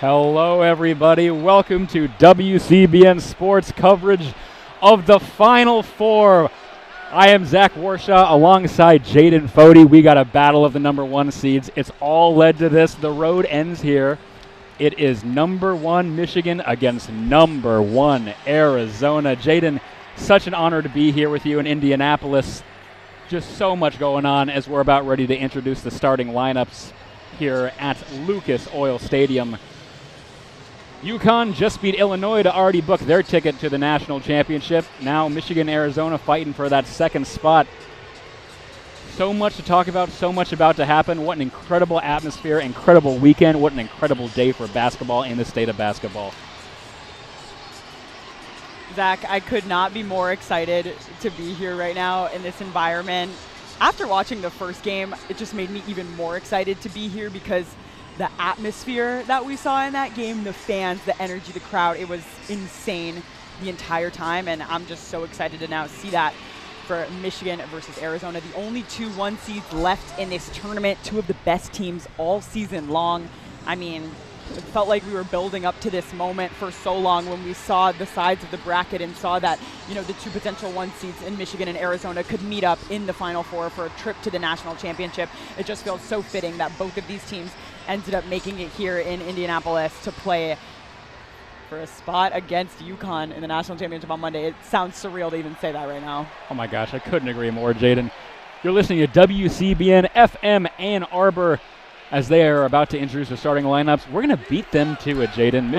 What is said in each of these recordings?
Hello, everybody. Welcome to WCBN Sports coverage of the Final Four. I am Zach Warshaw alongside Jaden Fode. We got a battle of the number one seeds. It's all led to this. The road ends here. It is number one Michigan against number one Arizona. Jaden, such an honor to be here with you in Indianapolis. Just so much going on as we're about ready to introduce the starting lineups here at Lucas Oil Stadium. UConn just beat Illinois to already book their ticket to the national championship. Now Michigan, Arizona fighting for that second spot. So much to talk about, so much about to happen. What an incredible atmosphere, incredible weekend. What an incredible day for basketball in the state of basketball. Zach, I could not be more excited to be here right now in this environment. After watching the first game, it just made me even more excited to be here because the atmosphere that we saw in that game, the fans, the energy, the crowd, it was insane the entire time, and I'm just so excited to now see that for Michigan versus Arizona. The only 2-1 seeds left in this tournament, two of the best teams all season long. I mean, it felt like we were building up to this moment for so long when we saw the sides of the bracket and saw that, you know, the two potential 1 seeds in Michigan and Arizona could meet up in the Final Four for a trip to the national championship. It just feels so fitting that both of these teams ended up making it here in Indianapolis to play for a spot against UConn in the national championship on Monday. It sounds surreal to even say that right now. Oh my gosh, I couldn't agree more, Jaden. You're listening to WCBN FM Ann Arbor as they are about to introduce the starting lineups. We're going to beat them to it, Jaden.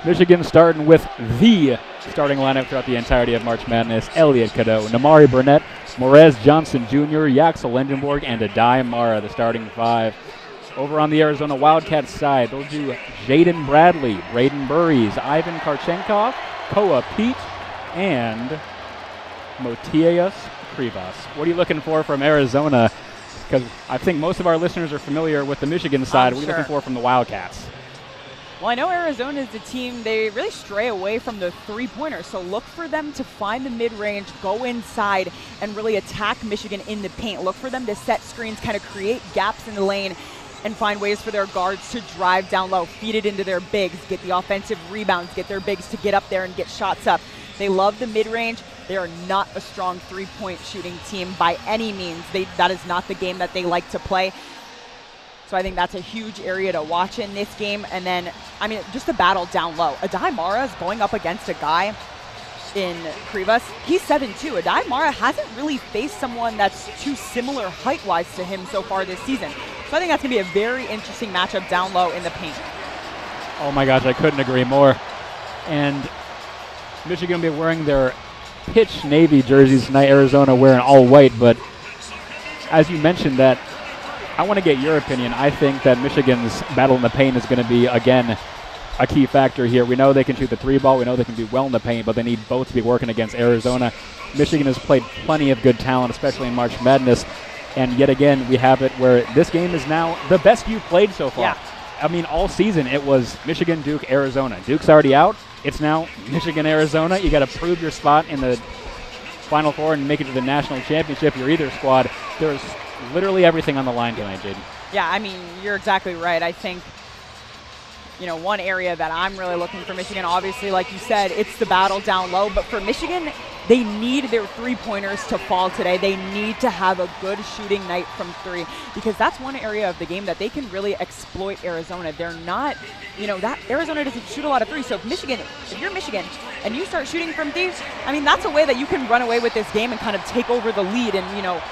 Michigan starting with the starting lineup throughout the entirety of March Madness. Elliot Cadeau, Namari Burnett, Morez Johnson Jr., Yaxel Lendenborg, and Adai Mara, the starting five. Over on the Arizona Wildcats side, they'll do Jaden Bradley, Braden Burries, Ivan Karchenkov, Koa Pete, and Motiejus Krivas. What are you looking for from Arizona? Because I think most of our listeners are familiar with the Michigan side. What are you looking for from the Wildcats? Well, I know Arizona is the team, they really stray away from the three-pointers, so look for them to find the mid-range, go inside, and really attack Michigan in the paint. Look for them to set screens, kind of create gaps in the lane, and find ways for their guards to drive down low, feed it into their bigs, get the offensive rebounds, get their bigs to get up there and get shots up. They love the mid-range. They are not a strong three-point shooting team by any means. That is not the game that they like to play. So I think that's a huge area to watch in this game. And then, I mean, just the battle down low. Adai Mara is going up against a guy in Krivas. He's 7'2". Adai Mara hasn't really faced someone that's too similar height-wise to him so far this season. So I think that's going to be a very interesting matchup down low in the paint. Oh my gosh, I couldn't agree more. And Michigan will be wearing their pitch navy jerseys tonight. Arizona wearing all white. But as you mentioned that, I want to get your opinion. I think that Michigan's battle in the paint is going to be, again, a key factor here. We know they can shoot the three ball. We know they can do well in the paint, but they need both to be working against Arizona. Michigan has played plenty of good talent, especially in March Madness. And yet again, we have it where this game is now the best you've played so far. Yeah. I mean, all season it was Michigan, Duke, Arizona. Duke's already out. It's now Michigan, Arizona. You got to prove your spot in the Final Four and make it to the national championship. You're either squad. There's literally everything on the line tonight, Jaden. Yeah, I mean, you're exactly right. I think, you know, one area that I'm really looking for Michigan, obviously, like you said, it's the battle down low. But for Michigan, they need their three-pointers to fall today. They need to have a good shooting night from three because that's one area of the game that they can really exploit Arizona. They're not, you know, that Arizona doesn't shoot a lot of threes. So if you're Michigan and you start shooting from threes, I mean, that's a way that you can run away with this game and kind of take over the lead and, you know,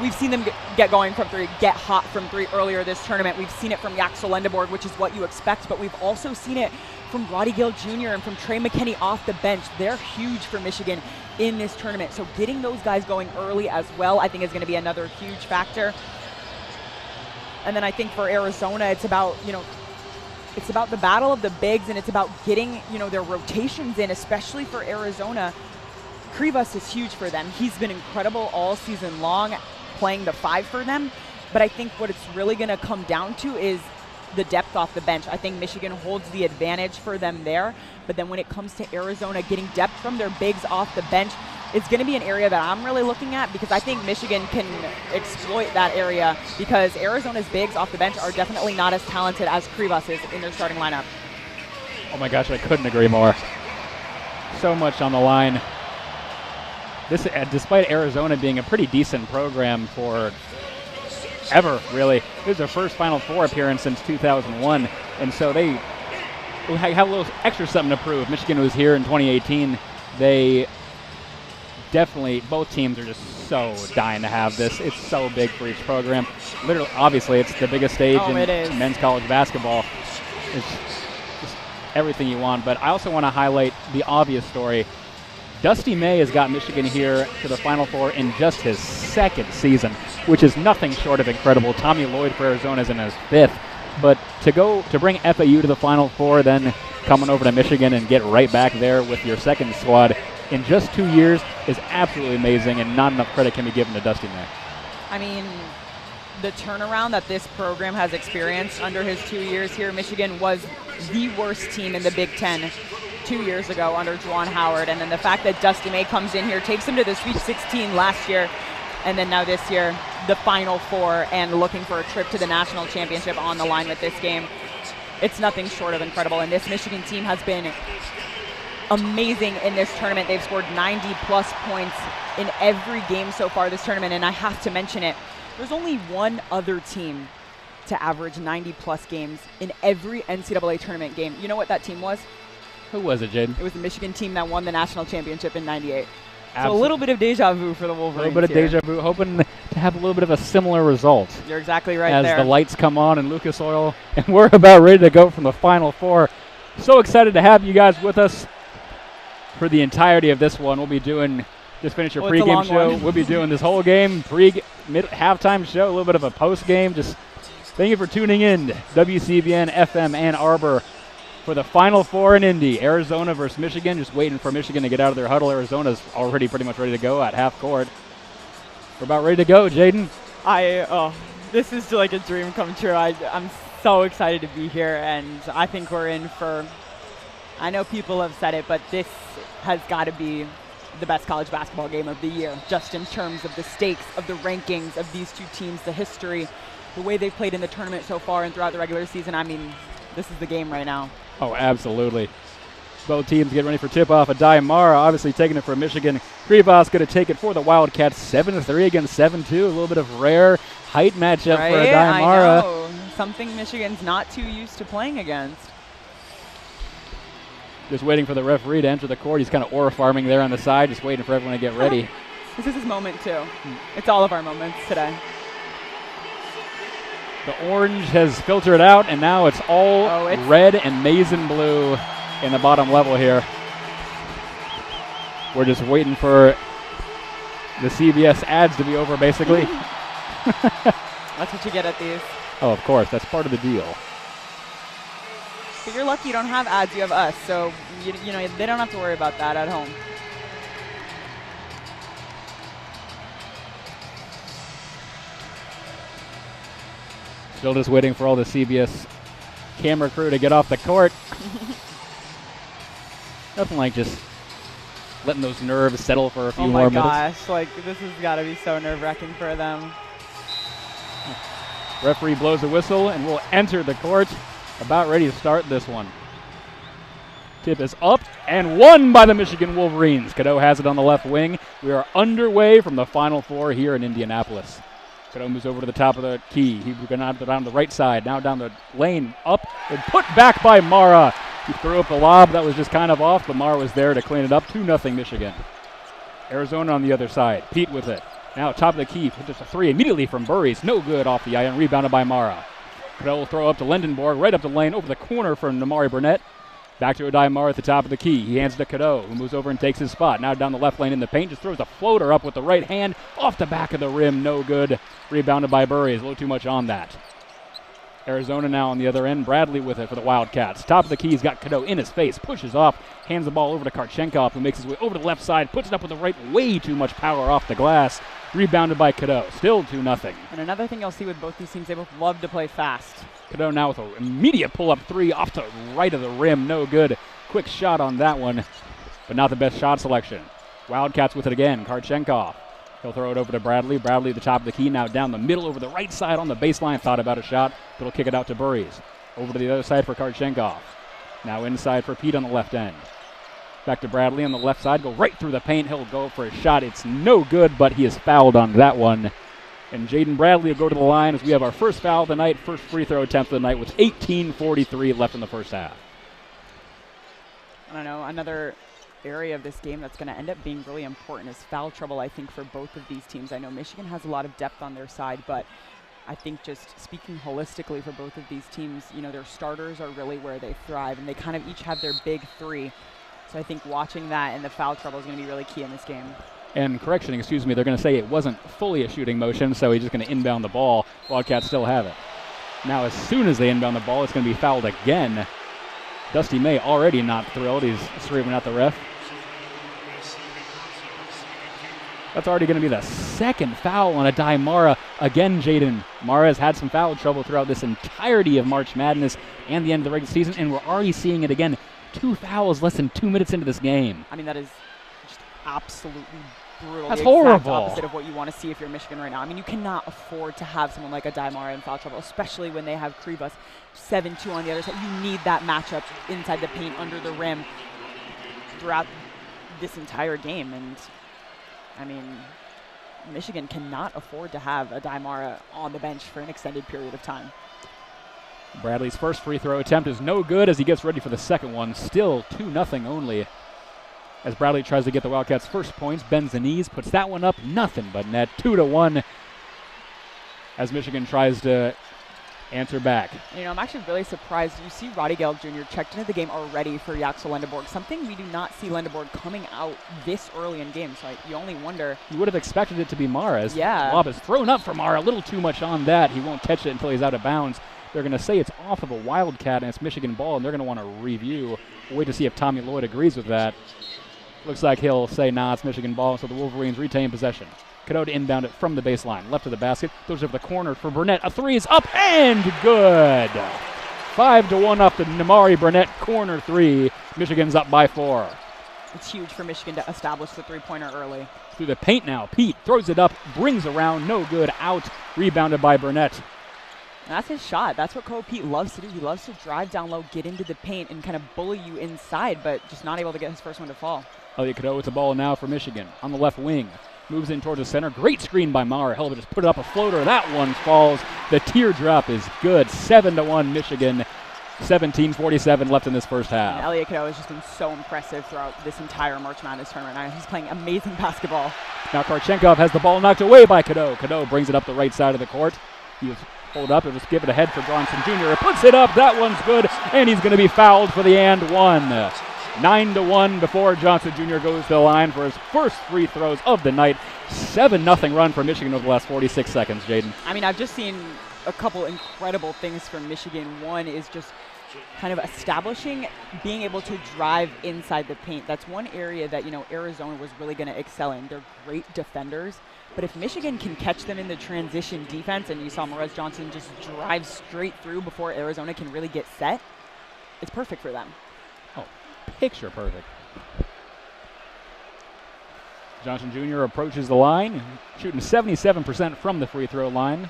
we've seen them get going from three, get hot from three earlier this tournament. We've seen it from Yaxel Lendenborg, which is what you expect, but we've also seen it from Roddy Gill Jr. and from Trey McKinney off the bench. They're huge for Michigan in this tournament. So getting those guys going early as well, I think is going to be another huge factor. And then I think for Arizona, it's about, you know, it's about the battle of the bigs and it's about getting, you know, their rotations in, especially for Arizona. Krivas is huge for them. He's been incredible all season long playing the five for them. But I think what it's really going to come down to is the depth off the bench. I think Michigan holds the advantage for them there. But then when it comes to Arizona getting depth from their bigs off the bench, is going to be an area that I'm really looking at, because I think Michigan can exploit that area, because Arizona's bigs off the bench are definitely not as talented as Krivas is in their starting lineup. Oh my gosh, I couldn't agree more. So much on the line. This, despite Arizona being a pretty decent program for ever, really. This is their first Final Four appearance since 2001, and so they have a little extra something to prove. Michigan was here in 2018. They definitely, both teams are just so dying to have this. It's so big for each program. Literally, obviously, it's the biggest stage in men's college basketball. It's just everything you want. But I also want to highlight the obvious story. Dusty May has got Michigan here to the Final Four in just his second season, which is nothing short of incredible. Tommy Lloyd for Arizona is in his fifth. But to bring FAU to the Final Four, then coming over to Michigan and get right back there with your second squad in just 2 years is absolutely amazing, and not enough credit can be given to Dusty May. I mean, the turnaround that this program has experienced under his 2 years here, Michigan was the worst team in the Big Ten 2 years ago under Juwan Howard, and then the fact that Dusty May comes in here, takes him to the Sweet 16 last year, and then now this year, the Final Four, and looking for a trip to the national championship on the line with this game. It's nothing short of incredible, and this Michigan team has been amazing in this tournament. They've scored 90-plus points in every game so far this tournament, and I have to mention it. There's only one other team to average 90-plus games in every NCAA tournament game. You know what that team was? Who was it, Jaden? It was the Michigan team that won the national championship in '98. So a little bit of deja vu for the Wolverines. A little bit of deja vu, hoping to have a little bit of a similar result. You're exactly right as there. the lights come on in Lucas Oil, and we're about ready to go from the Final Four. So excited to have you guys with us for the entirety of this one. We'll be doing, just finish your pregame show. We'll be doing this whole game, halftime show, a little bit of a post-game. Just thank you for tuning in. WCBN FM Ann Arbor for the Final Four in Indy. Arizona versus Michigan. Just waiting for Michigan to get out of their huddle. Arizona's already pretty much ready to go at half court. We're about ready to go, Jaden. This is like a dream come true. I'm so excited to be here, and I think we're in for, I know people have said it, but this has got to be the best college basketball game of the year, just in terms of the stakes, of the rankings of these two teams, the history, the way they've played in the tournament so far and throughout the regular season. I mean, this is the game right now. Oh, absolutely. Both teams get ready for tip-off. Adai Mara obviously taking it from Michigan. Krivas going to take it for the Wildcats. 7-3 against 7-2. A little bit of rare height matchup for Adai Mara. I know. Something Michigan's not too used to playing against. Just waiting for the referee to enter the court. He's kind of aura farming there on the side, just waiting for everyone to get ready. This is his moment, too. It's all of our moments today. The orange has filtered out, and now it's all red and maize and blue in the bottom level here. We're just waiting for the CBS ads to be over, basically. That's what you get at these. Oh, of course. That's part of the deal. But you're lucky you don't have ads, you have us. So, you know, they don't have to worry about that at home. Still just waiting for all the CBS camera crew to get off the court. Nothing like just letting those nerves settle for a few more minutes. Oh my gosh, like this has got to be so nerve-wracking for them. Referee blows a whistle and we'll enter the court. About ready to start this one. Tip is up and won by the Michigan Wolverines. Cadeau has it on the left wing. We are underway from the Final Four here in Indianapolis. Cadeau moves over to the top of the key. He's going down the right side, now down the lane, up, and put back by Mara. He threw up the lob. That was just kind of off, but Mara was there to clean it up. 2-0 Michigan. Arizona on the other side. Pete with it. Now top of the key. Just a three immediately from Burries. No good off the iron. Rebounded by Mara. Cadeau will throw up to Lindenborg, right up the lane, over the corner from Namari Burnett. Back to Adai Mara at the top of the key. He hands it to Cadeau, who moves over and takes his spot. Now down the left lane in the paint. Just throws a floater up with the right hand. Off the back of the rim. No good. Rebounded by Burries. A little too much on that. Arizona now on the other end. Bradley with it for the Wildcats. Top of the key. He's got Cadeau in his face. Pushes off. Hands the ball over to Karchenkov, who makes his way over to the left side. Puts it up with the right. Way too much power off the glass. Rebounded by Cadeau. Still 2-0. And another thing you'll see with both these teams, they both love to play fast. Cadeau now with an immediate pull-up three off to right of the rim. No good. Quick shot on that one, but not the best shot selection. Wildcats with it again. Karchenkov. He'll throw it over to Bradley. Bradley at the top of the key, now down the middle over the right side on the baseline. Thought about a shot, but he'll kick it out to Burries. Over to the other side for Karchenkov. Now inside for Pete on the left end. Back to Bradley on the left side. Go right through the paint. He'll go for a shot. It's no good, but he is fouled on that one. And Jaden Bradley will go to the line as we have our first foul of the night, first free throw attempt of the night with 18:43 left in the first half. I don't know, another area of this game that's going to end up being really important is foul trouble, I think, for both of these teams. I know Michigan has a lot of depth on their side, but I think just speaking holistically for both of these teams, you know, their starters are really where they thrive, and they kind of each have their big three. So I think watching that and the foul trouble is going to be really key in this game. And correction, excuse me, they're going to say it wasn't fully a shooting motion, so he's just going to inbound the ball. Wildcats still have it. Now as soon as they inbound the ball, it's going to be fouled again. Dusty May already not thrilled. He's screaming at the ref. That's already going to be the second foul on Adai Mara. Again, Jaden. Mara has had some foul trouble throughout this entirety of March Madness and the end of the regular season, and we're already seeing it again. 2 fouls less than 2 minutes into this game. I mean, that is just absolutely brutal. That's the exact horrible. Opposite of what you want to see if you're Michigan right now. I mean, you cannot afford to have someone like Adai Mara in foul trouble, especially when they have Krivas 7-2 on the other side. You need that matchup inside the paint, under the rim, throughout this entire game. And I mean, Michigan cannot afford to have Adai Mara on the bench for an extended period of time. Bradley's first free throw attempt is no good as he gets ready for the second one. Still 2-0 only. As Bradley tries to get the Wildcats' first points, bends the knees, puts that one up, nothing but net. 2-1 as Michigan tries to answer back. You know, I'm actually really surprised. You see Roddy Gale Jr. checked into the game already for Yaxel Lendeborg, something we do not see Lendeborg coming out this early in games. So you only wonder. You would have expected it to be Mara's. Yeah. Lob is thrown up for Mara. A little too much on that. He won't catch it until he's out of bounds. They're going to say it's off of a Wildcat and it's Michigan ball, and they're going to want to review. We'll wait to see if Tommy Lloyd agrees with that. Looks like he'll say, nah, it's Michigan ball, so the Wolverines retain possession. Cadeau to inbound it from the baseline. Left of the basket. Goes over the corner for Burnett. A three is up and good. 5-1 off the Namari Burnett corner three. Michigan's up by 4. It's huge for Michigan to establish the three-pointer early. Through the paint now. Pete throws it up, brings around, no good, out. Rebounded by Burnett. And that's his shot. That's what Kobe Pete loves to do. He loves to drive down low, get into the paint, and kind of bully you inside, but just not able to get his first one to fall. Elliot Cadeau with the ball now for Michigan. On the left wing. Moves in towards the center. Great screen by Mara. Hell, just put it up a floater. That one falls. The teardrop is good. 7-1 Michigan. 17:47 left in this first half. And Elliot Cadeau has just been so impressive throughout this entire March Madness tournament. Now he's playing amazing basketball. Now Karchenkov has the ball knocked away by Cadeau. Cadeau brings it up the right side of the court. He was pulled up. He'll just give it ahead for Johnson Jr. Puts it up. That one's good. And he's going to be fouled for the and one. 9-1 before Johnson Jr. goes to the line for his first free throws of the night. 7-0 run for Michigan over the last 46 seconds, Jaden. I mean, I've just seen a couple incredible things from Michigan. One is just kind of establishing, being able to drive inside the paint. That's one area that, you know, Arizona was really going to excel in. They're great defenders. But if Michigan can catch them in the transition defense, and you saw Morez Johnson just drive straight through before Arizona can really get set, it's perfect for them. Oh, picture perfect. Johnson Jr. approaches the line, shooting 77% from the free throw line.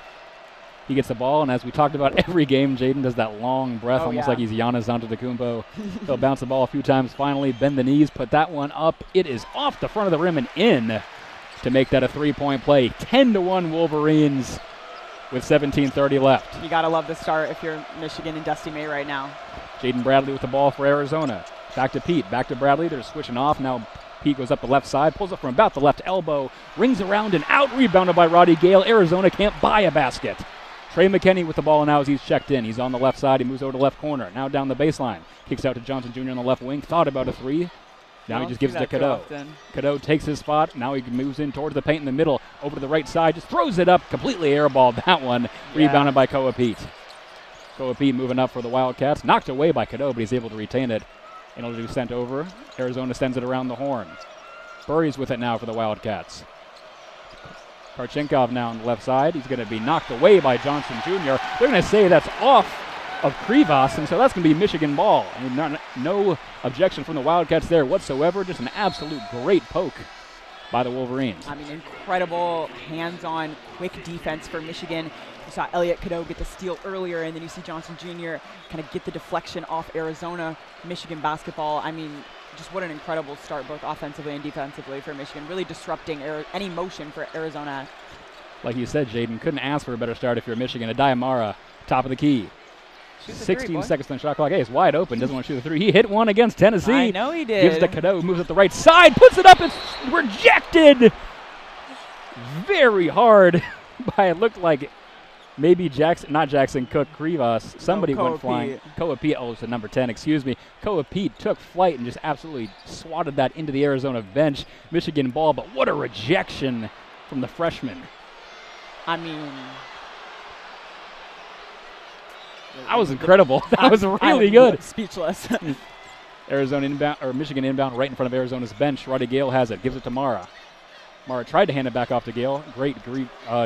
He gets the ball, and as we talked about every game, Jaden does that long breath, almost like he's Giannis Antetokounmpo. He'll bounce the ball a few times, finally bend the knees, put that one up. It is off the front of the rim and in to make that a three-point play. 10-1 Wolverines with 17:30 left. You got to love the start if you're Michigan and Dusty May right now. Jaden Bradley with the ball for Arizona. Back to Pete, back to Bradley. They're switching off. Now Pete goes up the left side, pulls up from about the left elbow, rings around and out, rebounded by Roddy Gale. Arizona can't buy a basket. Trey McKinney with the ball now as he's checked in. He's on the left side. He moves over to left corner. Now down the baseline. Kicks out to Johnson Jr. on the left wing. Thought about a three. Now he just gives it to Cadeau. Cadeau takes his spot. Now he moves in towards the paint in the middle. Over to the right side. Just throws it up. Completely airballed that one. Rebounded by Koa Pete. Koa Pete moving up for the Wildcats. Knocked away by Cadeau, but he's able to retain it. And it'll be sent over. Arizona sends it around the horn. Burries with it now for the Wildcats. Karchenkov now on the left side. He's going to be knocked away by Johnson Jr. They're going to say that's off of Krivas, and so that's going to be Michigan ball. I mean, no objection from the Wildcats there whatsoever. Just an absolute great poke by the Wolverines. I mean, incredible hands-on, quick defense for Michigan. You saw Elliot Cadeau get the steal earlier, and then you see Johnson Jr. kind of get the deflection off Arizona. Michigan basketball, I mean, just what an incredible start both offensively and defensively for Michigan, really disrupting any motion for Arizona. Like you said, Jaden, couldn't ask for a better start if you're Michigan. Adayamara, top of the key. 16 seconds on the shot clock. Hey, it's wide open. Doesn't want to shoot the three. He hit one against Tennessee. I know he did. Gives it to Cadeau, moves it the right side, puts it up. It's rejected. Very hard by, it looked like maybe Jackson, not Jackson Cook, Krivas. Somebody went flying. Koa Pete, oh, it's a number 10, excuse me. Koa Pete took flight and just absolutely swatted that into the Arizona bench. Michigan ball, but what a rejection from the freshman. I mean, that was incredible. That was really good. Speechless. Arizona inbound, or Michigan inbound right in front of Arizona's bench. Roddy Gale has it, gives it to Mara. Mara tried to hand it back off to Gale. Great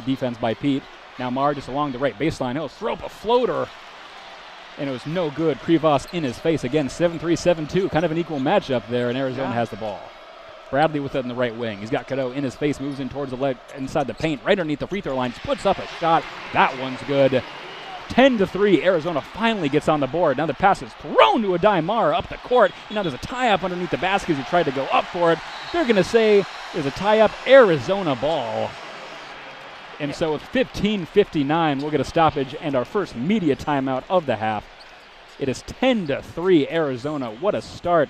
defense by Pete. Now Mara just along the right baseline. He'll throw up a floater, and it was no good. Krivas in his face. Again, 7-3, 7-2. Kind of an equal matchup there, and Arizona has the ball. Bradley with it in the right wing. He's got Cadeau in his face, moves in towards the leg, inside the paint, right underneath the free throw line. Just puts up a shot. That one's good. 10-3, Arizona finally gets on the board. Now the pass is thrown to Adayamara up the court. And now there's a tie-up underneath the basket as he tried to go up for it. They're going to say there's a tie-up, Arizona ball. And so with 15:59, we'll get a stoppage and our first media timeout of the half. It is 10-3, Arizona. What a start.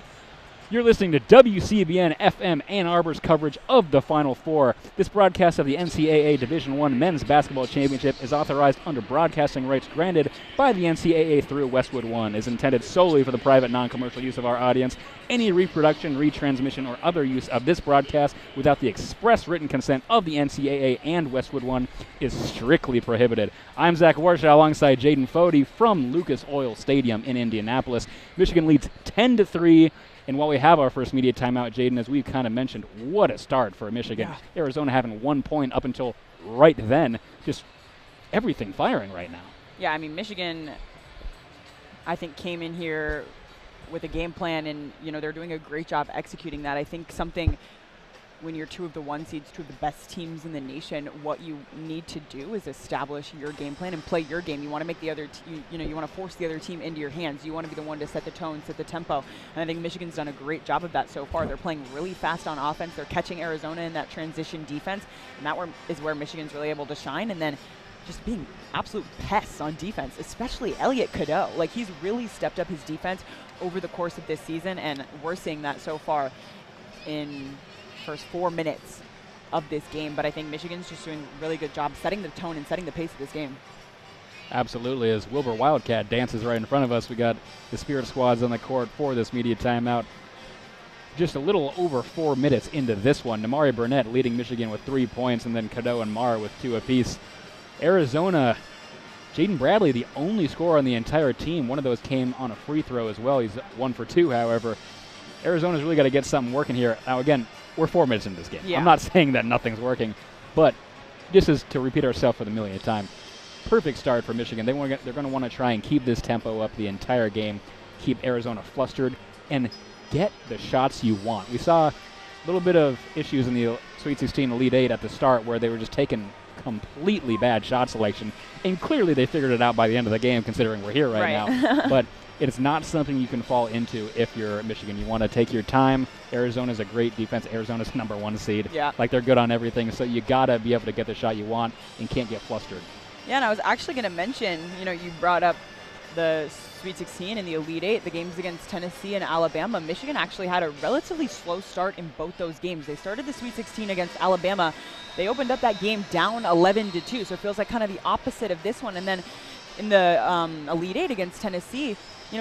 You're listening to WCBN FM Ann Arbor's coverage of the Final Four. This broadcast of the NCAA Division I Men's Basketball Championship is authorized under broadcasting rights granted by the NCAA through Westwood One. Is intended solely for the private non-commercial use of our audience. Any reproduction, retransmission, or other use of this broadcast without the express written consent of the NCAA and Westwood One is strictly prohibited. I'm Zach Warshaw alongside Jaden Fode from Lucas Oil Stadium in Indianapolis. Michigan leads 10-3. And while we have our first media timeout, Jaden, as we've kind of mentioned, what a start for Michigan. Yeah. Arizona having 1 point up until right then. Just everything firing right now. Yeah, I mean, Michigan, I think, came in here with a game plan, and, you know, they're doing a great job executing that. I think something, when you're two of the one seeds, two of the best teams in the nation, what you need to do is establish your game plan and play your game. You want to make the other, you want to force the other team into your hands. You want to be the one to set the tone, set the tempo. And I think Michigan's done a great job of that so far. They're playing really fast on offense. They're catching Arizona in that transition defense, and that is where Michigan's really able to shine. And then just being absolute pests on defense, especially Elliot Cadeau. Like, he's really stepped up his defense over the course of this season, and we're seeing that so far in first 4 minutes of this game. But I think Michigan's just doing a really good job setting the tone and setting the pace of this game. Absolutely. As Wilbur Wildcat dances right in front of us, we got the Spirit Squads on the court for this media timeout. Just a little over 4 minutes into this one. Namari Burnett leading Michigan with 3 points, and then Cadeau and Mara with 2 apiece. Arizona, Jaden Bradley, the only scorer on the entire team. One of those came on a free throw as well. He's 1 for 2, however. Arizona's really got to get something working here. Now, again, we're 4 minutes into this game. Yeah. I'm not saying that nothing's working, but just as to repeat ourselves for the millionth time, perfect start for Michigan. They're going to want to try and keep this tempo up the entire game, keep Arizona flustered, and get the shots you want. We saw a little bit of issues in the Sweet 16 Elite 8 at the start where they were just taking completely bad shot selection, and clearly they figured it out by the end of the game, considering we're here right now. But it's not something you can fall into if you're Michigan. You want to take your time. Arizona's a great defense. Arizona's number 1 seed. Yeah. Like, they're good on everything, so you got to be able to get the shot you want and can't get flustered. Yeah, and I was actually going to mention, you brought up the Sweet 16 and the Elite 8, the games against Tennessee and Alabama. Michigan actually had a relatively slow start in both those games. They started the Sweet 16 against Alabama. They opened up that game down 11-2, so it feels like kind of the opposite of this one. And then in the Elite 8 against Tennessee,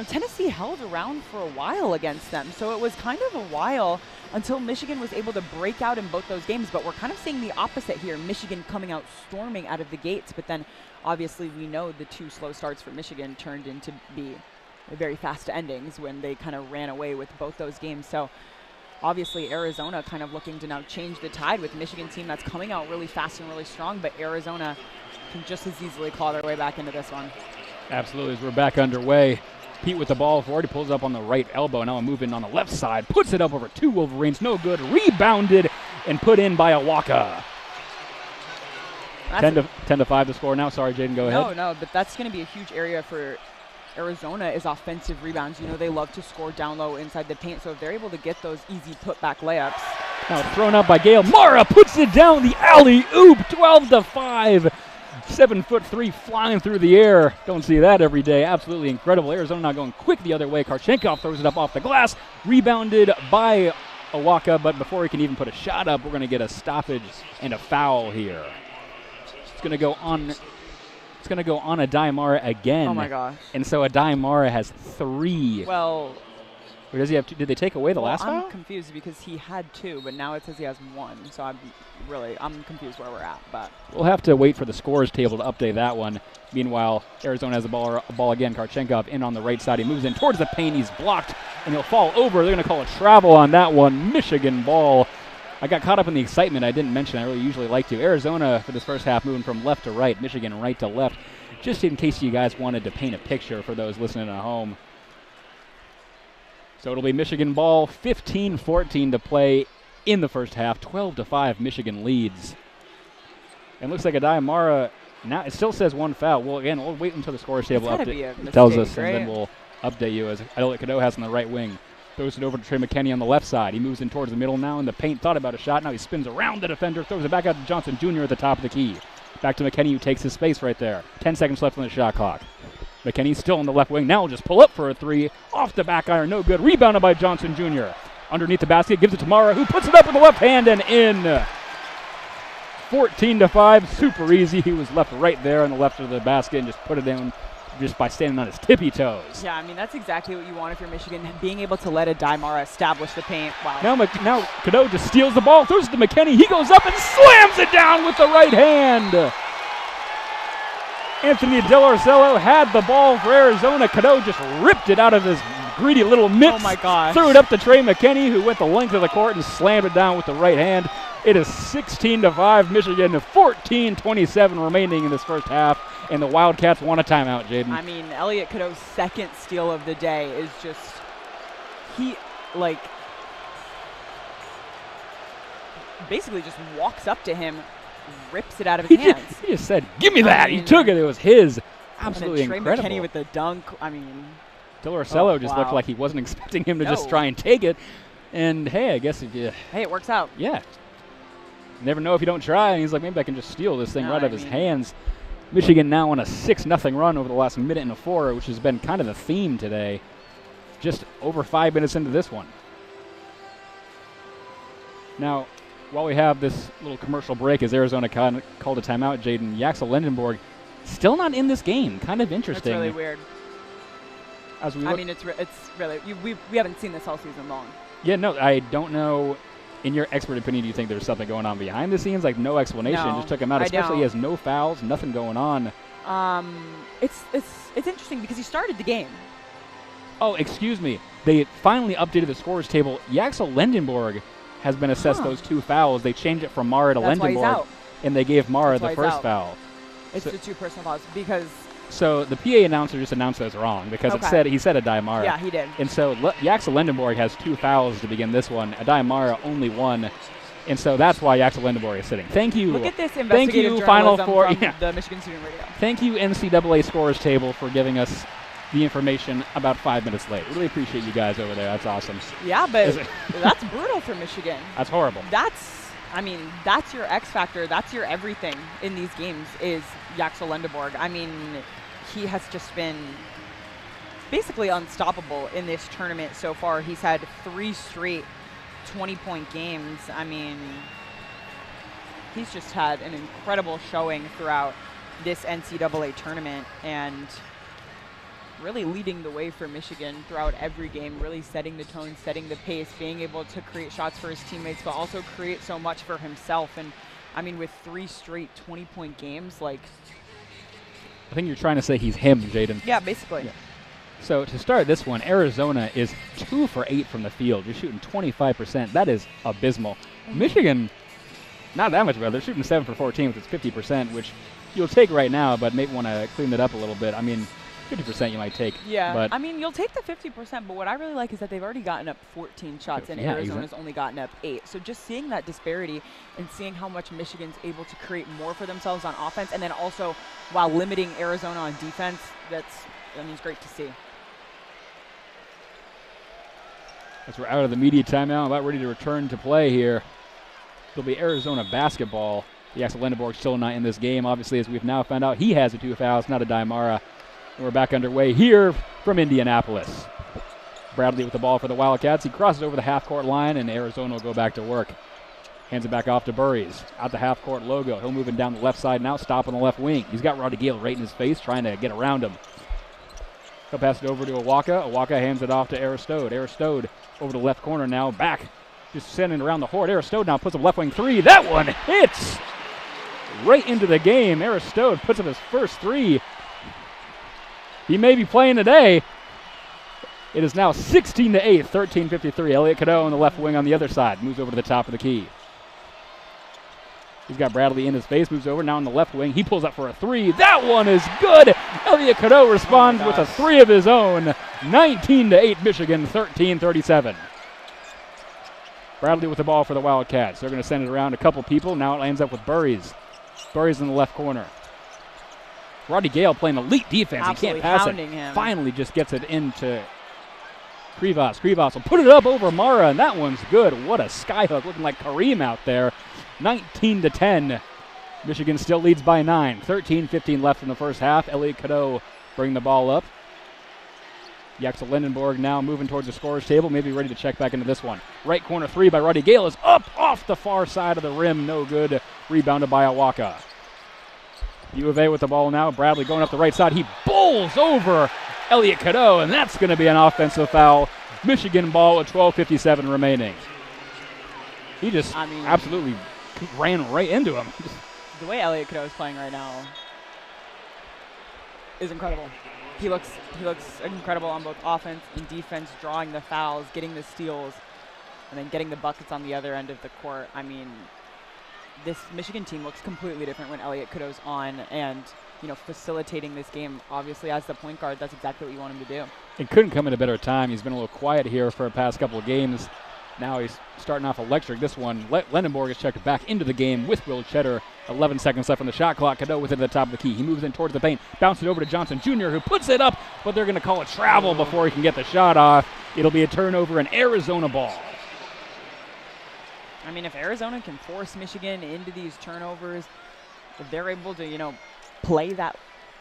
Tennessee held around for a while against them. So it was kind of a while until Michigan was able to break out in both those games. But we're kind of seeing the opposite here. Michigan coming out storming out of the gates. But then obviously we know the 2 slow starts for Michigan turned into be very fast endings when they kind of ran away with both those games. So obviously Arizona kind of looking to now change the tide with Michigan team that's coming out really fast and really strong. But Arizona can just as easily claw their way back into this one. Absolutely. As we're back underway, Pete with the ball forward. He pulls up on the right elbow. Now a move in on the left side. Puts it up over 2 Wolverines. No good. Rebounded and put in by Awaka. That's 10 to 5 to score now. Sorry, Jaden, go ahead. No, but that's going to be a huge area for Arizona is offensive rebounds. You know, they love to score down low inside the paint, so if they're able to get those easy putback layups. Now thrown up by Gale. Mara puts it down the alley-oop, 12 to 5. 7'3" flying through the air. Don't see that every day. Absolutely incredible. Arizona now going quick the other way. Karchenkov throws it up off the glass. Rebounded by Awaka, but before he can even put a shot up, we're going to get a stoppage and a foul here. It's going to go on. It's going to go on Adai again. Oh my gosh. And so Adai has 3. Well, or does he have 2? Did they take away the last foul? I'm confused because he had 2, but now it says he has 1. So I'm confused where we're at. But we'll have to wait for the scores table to update that one. Meanwhile, Arizona has a ball again. Karchenkov in on the right side. He moves in towards the paint. He's blocked, and he'll fall over. They're going to call a travel on that one. Michigan ball. I got caught up in the excitement. I didn't mention. I really usually like to. Arizona for this first half moving from left to right. Michigan right to left. Just in case you guys wanted to paint a picture for those listening at home. So it'll be Michigan ball, 15-14 to play in the first half. 12 to 5, Michigan leads. And looks like Adai now it still says 1 foul. Well, again, we'll wait until the scores table tells us, right? And then we'll update you as Elliot Cadeau has on the right wing. Throws it over to Trey McKinney on the left side. He moves in towards the middle now in the paint. Thought about a shot. Now he spins around the defender, throws it back out to Johnson Jr. at the top of the key. Back to McKinney, who takes his space right there. 10 seconds left on the shot clock. McKinney still on the left wing. Now will just pull up for a 3. Off the back iron, no good. Rebounded by Johnson Jr. Underneath the basket, gives it to Mara, who puts it up with the left hand and in. 14 to 5, super easy. He was left right there on the left of the basket and just put it in just by standing on his tippy toes. Yeah, I mean, that's exactly what you want if you're Michigan, being able to let Adai establish the paint. Wow. Now Cadeau just steals the ball, throws it to McKinney. He goes up and slams it down with the right hand. Anthony Delorcello had the ball for Arizona. Cadeau just ripped it out of his greedy little mitts. Oh my gosh. Threw it up to Trey McKinney, who went the length of the court and slammed it down with the right hand. It is 16 to 5, Michigan, 14:27 remaining in this first half, and the Wildcats want a timeout, Jaden. I mean, Elliot Cadeau's second steal of the day is just, basically just walks up to him, rips it out of his hands. He just said, "Give me that." He took it. It was his. Absolutely and then incredible. Trey McKinney with the dunk. I mean, Delorcello just looked like he wasn't expecting him to just try and take it. And hey, I guess if you it works out. Yeah. Never know if you don't try. And he's like, maybe I can just steal this thing right out of his hands. Michigan now on a 6-0 run over the last minute and a 4, which has been kind of the theme today. Just over 5 minutes into this one. Now, while we have this little commercial break as Arizona called a timeout, Jaden, Yaxel Lendenborg still not in this game. Kind of interesting. That's really weird. As we it's really, we haven't seen this all season long. Yeah, no, I don't know. In your expert opinion, do you think there's something going on behind the scenes? Like no explanation, just took him out. Especially he has no fouls, nothing going on. It's interesting because he started the game. Oh, excuse me. They finally updated the scores table. Yaxel Lendenborg has been assessed those 2 fouls. They changed it from Mara to Lendenborg, and they gave Mara the first foul. It's the 2 personal fouls because. So the PA announcer just announced those wrong because he said Adai Mara. Yeah, he did. And so Yaxel Lendenborg has 2 fouls to begin this one. Adai Mara only 1. And so that's why Yaxel Lendenborg is sitting. Thank you. Look at this investigative journalism from the Michigan Student Radio. Thank you, NCAA scores table, for giving us the information about 5 minutes late. Really appreciate you guys over there. That's awesome. Yeah, but that's brutal for Michigan. That's horrible. That's your X factor. That's your everything in these games is Yaxel Lendenborg. I mean, he has just been basically unstoppable in this tournament so far. He's had 3 straight 20-point games. I mean, he's just had an incredible showing throughout this NCAA tournament and really leading the way for Michigan throughout every game, really setting the tone, setting the pace, being able to create shots for his teammates, but also create so much for himself. And, I mean, with 3 straight 20-point games, like... I think you're trying to say he's him, Jaden. Yeah, basically. Yeah. So to start this one, Arizona is 2 for 8 from the field. You're shooting 25%. That is abysmal. Michigan, not that much better. They're shooting 7 for 14, which is 50%, which you'll take right now, but maybe want to clean that up a little bit. I mean, 50% you might take. Yeah, But I mean, you'll take the 50%, but what I really like is that they've already gotten up 14 shots, and Arizona's only gotten up 8. So just seeing that disparity and seeing how much Michigan's able to create more for themselves on offense, and then also while limiting Arizona on defense, it's great to see. as we're out of the media timeout, about ready to return to play here, it'll be Arizona basketball. Axel Lindenborg still not in this game. Obviously, as we've now found out, he has the 2 fouls, not a Daimara. And we're back underway here from Indianapolis. Bradley with the ball for the Wildcats. He crosses over the half-court line, and Arizona will go back to work. Hands it back off to Burries. Out the half-court logo. He'll move it down the left side now, stop on the left wing. He's got Roddy Gale right in his face, trying to get around him. He'll pass it over to Awaka. Awaka hands it off to Aristode. Aristode over the left corner now, back. Just sending around the horn. Aristode now puts up left wing 3. That one hits right into the game. Aristode puts up his first 3. He may be playing today. It is now 16-8, 13:53. Elliot Cadeau on the left wing on the other side. Moves over to the top of the key. He's got Bradley in his face. Moves over now on the left wing. He pulls up for a 3. That one is good. Elliot Cadeau responds with a 3 of his own. 19-8 Michigan, 13:37. Bradley with the ball for the Wildcats. They're going to send it around a couple people. Now it lands up with Burries. Burries in the left corner. Roddy Gale playing elite defense. Absolutely he can't pass it. Him. Finally just gets it into Krivas. Krivas will put it up over Mara, and that one's good. What a skyhook, looking like Kareem out there. 19-10. Michigan still leads by 9. 13:15 left in the first half. Elliot Cadeau bring the ball up. Axel Lindenborg now moving towards the scorer's table, maybe ready to check back into this one. Right corner 3 by Roddy Gale is up off the far side of the rim. No good. Rebounded by Awaka. U of A with the ball now. Bradley going up the right side. He bowls over Elliot Cadeau, and that's going to be an offensive foul. Michigan ball with 12:57 remaining. He just absolutely ran right into him. The way Elliot Cadeau is playing right now is incredible. He looks incredible on both offense and defense, drawing the fouls, getting the steals, and then getting the buckets on the other end of the court. I mean, this Michigan team looks completely different when Elliot Cadeau's on and, facilitating this game. Obviously, as the point guard, that's exactly what you want him to do. It couldn't come at a better time. He's been a little quiet here for the past couple of games. Now he's starting off electric. This one, Lindenborg is checked back into the game with Will Cheddar. 11 seconds left on the shot clock. Cadeau with it at the top of the key. He moves in towards the paint, bounces it over to Johnson Jr., who puts it up, but they're going to call it travel before he can get the shot off. It'll be a turnover and Arizona ball. I mean, if Arizona can force Michigan into these turnovers, if they're able to, play that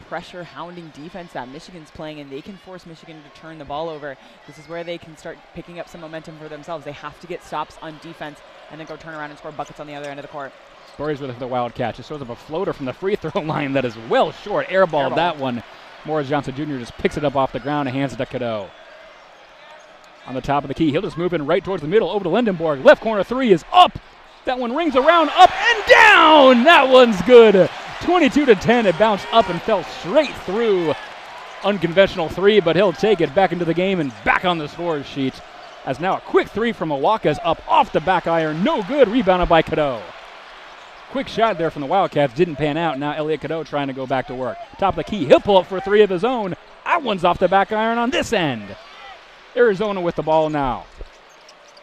pressure hounding defense that Michigan's playing, and they can force Michigan to turn the ball over, this is where they can start picking up some momentum for themselves. They have to get stops on defense and then go turn around and score buckets on the other end of the court. Burries with the Wildcat. Just throws up a floater from the free throw line that is well short. Airballed that one. Morris Johnson Jr. just picks it up off the ground and hands it to Cadeau. On the top of the key, he'll just move in right towards the middle, over to Lindenborg. Left corner 3 is up. That one rings around, up and down. That one's good. 22-10. It bounced up and fell straight through. Unconventional 3, but he'll take it back into the game and back on the scorer's sheet. As now a quick 3 from Awaka's up off the back iron. No good. Rebounded by Cadeau. Quick shot there from the Wildcats. Didn't pan out. Now Elliot Cadeau trying to go back to work. Top of the key. He'll pull up for 3 of his own. That one's off the back iron on this end. Arizona with the ball now.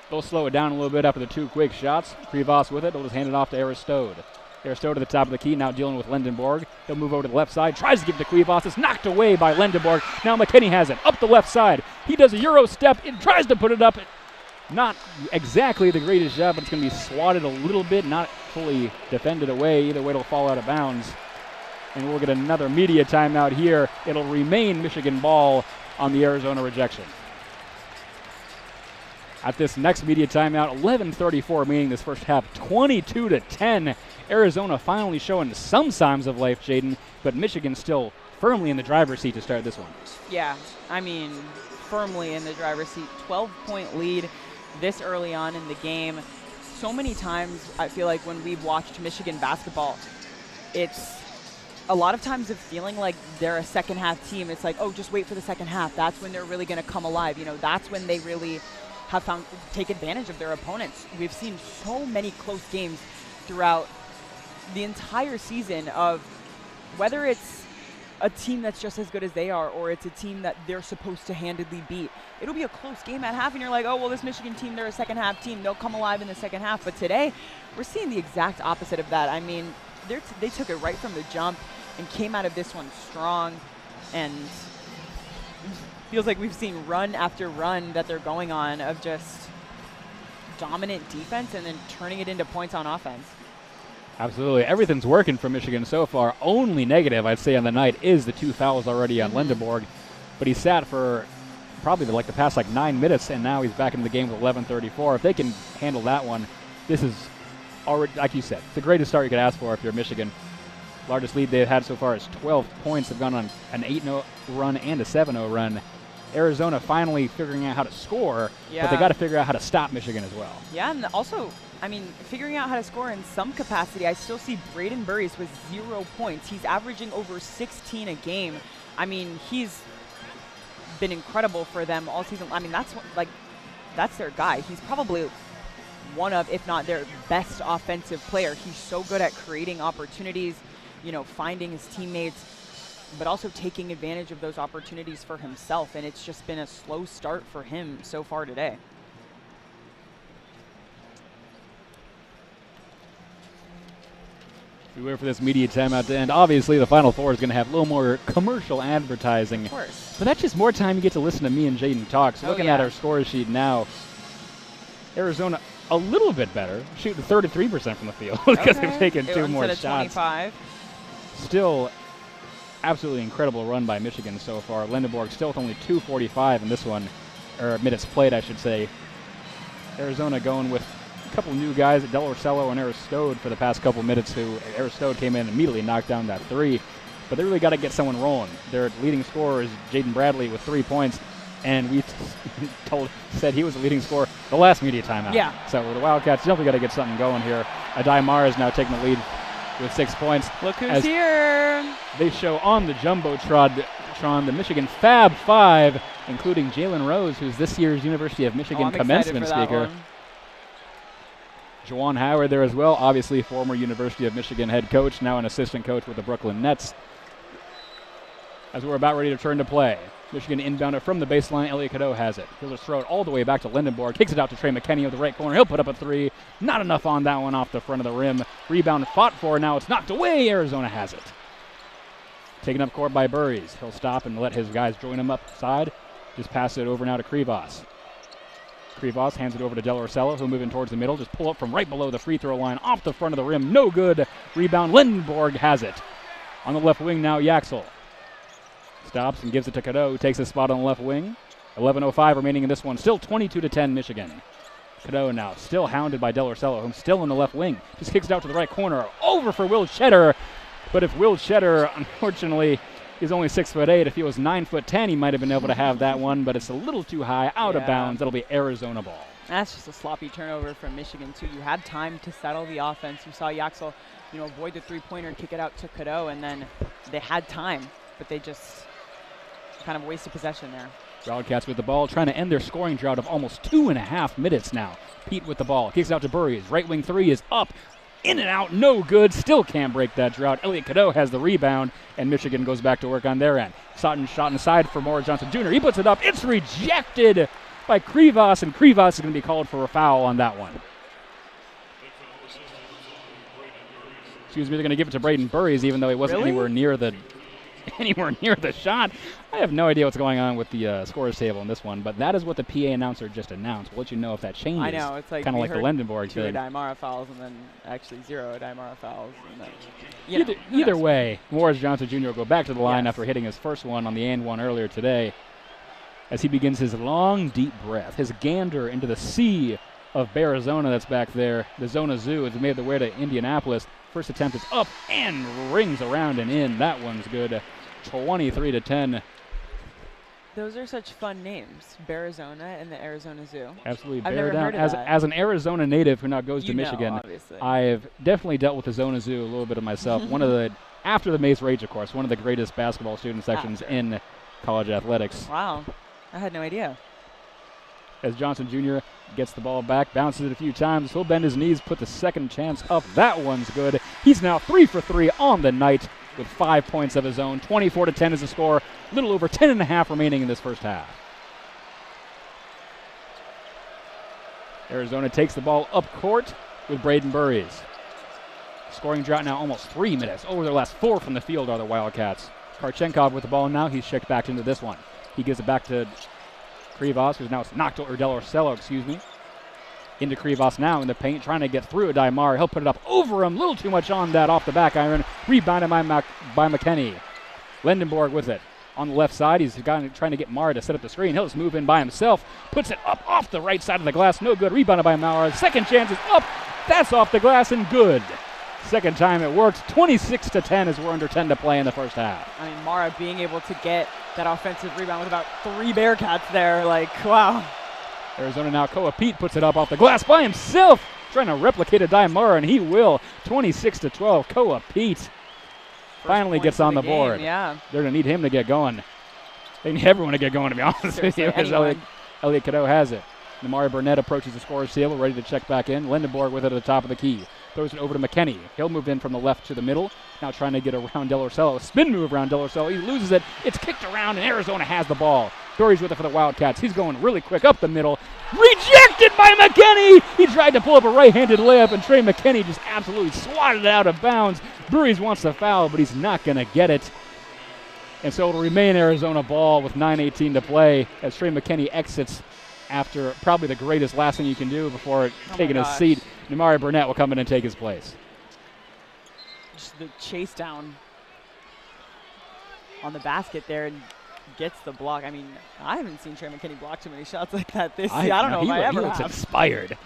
They'll slow it down a little bit after the 2 quick shots. Krivas with it. They'll just hand it off to Aristode. Aristode to the top of the key, now dealing with Lindenborg. He'll move over to the left side, tries to give it to Krivas. It's knocked away by Lindenborg. Now McKinney has it, up the left side. He does a Euro step, and tries to put it up. Not exactly the greatest shot, but it's going to be swatted a little bit, not fully defended away. Either way, it'll fall out of bounds. And we'll get another media timeout here. It'll remain Michigan ball on the Arizona rejection. At this next media timeout, 11:34 remaining this first half, 22-10. Arizona finally showing some signs of life, Jaden, but Michigan still firmly in the driver's seat to start this one. Yeah, I mean, firmly in the driver's seat. 12-point lead this early on in the game. So many times I feel like when we've watched Michigan basketball, it's a lot of times of feeling like they're a second half team. It's like, oh, just wait for the second half. That's when they're really going to come alive. That's when they really have found take advantage of their opponents. We've seen so many close games throughout the entire season, of whether it's a team that's just as good as they are, or it's a team that they're supposed to handedly beat. It'll be a close game at half, and you're like, oh, well, this Michigan team, they're a second half team. They'll come alive in the second half. But today, we're seeing the exact opposite of that. I mean, they took it right from the jump and came out of this one strong, and feels like we've seen run after run that they're going on of just dominant defense and then turning it into points on offense. Absolutely. Everything's working for Michigan so far. Only negative, I'd say, on the night is the 2 fouls already on Lindenborg. But he sat for probably the past 9 minutes, and now he's back into the game with 11:34. If they can handle that one, this is already, like you said, it's the greatest start you could ask for if you're Michigan. Largest lead they've had so far is 12 points. They've gone on an 8-0 run and a 7-0 run. Arizona finally figuring out how to score, but they got to figure out how to stop Michigan as well. Yeah, and also, I mean, figuring out how to score in some capacity. I still see Braden Burries with 0 points. He's averaging over 16 a game. I mean, he's been incredible for them all season. I mean, that's their guy. He's probably one of, if not their best offensive player. He's so good at creating opportunities, finding his teammates, but also taking advantage of those opportunities for himself. And it's just been a slow start for him so far today. We wait for this media timeout to end. Obviously, the Final Four is going to have a little more commercial advertising. Of course. But that's just more time you get to listen to me and Jaden talk. So looking at our score sheet now, Arizona a little bit better, shooting 33% from the field because they've taken 2 more shots. 25. Still absolutely incredible run by Michigan so far. Lindenborg still with only 2:45 in this one, or minutes played, I should say. Arizona going with a couple new guys, Del Orsello and Aristode for the past couple minutes, who Aristode came in and immediately knocked down that 3. But they really got to get someone rolling. Their leading scorer is Jaden Bradley with 3 points, and we said he was the leading scorer the last media timeout. Yeah. So the Wildcats definitely got to get something going here. Adai Mara is now taking the lead with 6 points. Look who's here. They show on the Jumbotron the Michigan Fab 5, including Jalen Rose, who's this year's University of Michigan commencement speaker. Juwan Howard there as well, obviously former University of Michigan head coach, now an assistant coach with the Brooklyn Nets. As we're about ready to turn to play, Michigan inbounder from the baseline. Elliot Cadeau has it. He'll just throw it all the way back to Lindenborg. Kicks it out to Trey McKinney of the right corner. He'll put up a 3. Not enough on that one off the front of the rim. Rebound fought for. Now it's knocked away. Arizona has it. Taken up court by Burries. He'll stop and let his guys join him upside. Just pass it over now to Krivas. Krivas hands it over to Del Orsello, who'll move in towards the middle. Just pull up from right below the free throw line off the front of the rim. No good. Rebound. Lindenborg has it. On the left wing now, Yaxel. Stops and gives it to Cadeau, who takes a spot on the left wing. 11:05 remaining in this one. Still 22-10 Michigan. Cadeau now still hounded by Del Orsello, who's still in the left wing. Just kicks it out to the right corner. Over for Will Cheddar. But if Will Cheddar, unfortunately, is only 6'8", if he was 9'10", he might have been able to have that one, but it's a little too high, out of bounds. That'll be Arizona ball. That's just a sloppy turnover from Michigan, too. You had time to settle the offense. You saw Yaxel, avoid the three-pointer and kick it out to Cadeau, and then they had time, but they just kind of wasted possession there. Wildcats with the ball, trying to end their scoring drought of almost 2.5 minutes now. Pete with the ball, kicks out to Burries. Right wing 3 is up, in and out, no good. Still can't break that drought. Elliot Cadeau has the rebound, and Michigan goes back to work on their end. Sutton shot inside for Morris Johnson Jr. He puts it up. It's rejected by Krivas, and Krivas is going to be called for a foul on that one. Excuse me, they're going to give it to Braden Burries, even though he wasn't anywhere near the shot. I have no idea what's going on with the scorers table in this one, but that is what the PA announcer just announced. We'll let you know if that changes. I know, it's like kind of like the Lindenborg 2 thing. Adai Mara fouls and then actually 0 Adai Mara fouls. And then, either way, Morris Johnson Jr. will go back to the line after hitting his first one on the and one earlier today, as he begins his long, deep breath, his gander into the sea of Arizona that's back there. The Zona Zoo has made their way to Indianapolis. First attempt is up and rings around and in. That one's good. 23-10. Those are such fun names, Arizona and the Arizona Zoo. Absolutely. I've never heard of that. As an Arizona native who now goes to Michigan, obviously. I've definitely dealt with the Zona Zoo a little bit of myself. After the Mace Rage, of course, one of the greatest basketball student sections in college athletics. Wow. I had no idea. As Johnson Jr. gets the ball back, bounces it a few times. He'll bend his knees, put the second chance up. That one's good. He's now 3 for 3 on the night. with 5 points of his own. 24-10 is the score. A little over 10.5 remaining in this first half. Arizona takes the ball up court with Braden Burries. Scoring drought now almost 3 minutes. Over their last 4 from the field are the Wildcats. Karchenkov with the ball now. He's checked back into this one. He gives it back to Krivas, who's now knocked or Del Orsello, into Krivas now in the paint, trying to get through a Daimar. He'll put it up over him. A little too much on that off the back iron. Rebounded by McKenney. Lendenborg with it. On the left side, he's trying to get Mara to set up the screen. He'll just move in by himself. Puts it up off the right side of the glass. No good. Rebounded by Mara. Second chance is up. That's off the glass and good. Second time it works. 26-10 as we're under 10 to play in the first half. I mean, Mara being able to get that offensive rebound with about 3 Bearcats there. Like, wow. Arizona now. Koa Pete puts it up off the glass by himself. Trying to replicate a Daimara, and he will. 26-12. Koa Pete finally gets on the board. Yeah. They're going to need him to get going. They need everyone to get going, to be honest with you, because Elliot Cadeau has it. Namari Burnett approaches the scorer's table, ready to check back in. Lendenborg with it at the top of the key. Throws it over to McKenney. He'll move in from the left to the middle. Now trying to get around Del Orsello. Spin move around Del Orsello. He loses it. It's kicked around, and Arizona has the ball. Dory's with it for the Wildcats. He's going really quick up the middle. Rejected by McKenney! He tried to pull up a right-handed layup, and Trey McKenney just absolutely swatted it out of bounds. Breweries wants the foul, but he's not going to get it. And so it'll remain Arizona ball with 9:18 to play as Trey McKenney exits after probably the greatest last thing you can do before taking a seat. Namari Burnett will come in and take his place. Just the chase down on the basket there and gets the block. I mean, I haven't seen Trey McKenney block too many shots like that this year. I don't know if I ever have. He looks inspired.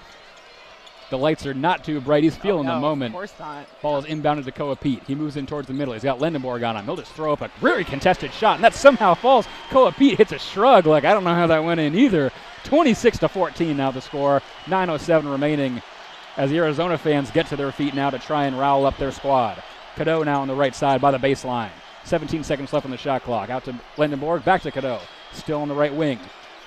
The lights are not too bright. He's feeling the moment. Of course not. Ball is inbounded to Koa Pete. He moves in towards the middle. He's got Lendenborg on him. He'll just throw up a very contested shot, and that somehow falls. Koa Pete hits a shrug. Like, I don't know how that went in either. 26-14 now the score. 9:07 remaining as the Arizona fans get to their feet now to try and rowel up their squad. Cadeau now on the right side by the baseline. 17 seconds left on the shot clock. Out to Lendenborg. Back to Cadeau. Still on the right wing.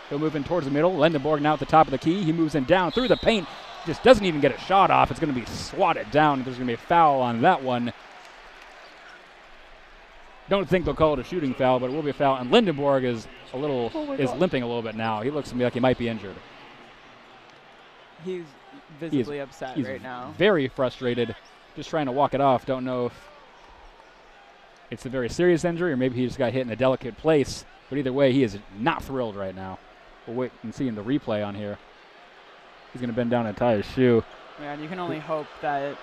He'll move in towards the middle. Lendenborg now at the top of the key. He moves in down through the paint. Just doesn't even get a shot off. It's going to be swatted down. There's going to be a foul on that one. Don't think they'll call it a shooting foul, but it will be a foul. And Lendenborg is limping a little bit now. He looks to me like he might be injured. He's visibly upset right now. Very frustrated. Just trying to walk it off. Don't know if it's a very serious injury or maybe he just got hit in a delicate place. But either way, he is not thrilled right now. We'll wait and see in the replay on here. He's going to bend down and tie his shoe. Yeah, and you can only hope that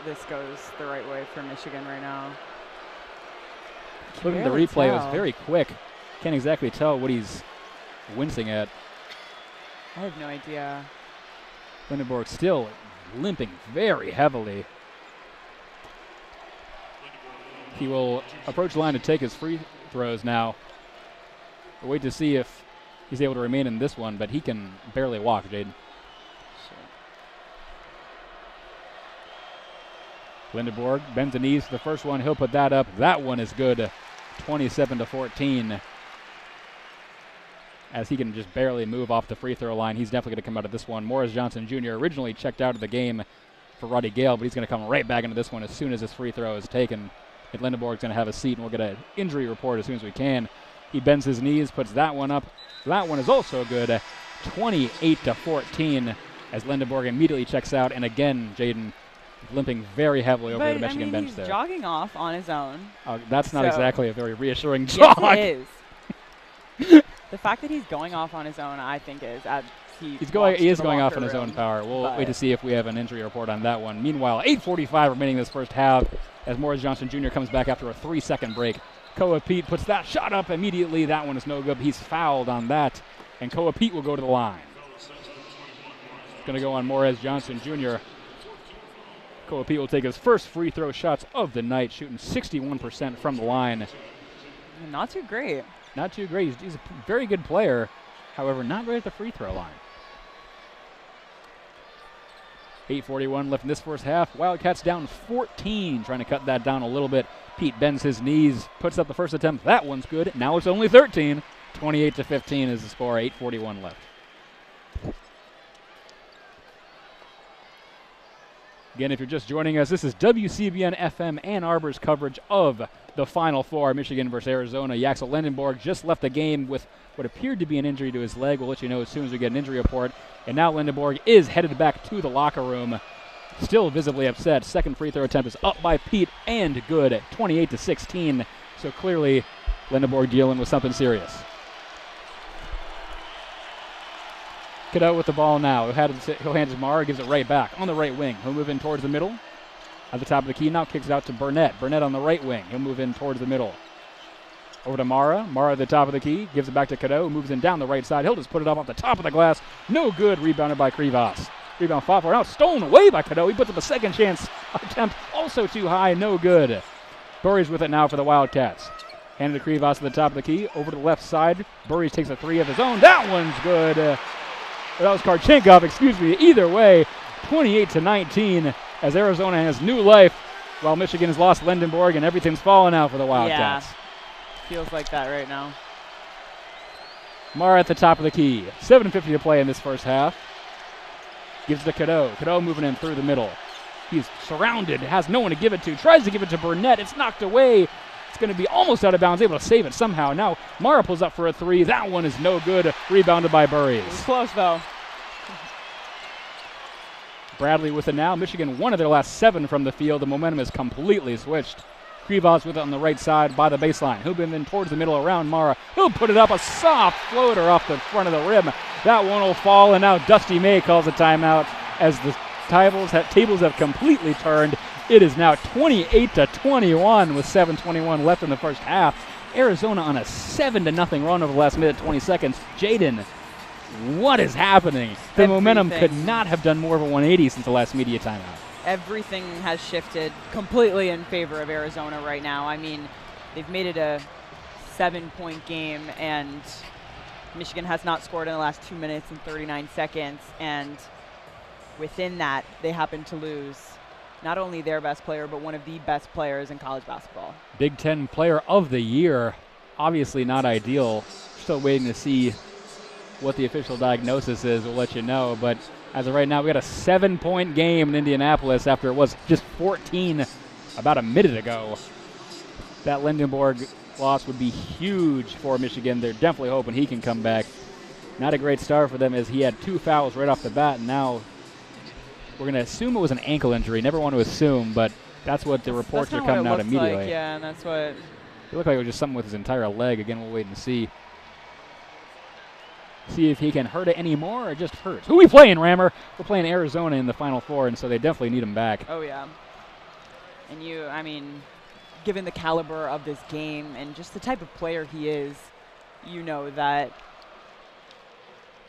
this goes the right way for Michigan right now. Looking at the replay, it was very quick. Can't exactly tell what he's wincing at. I have no idea. Lendenborg still limping very heavily. He will approach the line to take his free throws now. We'll wait to see if he's able to remain in this one, but he can barely walk, Jaden. Lendenborg bends the knees to the first one. He'll put that up. That one is good. 27-14. As he can just barely move off the free throw line. He's definitely going to come out of this one. Morris Johnson Jr. originally checked out of the game for Roddy Gale, but he's going to come right back into this one as soon as his free throw is taken. And Lendenborg's going to have a seat, and we'll get an injury report as soon as we can. He bends his knees, puts that one up. That one is also good. 28-14 as Lendenborg immediately checks out. And again, Jaden limping very heavily over the Michigan bench he's there. Jogging off on his own. That's not exactly a very reassuring jog. Yes, it is. The fact that he's going off on his own, I think, is he is going off on his own power. We'll wait to see if we have an injury report on that one. Meanwhile, 8:45 remaining this first half as Morris Johnson Jr. comes back after a 3-second break. Koa Pete puts that shot up immediately. That one is no good. He's fouled on that, and Koa Pete will go to the line. It's going to go on Morris Johnson Jr. Koa Pete will take his first free throw shots of the night, shooting 61% from the line. Not too great. Not too great. He's a very good player, however, not great at the free throw line. 8:41 left in this first half. Wildcats down 14, trying to cut that down a little bit. Pete bends his knees, puts up the first attempt. That one's good. Now it's only 13. 28-15 is the score. 8:41 left. Again, if you're just joining us, this is WCBN FM Ann Arbor's coverage of the Final Four, Michigan versus Arizona. Yaxel Lendenborg just left the game with what appeared to be an injury to his leg. We'll let you know as soon as we get an injury report. And now Lendenborg is headed back to the locker room, still visibly upset. Second free throw attempt is up by Pete and good at 28-16. So clearly Lendenborg dealing with something serious. Cadeau with the ball now. He'll hand it to Mara, gives it right back on the right wing. He'll move in towards the middle. At the top of the key now, kicks it out to Burnett. Burnett on the right wing. He'll move in towards the middle. Over to Mara. Mara at the top of the key, gives it back to Cadeau, moves in down the right side. He'll just put it up off the top of the glass. No good. Rebounded by Krivas. Rebound fought for. Now stolen away by Cadeau. He puts up a second chance attempt. Also too high. No good. Burries with it now for the Wildcats. Handed to Krivas at the top of the key. Over to the left side. Burries takes a three of his own. That one's good. That was Karchenkov, excuse me. Either way, 28-19 as Arizona has new life while Michigan has lost Lendenborg and everything's fallen out for the Wildcats. Yeah, feels like that right now. Mara at the top of the key. 7:50 to play in this first half. Gives it to Cadeau. Cadeau moving in through the middle. He's surrounded, has no one to give it to. Tries to give it to Burnett. It's knocked away. It's going to be almost out of bounds, able to save it somehow. Now Mara pulls up for a three. That one is no good. Rebounded by Burries. It was close, though. Bradley with it now. Michigan, one of their last 7 from the field. The momentum is completely switched. Krivas with it on the right side by the baseline. Hubin then towards the middle around Mara. He'll put it up, a soft floater off the front of the rim. That one will fall, and now Dusty May calls a timeout as the tables have completely turned. It is now 28-21 with 7:21 left in the first half. Arizona on a 7-0 run over the last minute, 20 seconds. Jaden, what is happening? The momentum could not have done more of a 180 since the last media timeout. Everything has shifted completely in favor of Arizona right now. I mean, they've made it a 7-point game, and Michigan has not scored in the last 2 minutes and 39 seconds. And within that, they happen to lose not only their best player, but one of the best players in college basketball. Big Ten Player of the Year. Obviously not ideal. Still waiting to see what the official diagnosis is. We'll let you know. But as of right now, we got a 7-point game in Indianapolis after it was just 14 about a minute ago. That Lendenborg loss would be huge for Michigan. They're definitely hoping he can come back. Not a great start for them as he had 2 fouls right off the bat, and now we're going to assume it was an ankle injury. Never want to assume, but that's what the reports are coming out immediately. Like, yeah, and that's what it looked like it was just something with his entire leg. Again, we'll wait and see. See if he can hurt it anymore or just hurts. Who are we playing, Rammer? We're playing Arizona in the Final Four, and so they definitely need him back. Oh, yeah. And I mean, given the caliber of this game and just the type of player he is, you know that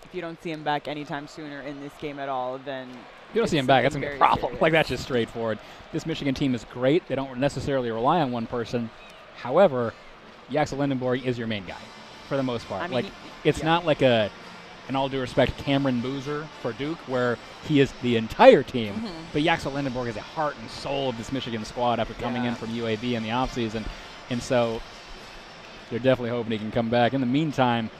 if you don't see him back anytime sooner in this game at all, then you don't see him back, that's a problem. Serious. Like, that's just straightforward. This Michigan team is great. They don't necessarily rely on one person. However, Yaxel Lendenborg is your main guy for the most part. I mean, it's not like in all due respect, Cameron Boozer for Duke, where he is the entire team. Mm-hmm. But Yaxel Lendenborg is the heart and soul of this Michigan squad after coming in from UAB in the offseason. And so they're definitely hoping he can come back. In the meantime,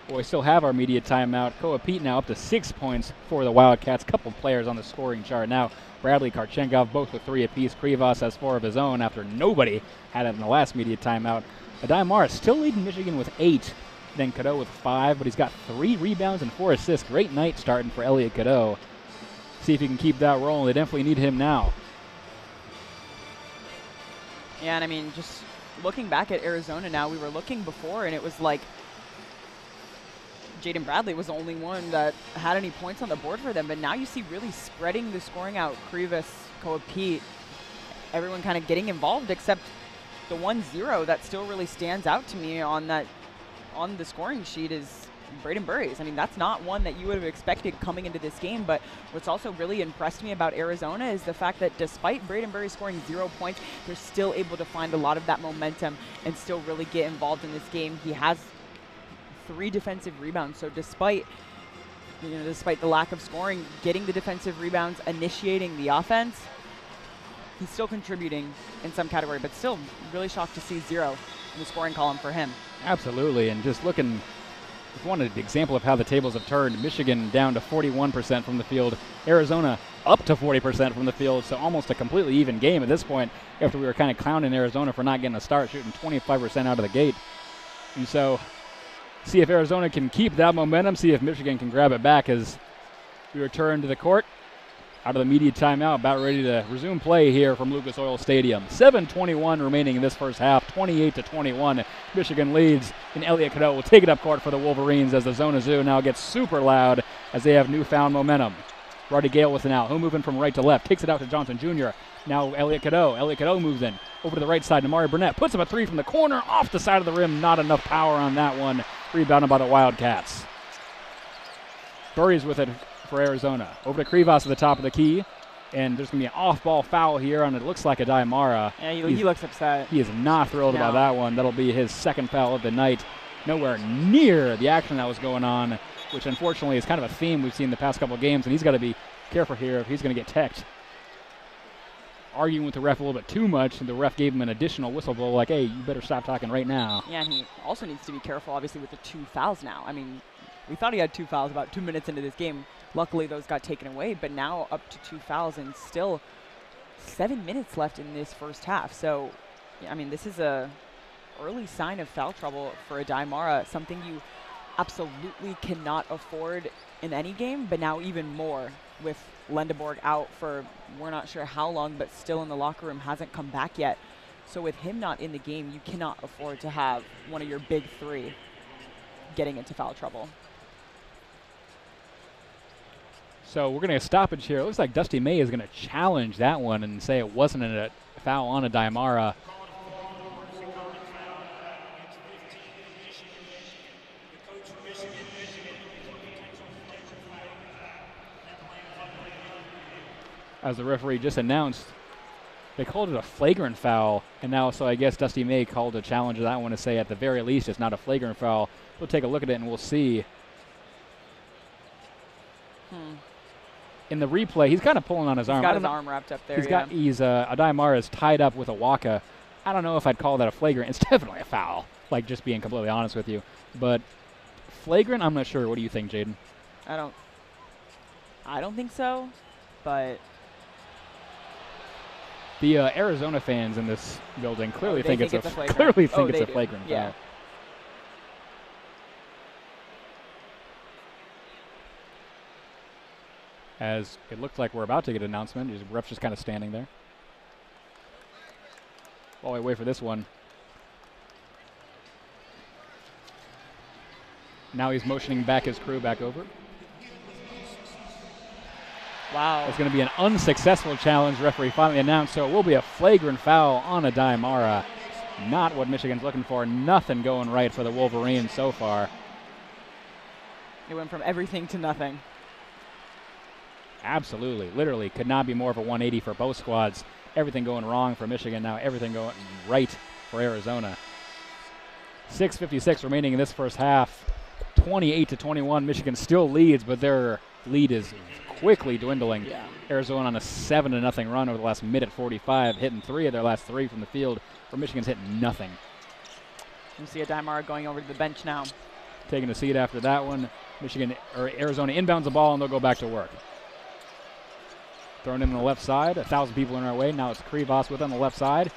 we still have our media timeout. Koa Pete now up to 6 points for the Wildcats. Couple players on the scoring chart now. Bradley, Karchenkov, both with 3 apiece. Krivas has 4 of his own after nobody had it in the last media timeout. Adai Morris still leading Michigan with 8. Then Cadeau with 5, but he's got 3 rebounds and 4 assists. Great night starting for Elliot Cadeau. See if he can keep that rolling. They definitely need him now. Yeah, and I mean, just looking back at Arizona now, we were looking before, and it was like Jaden Bradley was the only one that had any points on the board for them. But now you see really spreading the scoring out. Krivas, Koa Pete, everyone kind of getting involved, except the 1-0 that still really stands out to me on the scoring sheet is Braden Burries. I mean, that's not one that you would have expected coming into this game, but what's also really impressed me about Arizona is the fact that despite Braden Burries scoring 0 points, they're still able to find a lot of that momentum and still really get involved in this game. He has 3 defensive rebounds, so despite the lack of scoring, getting the defensive rebounds, initiating the offense, he's still contributing in some category, but still really shocked to see 0 in the scoring column for him. Absolutely, and just looking, if you want an example of how the tables have turned, Michigan down to 41% from the field. Arizona up to 40% from the field, so almost a completely even game at this point after we were kind of clowning Arizona for not getting a start, shooting 25% out of the gate. And so see if Arizona can keep that momentum, see if Michigan can grab it back as we return to the court. Out of the media timeout, about ready to resume play here from Lucas Oil Stadium. 7:21 remaining in this first half, 28-21. Michigan leads, and Elliott Cadeau will take it up court for the Wolverines as the Zona Zoo now gets super loud as they have newfound momentum. Roddy Gale with an out. He'll move in from right to left, kicks it out to Johnson Jr. Now Elliott Cadeau. Elliott Cadeau moves in over to the right side. Amari Burnett puts up a three from the corner, off the side of the rim. Not enough power on that one. Rebounded by the Wildcats. Burries with it for Arizona. Over to Krivas at the top of the key. And there's going to be an off-ball foul here on it looks like a Daimara. Yeah, he looks upset. He is not thrilled about that one. That'll be his second foul of the night. Nowhere near the action that was going on, which unfortunately is kind of a theme we've seen the past couple of games, and he's got to be careful here if he's going to get teched. Arguing with the ref a little bit too much, and the ref gave him an additional whistle blow like, hey, you better stop talking right now. Yeah, and he also needs to be careful, obviously, with the 2 fouls now. I mean, we thought he had 2 fouls about 2 minutes into this game. Luckily, those got taken away, but now up to 2 fouls and still 7 minutes left in this first half. So, I mean, this is a early sign of foul trouble for a Daimara, something you absolutely cannot afford in any game, but now even more with Lendeborg out for we're not sure how long, but still in the locker room, hasn't come back yet. So with him not in the game, you cannot afford to have one of your big 3 getting into foul trouble. So we're going to stoppage here. It looks like Dusty May is going to challenge that one and say it wasn't a foul on a Daimara. As the referee just announced, they called it a flagrant foul, and now so I guess Dusty May called a challenge of that one to say at the very least it's not a flagrant foul. We'll take a look at it and we'll see. In the replay, he's kind of pulling on his arm. He's got his arm wrapped up there. Daimara is tied up with a Waka. I don't know if I'd call that a flagrant. It's definitely a foul, like just being completely honest with you. But flagrant, I'm not sure. What do you think, Jaden? I don't think so, but the Arizona fans in this building clearly think it's a flagrant. Flagrant yeah. foul. As it looked like we're about to get an announcement. The ref's just kind of standing there. While we wait for this one. Now he's motioning back his crew back over. Wow. It's going to be an unsuccessful challenge, referee finally announced, so it will be a flagrant foul on a Daimara. Not what Michigan's looking for. Nothing going right for the Wolverines so far. It went from everything to nothing. Absolutely. Literally could not be more of a 180 for both squads. Everything going wrong for Michigan, now everything going right for Arizona. 6:56 remaining in this first half. 28-21. Michigan still leads, but their lead is quickly dwindling. Yeah. Arizona on a 7-0 run over the last minute 45, hitting 3 of their last 3 from the field, where Michigan's hitting nothing. You see a Daimara going over to the bench now. Taking a seat after that one. Arizona inbounds the ball, and they'll go back to work. Thrown in on the left side. 1,000 people in our way. Now it's Krivas with on the left side.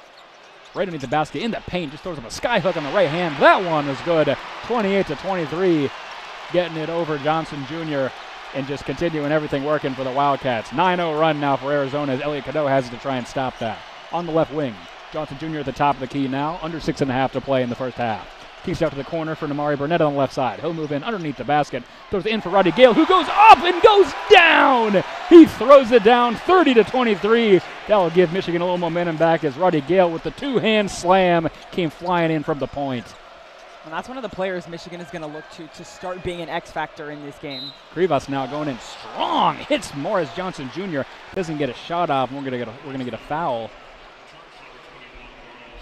Right underneath the basket in the paint. Just throws up a sky hook on the right hand. That one is good. 28-23. Getting it over Johnson Jr. and just continuing everything working for the Wildcats. 9-0 run now for Arizona as Elliott Cadeau has to try and stop that. On the left wing. Johnson Jr. at the top of the key now. Under 6.5 to play in the first half. Kicks out to the corner for Amari Burnett on the left side. He'll move in underneath the basket. Throws it in for Roddy Gale, who goes up and goes down. He throws it down 30-23. That'll give Michigan a little momentum back as Roddy Gale with the 2-hand slam came flying in from the point. And that's one of the players Michigan is going to look to start being an X factor in this game. Krivas now going in strong. Hits Morris Johnson Jr. Doesn't get a shot off. We're going to get a foul.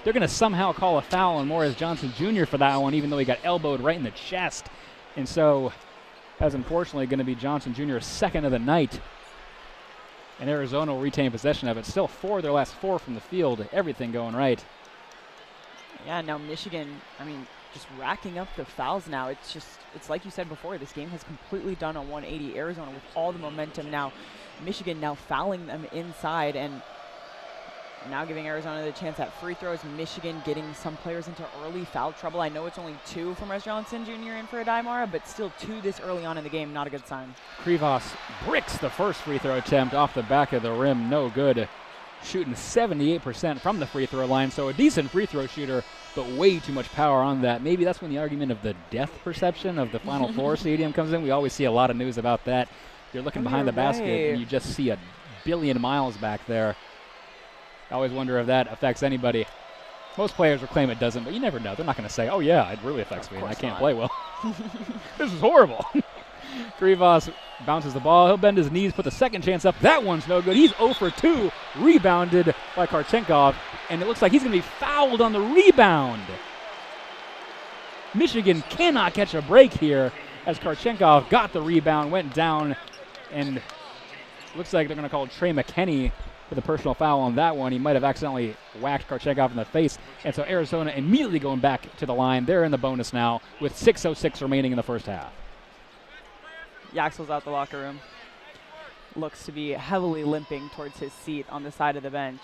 They're going to somehow call a foul on Morris Johnson Jr. for that one, even though he got elbowed right in the chest. And so that's unfortunately going to be Johnson Jr.'s second of the night. And Arizona will retain possession of it. Still 4 of their last 4 from the field. Everything going right. Yeah, now Michigan, I mean, just racking up the fouls now. It's like you said before, this game has completely done a 180. Arizona with all the momentum now. Michigan now fouling them inside and now giving Arizona the chance at free throws. Michigan getting some players into early foul trouble. I know it's only 2 from Rez Johnson Jr. in for Adimara, but still 2 this early on in the game, not a good sign. Krivas bricks the first free throw attempt off the back of the rim, no good. Shooting 78% from the free throw line, so a decent free throw shooter, but way too much power on that. Maybe that's when the argument of the death perception of the Final Four stadium comes in. We always see a lot of news about that. You're looking behind the basket and you just see a billion miles back there. I always wonder if that affects anybody. Most players will claim it doesn't, but you never know. They're not going to say, oh yeah, it really affects me and I can't play well. This is horrible. Krivas bounces the ball. He'll bend his knees, put the second chance up. That one's no good. He's 0 for 2, rebounded by Karchenkov, and it looks like he's going to be fouled on the rebound. Michigan cannot catch a break here as Karchenkov got the rebound, went down, and looks like they're going to call Trey McKinney with a personal foul on that one. He might have accidentally whacked Karchenkov in the face, and so Arizona immediately going back to the line. They're in the bonus now with 6:06 remaining in the first half. Yaxel's out the locker room. Looks to be heavily limping towards his seat on the side of the bench.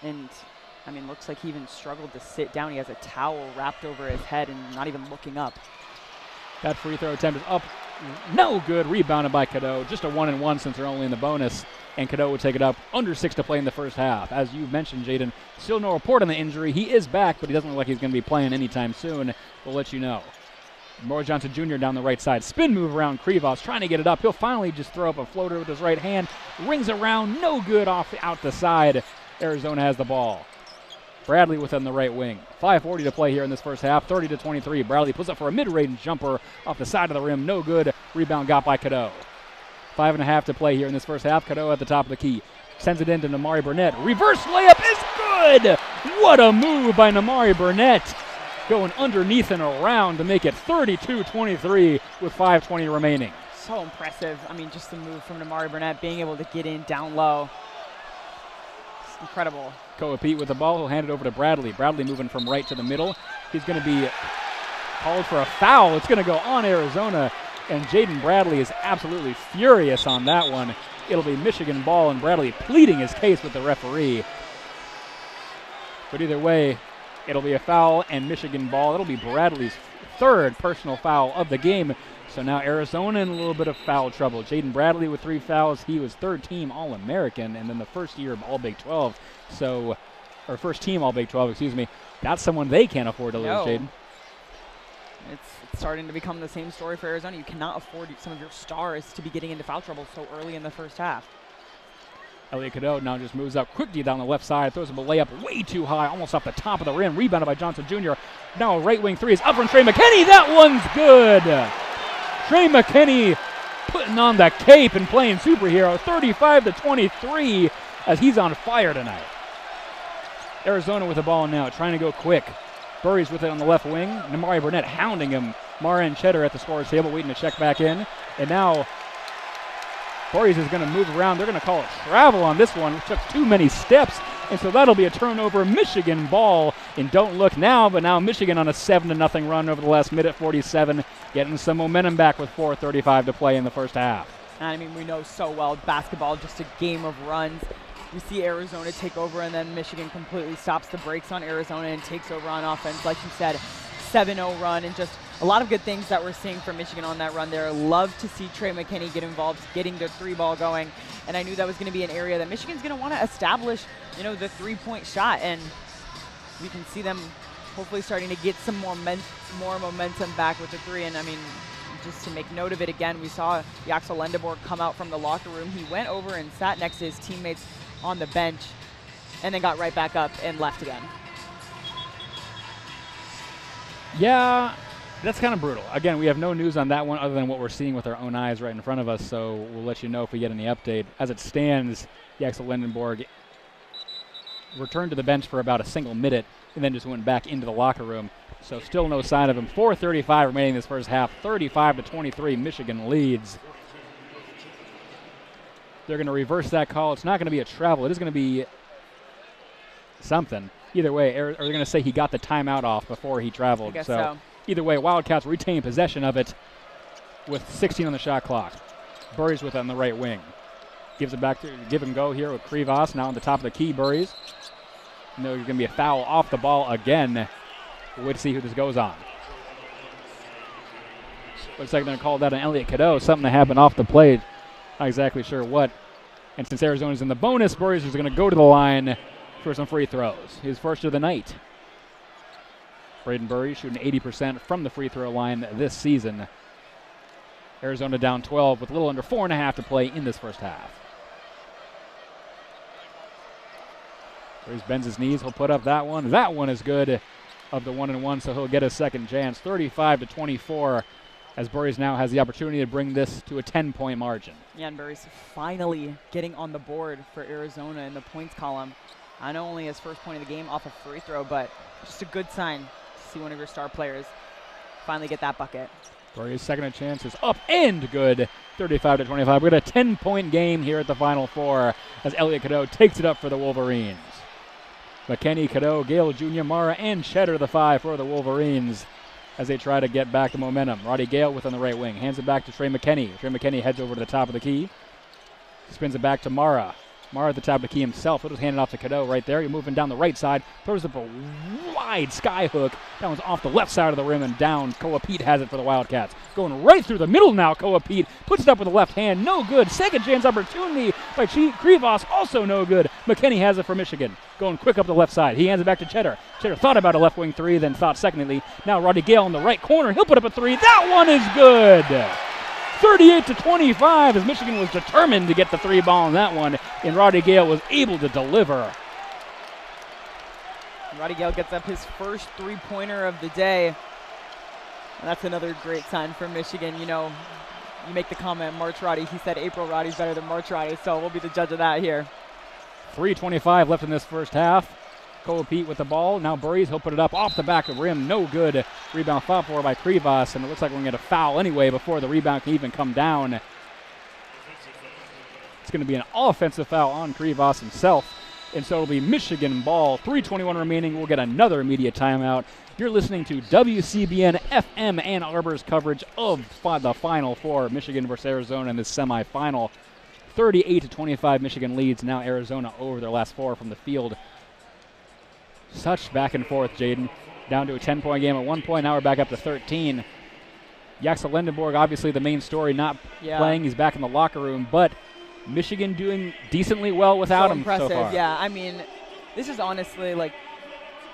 And, I mean, looks like he even struggled to sit down. He has a towel wrapped over his head and not even looking up. That free throw attempt is up. No good. Rebounded by Cadeau. Just a 1-and-1 since they're only in the bonus. And Cadeau would take it up. Under 6 to play in the first half. As you mentioned, Jaden, still no report on the injury. He is back, but he doesn't look like he's going to be playing anytime soon. We'll let you know. Morris Johnson Jr. down the right side. Spin move around Krivas, trying to get it up. He'll finally just throw up a floater with his right hand. Rings around, no good, out the side. Arizona has the ball. Bradley within the right wing. 5:40 to play here in this first half. 30-23. Bradley puts up for a mid-range jumper off the side of the rim. No good. Rebound got by Cadeau. 5.5 to play here in this first half. Cadeau at the top of the key. Sends it in to Namari Burnett. Reverse layup is good. What a move by Namari Burnett. Going underneath and around to make it 32-23 with 5:20 remaining. So impressive. I mean, just the move from Namari Burnett, being able to get in down low. It's incredible. Koa Pete with the ball. He'll hand it over to Bradley. Bradley moving from right to the middle. He's going to be called for a foul. It's going to go on Arizona, and Jaden Bradley is absolutely furious on that one. It'll be Michigan ball, and Bradley pleading his case with the referee. But either way, it'll be a foul and Michigan ball. It'll be Bradley's 3rd personal foul of the game. So now Arizona in a little bit of foul trouble. Jaden Bradley with 3 fouls. He was 3rd team All-American and then the first year of All-Big 12. So, or first team All-Big 12, excuse me. That's someone they can't afford to lose, Jaden. It's starting to become the same story for Arizona. You cannot afford some of your stars to be getting into foul trouble so early in the first half. Elliot Cadeau now just moves up quickly down the left side, throws him a layup way too high, almost off the top of the rim, rebounded by Johnson Jr. Now a right wing 3 is up from Trey McKinney. That one's good. Trey McKinney putting on the cape and playing superhero, 35-23 as he's on fire tonight. Arizona with the ball now, trying to go quick. Burry's with it on the left wing. Namari Burnett hounding him. Mara and Cheddar at the scorer's table waiting to check back in. And now Burry's is going to move around. They're going to call it travel on this one. It took too many steps, and so that'll be a turnover. Michigan ball, and don't look now, but now Michigan on a 7-0 run over the last minute 47, getting some momentum back with 4:35 to play in the first half. And I mean, we know so well basketball, just a game of runs. We see Arizona take over, and then Michigan completely stops the brakes on Arizona and takes over on offense. Like you said, 7-0 run, and just a lot of good things that we're seeing from Michigan on that run there. Love to see Trey McKinney get involved, getting the 3-ball going, and I knew that was going to be an area that Michigan's going to want to establish, the 3-point shot, and we can see them hopefully starting to get some more momentum back with the 3. And I mean, just to make note of it again, we saw Yaxel Lendeborg come out from the locker room. He went over and sat next to his teammates on the bench and then got right back up and left again. Yeah, that's kind of brutal. Again, we have no news on that one other than what we're seeing with our own eyes right in front of us, so we'll let you know if we get any update. As it stands, Yaxel Lendeborg returned to the bench for about a single minute and then just went back into the locker room. So still no sign of him. 4:35 remaining in this first half. 35-23, Michigan leads. They're going to reverse that call. It's not going to be a travel. It is going to be something. either way, or they're going to say he got the timeout off before he traveled. I guess so. Either way, Wildcats retain possession of it with 16 on the shot clock. Burries with it on the right wing. Gives it back to give him go here with Krivas now on the top of the key. Burries. And there's going to be a foul off the ball again. We'll wait to see who this goes on. Looks like they're going to call that an Elliot Cadeau. Something that happened off the plate. Not exactly sure what. And since Arizona's in the bonus, Burries is going to go to the line for some free throws. His first of the night. Braden Burries shooting 80% from the free throw line this season. Arizona down 12 with a little under 4.5 to play in this first half. Burries bends his knees. He'll put up that one. That one is good of the 1-and-1, so he'll get a second chance. 35-24 as Burries now has the opportunity to bring this to a 10-point margin. Yeah, and Burries finally getting on the board for Arizona in the points column. I know only his first point of the game off a free throw, but just a good sign to see one of your star players finally get that bucket. Burries' second chance is up and good. 35-25. We got a 10-point game here at the Final Four as Elliot Cadeau takes it up for the Wolverines. McKinney, Cadeau, Gale Jr., Mara, and Cheddar the 5 for the Wolverines as they try to get back the momentum. Roddy Gale with on the right wing. Hands it back to Trey McKinney. Trey McKinney heads over to the top of the key. Spins it back to Mara. Mara at the top of the key himself. He'll just hand it off to Cadeau right there. He's moving down the right side. Throws up a wide sky hook. That one's off the left side of the rim and down. Koa Pete has it for the Wildcats. Going right through the middle now. Koa Pete puts it up with the left hand. No good. Second chance opportunity by Krivas. Also no good. McKinney has it for Michigan. Going quick up the left side. He hands it back to Cheddar. Cheddar thought about a left wing three, then thought secondly. Now Roddy Gale in the right corner. He'll put up a three. That one is good. 38-25 as Michigan was determined to get the three ball on that one, and Roddy Gale was able to deliver. Roddy Gale gets up his first three-pointer of the day. And that's another great sign for Michigan. You know, you make the comment, March Roddy. He said April Roddy's better than March Roddy, so we'll be the judge of that here. 3:25 left in this first half. Koa Pete with the ball. Now Burries, he'll put it up off the back of the rim. No good. Rebound fought for by Krivas, and it looks like we're going to get a foul anyway before the rebound can even come down. It's going to be an offensive foul on Krivas himself, and so it'll be Michigan ball. 3:21 remaining. We'll get another immediate timeout. You're listening to WCBN FM Ann Arbor's coverage of the Final Four, Michigan versus Arizona in this semifinal. 38-25 Michigan leads. Now Arizona over their last four from the field. Such back and forth, Jaden. Down to a 10-point game at one point. Now we're back up to 13. Jaxel Lendenborg, obviously the main story, not playing. He's back in the locker room. But Michigan doing decently well without him impressive. So far. Yeah, I mean, this is honestly, like,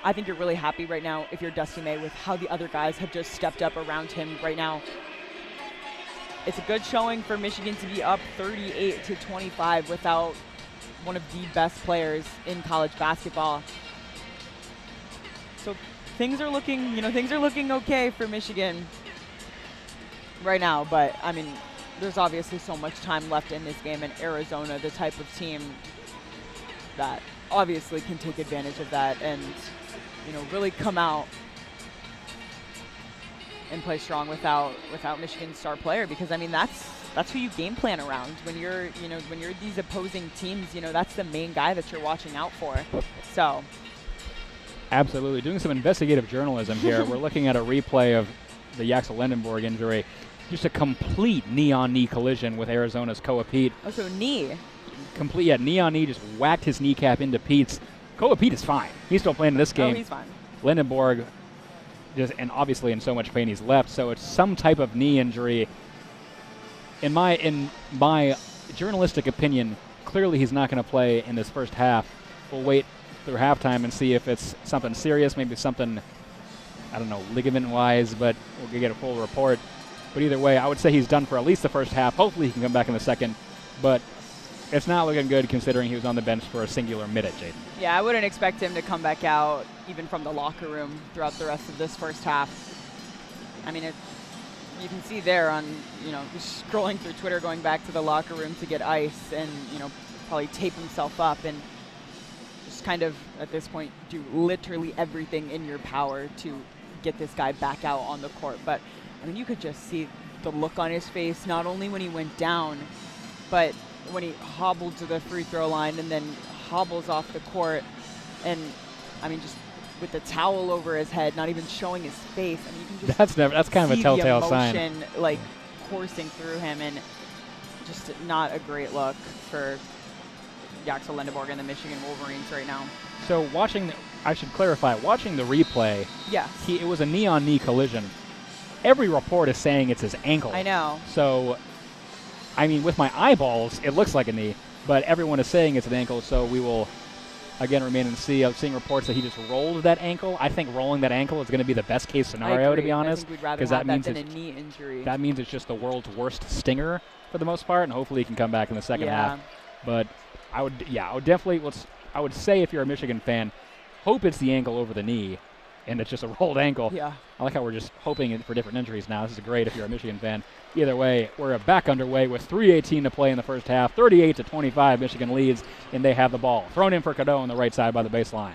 I think you're really happy right now if you're Dusty May with how the other guys have just stepped up around him right now. It's a good showing for Michigan to be up 38-25 without one of the best players in college basketball. So things are looking okay for Michigan right now. But, I mean, there's obviously so much time left in this game, and Arizona, the type of team that obviously can take advantage of that and, you know, really come out and play strong without Michigan's star player, because I mean that's who you game plan around when you're these opposing teams. You know, that's the main guy that you're watching out for. So absolutely doing some investigative journalism here. We're looking at a replay of the Jaxel Lendenborg injury. Just a complete knee-on-knee collision with Arizona's Koa Pete. Oh, so knee. Complete, yeah, knee-on-knee, just whacked his kneecap into Pete's. Koa Pete is fine. He's still playing in this game. Oh, he's fine. Lendenborg, and obviously in so much pain he's left, so it's some type of knee injury. In my journalistic opinion, clearly he's not going to play in this first half. We'll wait through halftime and see if it's something serious, maybe something, I don't know, ligament-wise, but we'll get a full report. But either way, I would say he's done for at least the first half. Hopefully he can come back in the second, but it's not looking good considering he was on the bench for a singular minute, Jaden. Yeah, I wouldn't expect him to come back out even from the locker room throughout the rest of this first half. I mean, you can see there on, you know, just scrolling through Twitter, going back to the locker room to get ice and, you know, probably tape himself up and just kind of, at this point, do literally everything in your power to get this guy back out on the court. But, I mean, you could just see the look on his face, not only when he went down, but when he hobbled to the free throw line and then hobbles off the court. And I mean, just with the towel over his head, not even showing his face. I mean, you can just that's kind of a telltale sign. The emotion, like, coursing through him, and just not a great look for Axel Lindeborg and the Michigan Wolverines right now. So I should clarify, watching the replay, yes, it was a knee-on-knee collision. Every report is saying it's his ankle. I know. So, I mean, with my eyeballs, it looks like a knee, but everyone is saying it's an ankle, so we will, again, remain and see. I'm seeing reports that he just rolled that ankle. I think rolling that ankle is going to be the best-case scenario, to be honest. I think we'd rather have that than a knee injury. That means it's just the world's worst stinger for the most part, and hopefully he can come back in the second half. But I would say if you're a Michigan fan, hope it's the ankle over the knee, and it's just a rolled ankle. Yeah. I like how we're just hoping for different injuries now. This is great if you're a Michigan fan. Either way, we're back underway with 3:18 to play in the first half. 38-25, Michigan leads, and they have the ball. Thrown in for Cadeau on the right side by the baseline.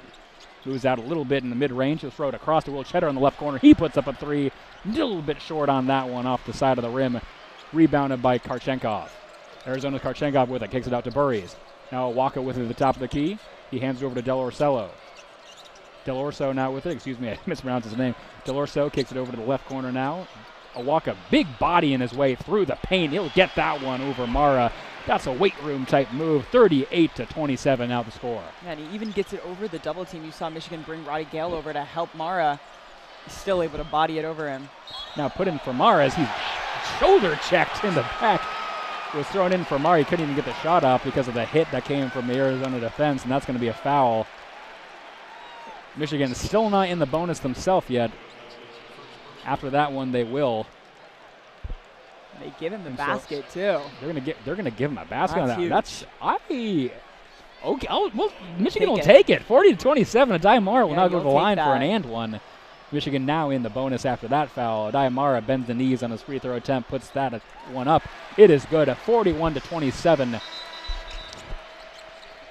Moves out a little bit in the mid-range. He'll throw it across to Will Cheddar in the left corner. He puts up a three. A little bit short on that one off the side of the rim. Rebounded by Karchenkov. Arizona's Karchenkov with it. Kicks it out to Burries. Now Waka with it at the top of the key. He hands it over to Del Orsello. Del Orso now with it. Excuse me, I mispronounced his name. Del Orso kicks it over to the left corner now. Awaka, big body in his way through the paint. He'll get that one over Mara. That's a weight room type move. 38-27 now the score. Yeah, and he even gets it over the double team. You saw Michigan bring Roddy Gale over to help Mara. He's still able to body it over him. Now put in for Mara as he's shoulder checked in the back. Was thrown in for Mara. He couldn't even get the shot off because of the hit that came from the Arizona defense, and that's going to be a foul. Michigan is still not in the bonus themselves yet. After that one, they will. They give him the basket too. They're gonna give him a basket on that. Huge. Michigan will take it. 40-27. Adai Mara will now go to the line that for an and one. Michigan now in the bonus after that foul. Adai Mara bends the knees on his free throw attempt, puts that one up. It is good. 41-27.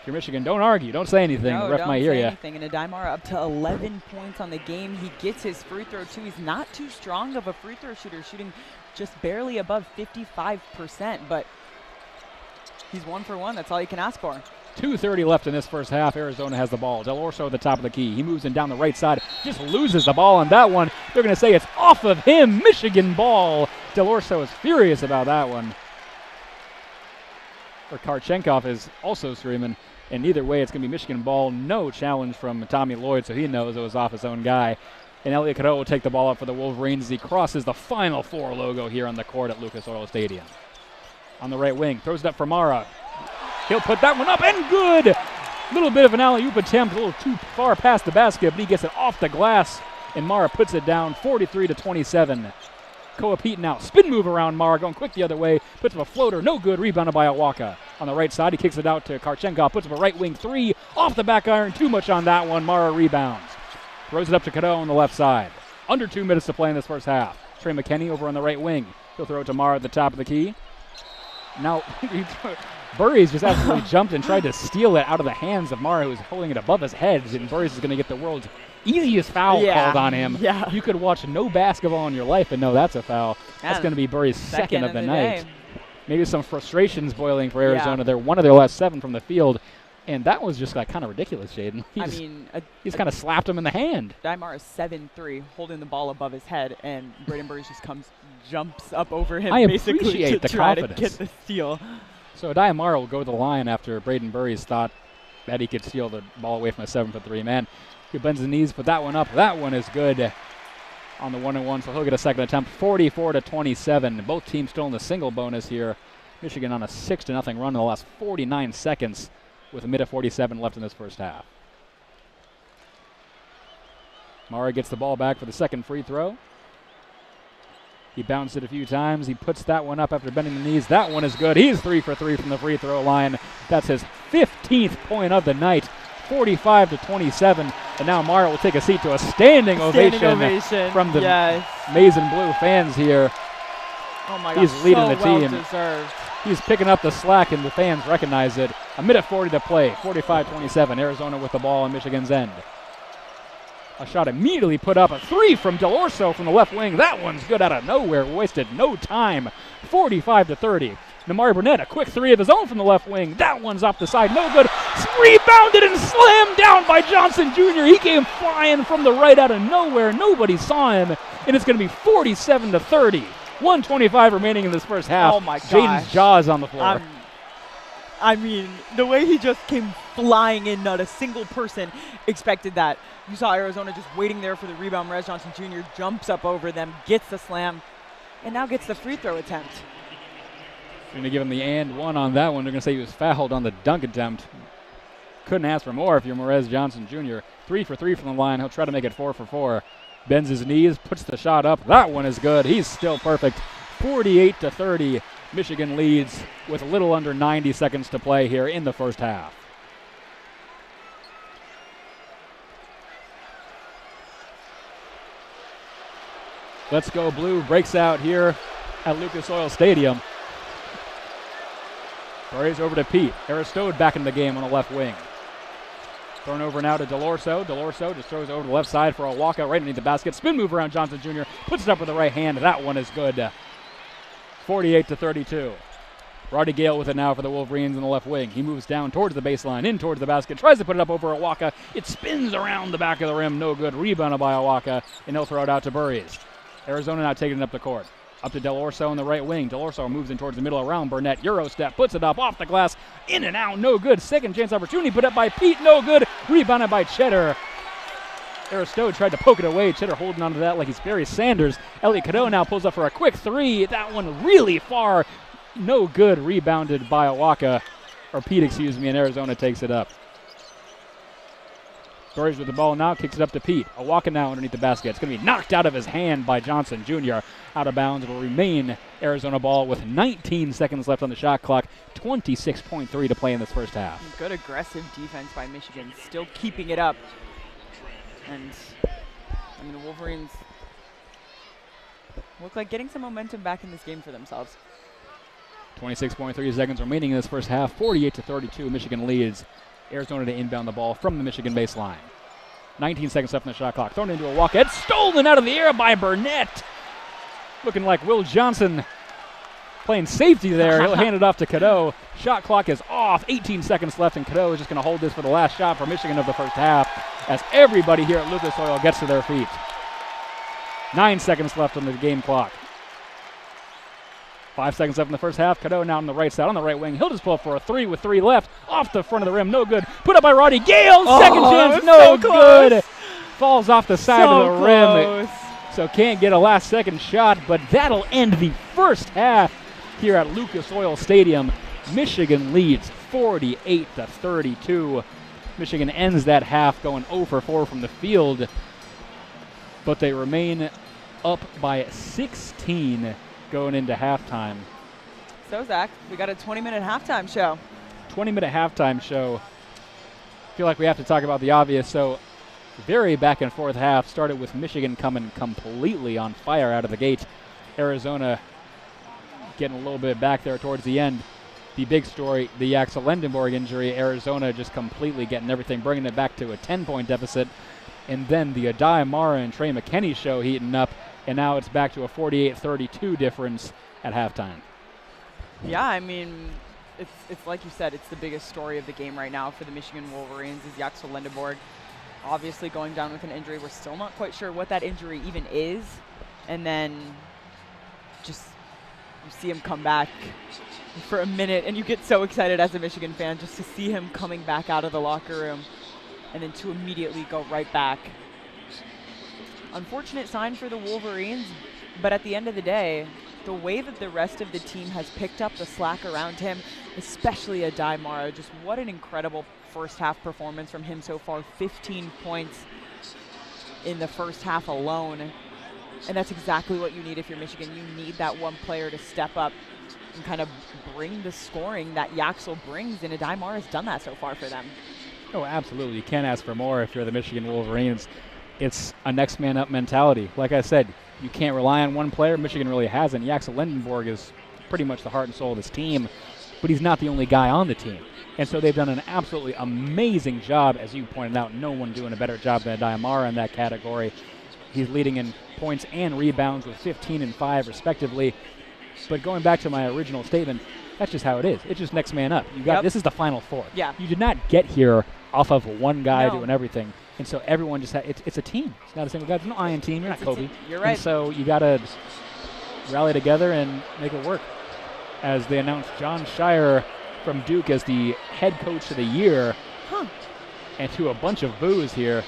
If you're Michigan, don't argue. Don't say anything. No, the ref might hear you. Anything. And Adai Mara up to 11 points on the game. He gets his free throw too. He's not too strong of a free throw shooter, shooting just barely above 55%, but he's 1 for 1. That's all you can ask for. 2:30 left in this first half. Arizona has the ball. Del Orso at the top of the key. He moves in down the right side. Just loses the ball on that one. They're going to say it's off of him. Michigan ball. Del Orso is furious about that one. Or Karchenkov is also screaming. And either way, it's going to be Michigan ball. No challenge from Tommy Lloyd, so he knows it was off his own guy. And Elliot Cadeau will take the ball up for the Wolverines as he crosses the Final Four logo here on the court at Lucas Oil Stadium. On the right wing, throws it up for Mara. He'll put that one up, and good! Little bit of an alley-oop attempt, a little too far past the basket, but he gets it off the glass, and Mara puts it down 43-27. Koa Pete now, spin move around Mara, going quick the other way, puts up a floater, no good, rebounded by Awaka. On the right side, he kicks it out to Karchenkov, puts up a right wing three, off the back iron, too much on that one, Mara rebounds. Throws it up to Cadeau on the left side. Under 2 minutes to play in this first half. Trey McKinney over on the right wing. He'll throw it to Mara at the top of the key. Now, Burries just absolutely jumped and tried to steal it out of the hands of Mara, who's holding it above his head, and Burries is going to get the world's easiest foul called on him. Yeah. You could watch no basketball in your life and know that's a foul. That's going to be Burries' second of the night. Maybe some frustrations boiling for Arizona. Yeah. They're one of their last 7 from the field. And that was just like kind of ridiculous, Jaden. He's kind of slapped him in the hand. Daimar is 7'3", holding the ball above his head, and Braden Burries just jumps up over him I basically appreciate to the try confidence. to get the steal. So Daimar will go to the line after Braden Burries thought that he could steal the ball away from a 7'3" man. He bends the knees, put that one up. That one is good on the 1-and-1, so he'll get a second attempt. 44-27. Both teams still in the single bonus here. Michigan on a 6-0 run in the last 49 seconds. With a minute 47 left in this first half. Mara gets the ball back for the second free throw. He bounced it a few times. He puts that one up after bending the knees. That one is good. He's 3 for 3 from the free throw line. That's his 15th point of the night. 45-27. And now Mara will take a seat to a standing ovation from the maize and blue fans here. Oh my God, he's leading the team. Deserved. He's picking up the slack, and the fans recognize it. A minute 40 to play, 45-27. Arizona with the ball on Michigan's end. A shot immediately put up. A three from Del Orso from the left wing. That one's good out of nowhere. Wasted no time. 45-30. Namari Burnett, a quick three of his own from the left wing. That one's off the side, no good. Rebounded and slammed down by Johnson Jr. He came flying from the right out of nowhere. Nobody saw him, and it's going to be 47-30. 1:25 remaining in this first half. Oh my gosh. Jaden's jaws on the floor. I mean, the way he just came flying in, not a single person expected that. You saw Arizona just waiting there for the rebound. Rez Johnson Jr. jumps up over them, gets the slam, and now gets the free throw attempt. Going to give him the and one on that one. They're going to say he was fouled on the dunk attempt. Couldn't ask for more if you're Rez Johnson Jr. 3 for 3 from the line. He'll try to make it 4 for 4. Bends his knees, puts the shot up. That one is good. He's still perfect. 48-30. Michigan leads with a little under 90 seconds to play here in the first half. Let's Go Blue breaks out here at Lucas Oil Stadium. Burries over to Pete. Aristode back in the game on the left wing. Thrown over now to Delorso. Delorso just throws over to the left side for a walkout right underneath the basket. Spin move around Johnson Jr. Puts it up with the right hand. That one is good. 48-32. Roddy Gale with it now for the Wolverines in the left wing. He moves down towards the baseline, in towards the basket, tries to put it up over Awaka. It spins around the back of the rim. No good. Rebounded by Awaka, and he'll throw it out to Burries. Arizona now taking it up the court. Up to Delorso in the right wing. Delorso moves in towards the middle around Burnett. Euro step, puts it up off the glass. In and out, no good. Second chance opportunity put up by Pete, no good. Rebounded by Cheddar. Aristode tried to poke it away. Cheddar holding onto that like he's Barry Sanders. Elliot Cadeau now pulls up for a quick three. That one really far. No good. Rebounded by Awaka. Or Pete, excuse me, and Arizona takes it up. Burries with the ball now, kicks it up to Pete. Awaka now underneath the basket. It's going to be knocked out of his hand by Johnson Jr. Out of bounds. It will remain Arizona ball with 19 seconds left on the shot clock. 26.3 to play in this first half. Good aggressive defense by Michigan, still keeping it up. And, I mean, the Wolverines look like getting some momentum back in this game for themselves. 26.3 seconds remaining in this first half. 48-32, Michigan leads. Arizona to inbound the ball from the Michigan baseline. 19 seconds left on the shot clock. Thrown into a walk. It's stolen out of the air by Burnett. Looking like Will Johnson playing safety there. He'll hand it off to Cadeau. Shot clock is off. 18 seconds left, and Cadeau is just going to hold this for the last shot for Michigan of the first half as everybody here at Lucas Oil gets to their feet. 9 seconds left on the game clock. 5 seconds left in the first half. Cadeau now on the right side, on the right wing. He'll just pull up for a three with 3 left. Off the front of the rim, no good. Put up by Roddy Gale. Second chance, no good. Falls off the side of the rim. So can't get a last second shot, but that'll end the first half here at Lucas Oil Stadium. Michigan leads 48-32. Michigan ends that half going 0 for 4 from the field, but they remain up by 16 going into halftime. So, Zach, we got a 20-minute halftime show. 20-minute halftime show. Feel like we have to talk about the obvious. So, very back and forth half. Started with Michigan coming completely on fire out of the gate. Arizona getting a little bit back there towards the end. The big story, the Axel Lendenborg injury. Arizona just completely getting everything, bringing it back to a 10-point deficit. And then the Adai Mara and Trey McKinney show heating up. And now it's back to a 48-32 difference at halftime. Yeah, I mean, it's like you said, it's the biggest story of the game right now for the Michigan Wolverines is Axel Lendenborg. Obviously going down with an injury. We're still not quite sure what that injury even is. And then just you see him come back for a minute, and you get so excited as a Michigan fan just to see him coming back out of the locker room and then to immediately go right back. Unfortunate sign for the Wolverines, but at the end of the day, the way that the rest of the team has picked up the slack around him, especially Adai Mara, just what an incredible first half performance from him so far. 15 points in the first half alone. And that's exactly what you need if you're Michigan. You need that one player to step up and kind of bring the scoring that Yaxel brings, and Adai Mara has done that so far for them. Oh, absolutely. You can't ask for more if you're the Michigan Wolverines. It's a next man up mentality. Like I said, you can't rely on one player. Michigan really hasn't. Yaxel Lendenborg is pretty much the heart and soul of this team, but he's not the only guy on the team. And so they've done an absolutely amazing job, as you pointed out. No one doing a better job than Adai Mara in that category. He's leading in points and rebounds with 15 and 5 respectively. But going back to my original statement, That's just how it is. It's just next man up. You got This is the Final Four. Yeah. You did not get here off of one guy No. doing everything. And so everyone just it's a team. It's not a single guy. There's no iron team. You're not Kobe. You're right. And so you got to rally together and make it work. As they announced John Shire from Duke as the head coach of the year. Huh. And to a bunch of boos here.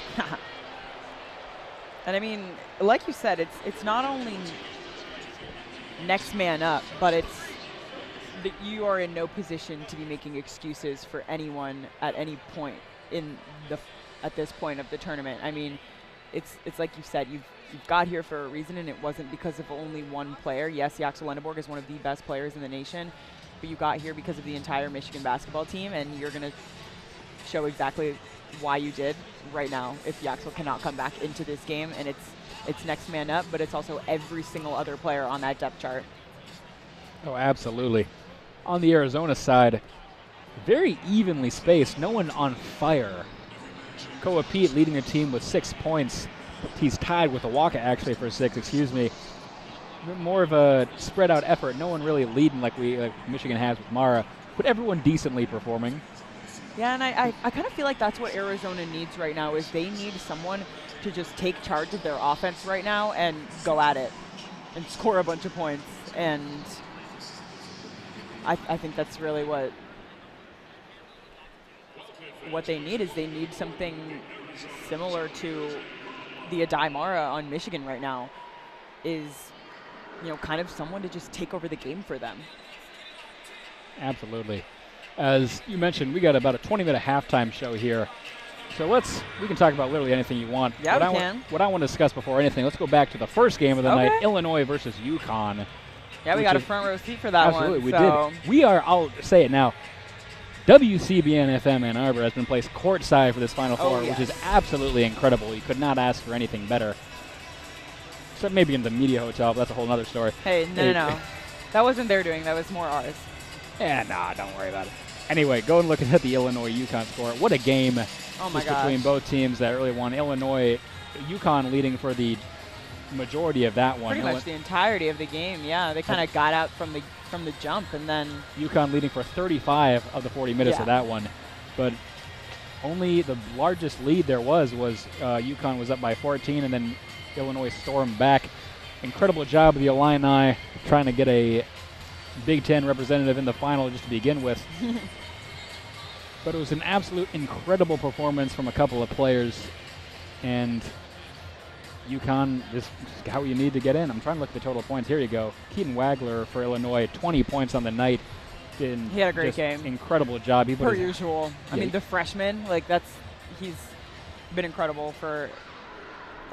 And I mean, like you said, it's not only next man up, but it's that you are in no position to be making excuses for anyone at any point at this point of the tournament. I mean, it's like you said, you've got here for a reason, and it wasn't because of only one player. Yes, Jaxel Lenneborg is one of the best players in the nation, but you got here because of the entire Michigan basketball team, and you're going to show exactly why you did right now if Jaxel cannot come back into this game. And it's next man up, but it's also every single other player on that depth chart. Oh, absolutely. On the Arizona side, very evenly spaced, no one on fire. Koa Pete leading the team with 6 points. He's tied with Awaka actually for 6, excuse me. More of a spread out effort. No one really leading like Michigan has with Mara, but everyone decently performing. Yeah, and I kind of feel like that's what Arizona needs right now, is they need someone to just take charge of their offense right now and go at it and score a bunch of points. And I think that's really what they need, is they need something similar to the Adai Mara on Michigan right now, is, kind of someone to just take over the game for them. Absolutely. As you mentioned, we got about a 20-minute halftime show here. So we can talk about literally anything you want. Yeah, we can. What I want to discuss before anything, let's go back to the first game of the night, Illinois versus UConn. Yeah, we got a front row seat for that one. Absolutely, we did. We are, I'll say it now, WCBN FM Ann Arbor has been placed courtside for this Final Four, which is absolutely incredible. You could not ask for anything better. Except maybe in the media hotel, but that's a whole other story. Hey, no. That wasn't their doing. That was more ours. Yeah, nah, don't worry about it. Anyway, go and look at the Illinois-UConn score. What a game between both teams that really won. UConn leading for the majority of that one. Pretty much the entirety of the game, yeah. They kind of got out from the jump, and then UConn leading for 35 of the 40 minutes of that one. But only the largest lead there was UConn was up by 14, and then Illinois stormed back. Incredible job of the Illini trying to get a Big Ten representative in the final just to begin with. But it was an absolute incredible performance from a couple of players, and UConn just how you need to get in. I'm trying to look at the total points. Here you go. Keaton Wagler for Illinois, 20 points on the night. He had a great game. Incredible job. Per usual. I mean, the freshman, he's been incredible for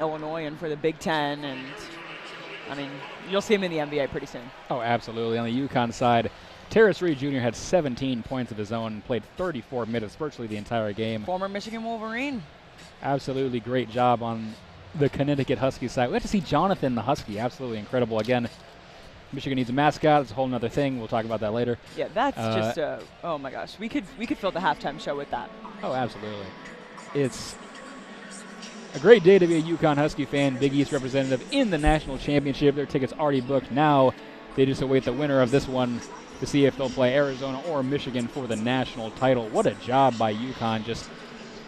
Illinois and for the Big Ten, and I mean, you'll see him in the NBA pretty soon. Oh, absolutely. On the UConn side, Terrace Reed Jr. had 17 points of his own, played 34 minutes, virtually the entire game. Former Michigan Wolverine. Absolutely great job on the Connecticut Husky side. We have to see Jonathan the Husky. Absolutely incredible. Michigan needs a mascot. It's a whole other thing. We'll talk about that later. Yeah, that's just oh my gosh. We could fill the halftime show with that. Oh, absolutely. It's a great day to be a UConn Husky fan, Big East representative in the national championship. Their tickets already booked. Now they just await the winner of this one to see if they'll play Arizona or Michigan for the national title. What a job by UConn, just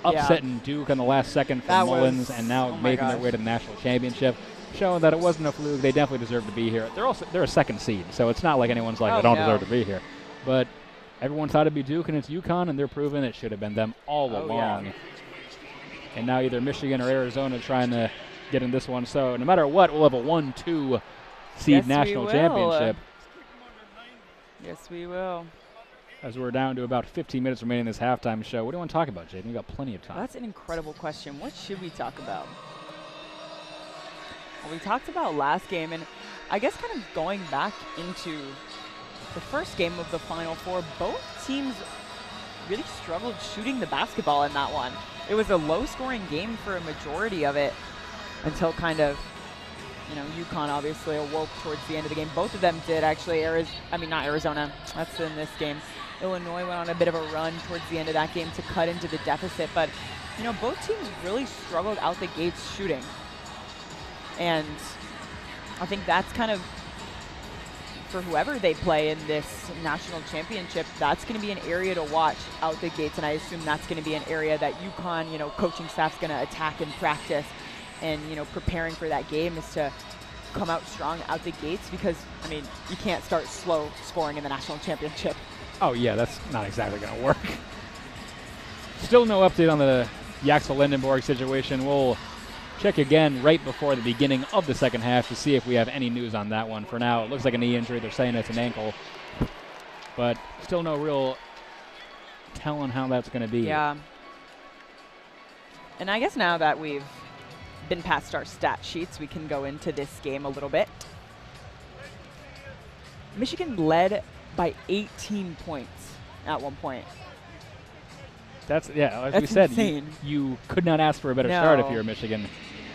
upsetting Duke on the last second from Mullins, and now making their way to the national championship, showing that it wasn't a fluke. They definitely deserve to be here. They're a second seed, so it's not like anyone's like, they don't deserve to be here. But everyone thought it'd be Duke, and it's UConn, and they're proving it should have been them all along. Yeah. And now either Michigan or Arizona trying to get in this one. So no matter what, we'll have a 1-2 seed national championship. Yes, we will. As we're down to about 15 minutes remaining in this halftime show. What do you want to talk about, Jaden? We've got plenty of time. That's an incredible question. What should we talk about? Well, we talked about last game, and I guess kind of going back into the first game of the Final Four, both teams really struggled shooting the basketball in that one. It was a low-scoring game for a majority of it until kind of, UConn obviously awoke towards the end of the game. Both of them did, actually. Not Arizona. That's in this game. Illinois went on a bit of a run towards the end of that game to cut into the deficit. But, both teams really struggled out the gates shooting. And I think that's kind of for whoever they play in this national championship, that's going to be an area to watch out the gates, and I assume that's going to be an area that UConn, coaching staff's going to attack and practice, and preparing for that game is to come out strong out the gates, because I mean you can't start slow scoring in the national championship. Oh yeah, that's not exactly going to work. Still no update on the Yaxel-Lindenborg situation. We'll check again right before the beginning of the second half to see if we have any news on that one. For now, it looks like a knee injury. They're saying it's an ankle, but still no real tell on how that's going to be. Yeah. And I guess now that we've been past our stat sheets, we can go into this game a little bit. Michigan led by 18 points at one point. As That's we said, insane. you could not ask for a better start if you're Michigan.